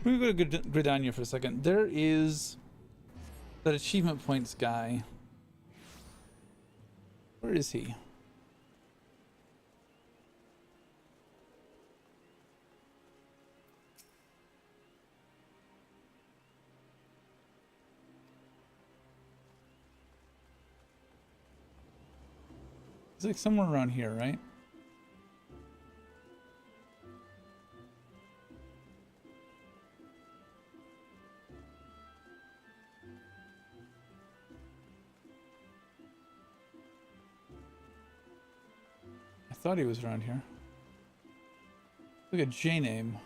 We're going to go to Gridania for a second. There is that achievement points guy. Where is he? He's like somewhere around here, right? I thought he was around here. Look at J name.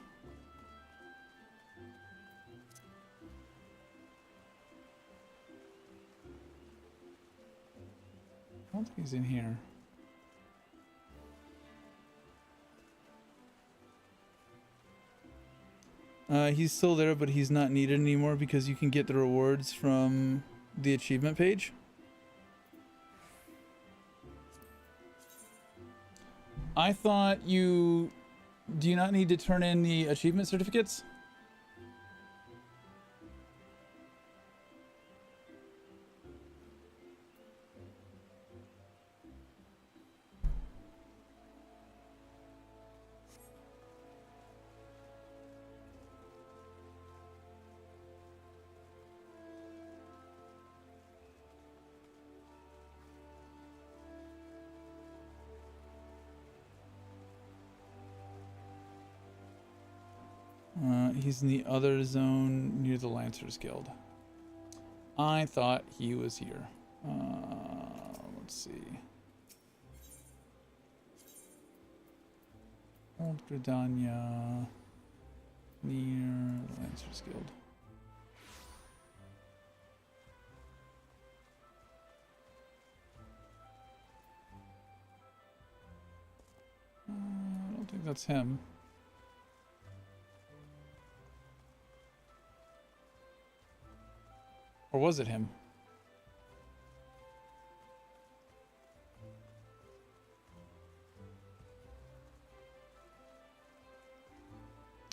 I don't think he's in here. He's still there, but he's not needed anymore because you can get the rewards from the achievement page. I thought do you not need to turn in the achievement certificates? He's in the other zone near the Lancers Guild. I thought he was here. Let's see. Old Gridania. Near the Lancers Guild. I don't think that's him. Or was it him?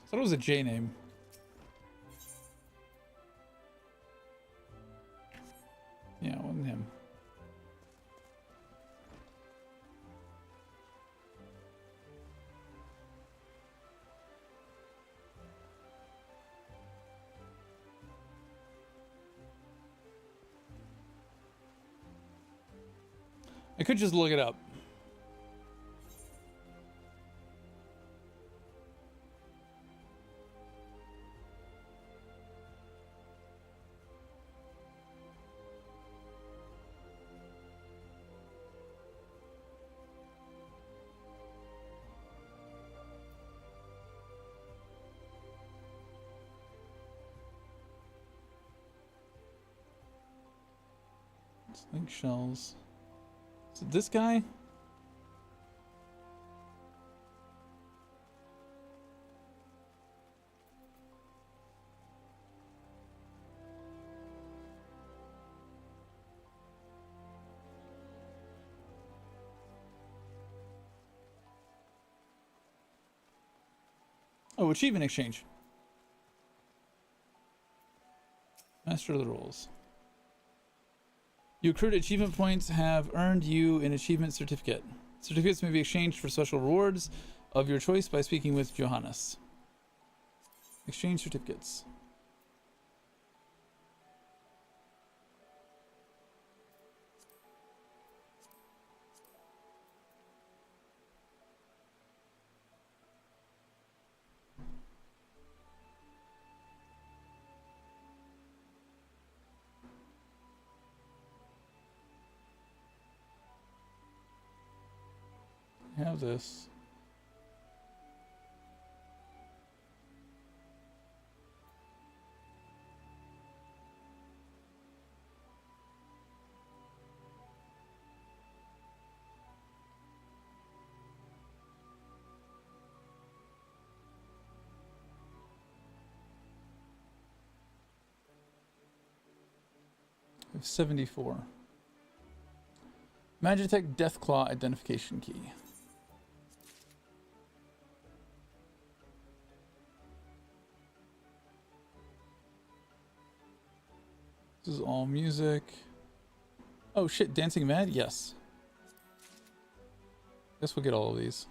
I thought it was a J name. Yeah, it wasn't him. I could just look it up. Link shells. Is it this guy? Oh, achievement exchange. Master of the Rules. You accrued achievement points have earned you an achievement certificate. Certificates may be exchanged for special rewards of your choice by speaking with Johannes. Exchange certificates. I have this. I have 74. Magitech Deathclaw identification key. This is all music. Oh shit, Dancing Mad? Yes. Guess we'll get all of these.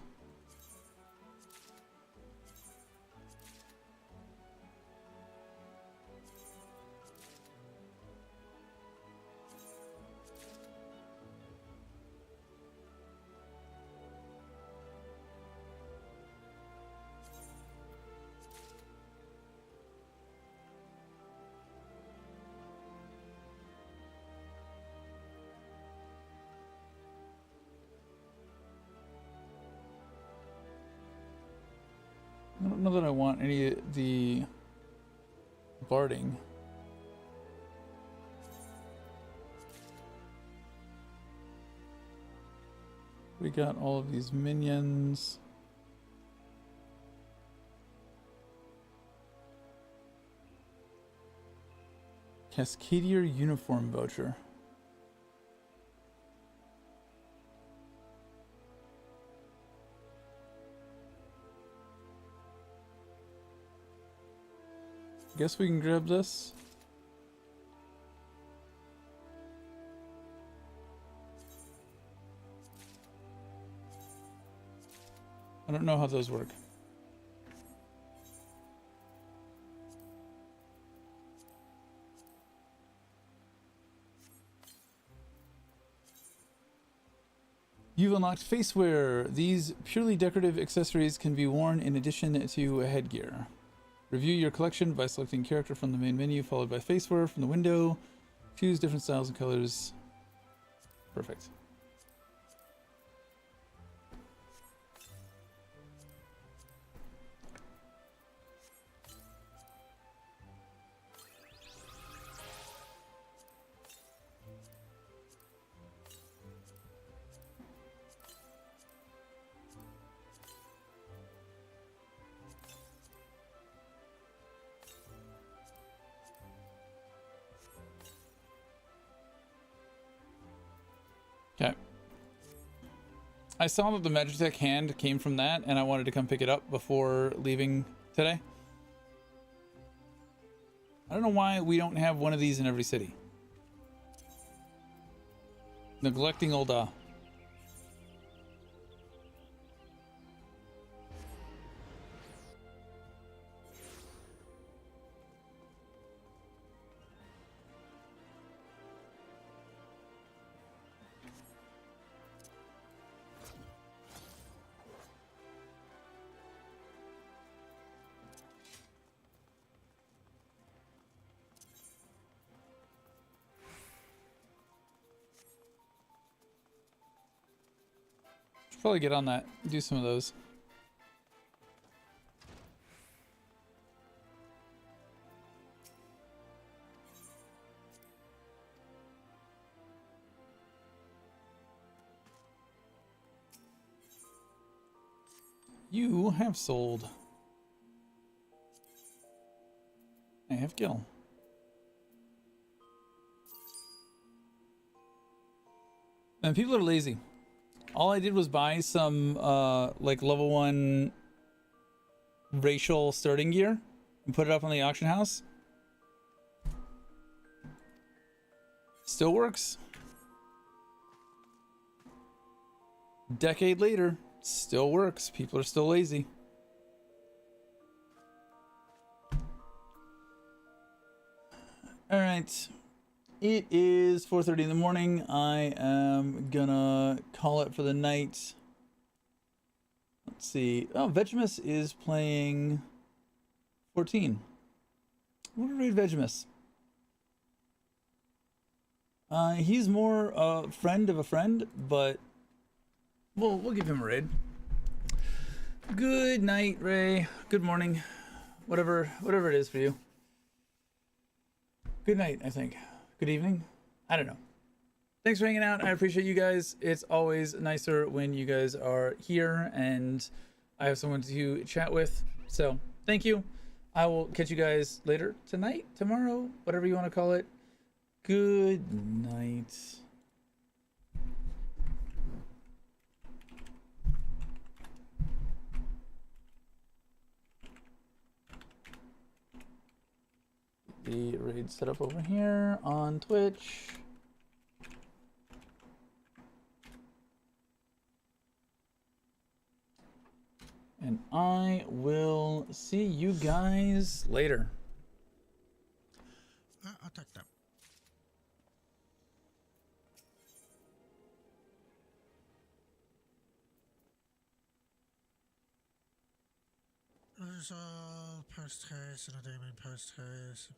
I don't know that I want any of the barding. We got all of these minions. Cascadier uniform voucher. Guess we can grab this. I don't know how those work. You've unlocked faceware. These purely decorative accessories can be worn in addition to headgear. Review your collection by selecting character from the main menu, followed by faceware from the window. Choose different styles and colors. Perfect. Okay. I saw that the Magitech hand came from that, and I wanted to come pick it up before leaving today. I don't know why we don't have one of these in every city. Neglecting old Should probably get on that. Do some of those. You have sold. I have Gil. And people are lazy. All I did was buy some like level 1 racial starting gear and put it up on the auction house. Still works. Decade later, still works. People are still lazy. All right. It is 4:30 in the morning. I am gonna call it for the night. Let's see. Oh, Vegemus is playing 14. We're gonna raid Vegemus. He's more a friend of a friend, but we'll give him a raid. Good night, Ray. Good morning. Whatever it is for you. Good night, I think. Good evening? I don't know. Thanks for hanging out. I appreciate you guys. It's always nicer when you guys are here and I have someone to chat with. So, thank you. I will catch you guys later tonight, tomorrow, whatever you want to call it. Good night. The raid set up over here on Twitch. And I will see you guys later. I'll take that. There's a post haste and a demon post haste.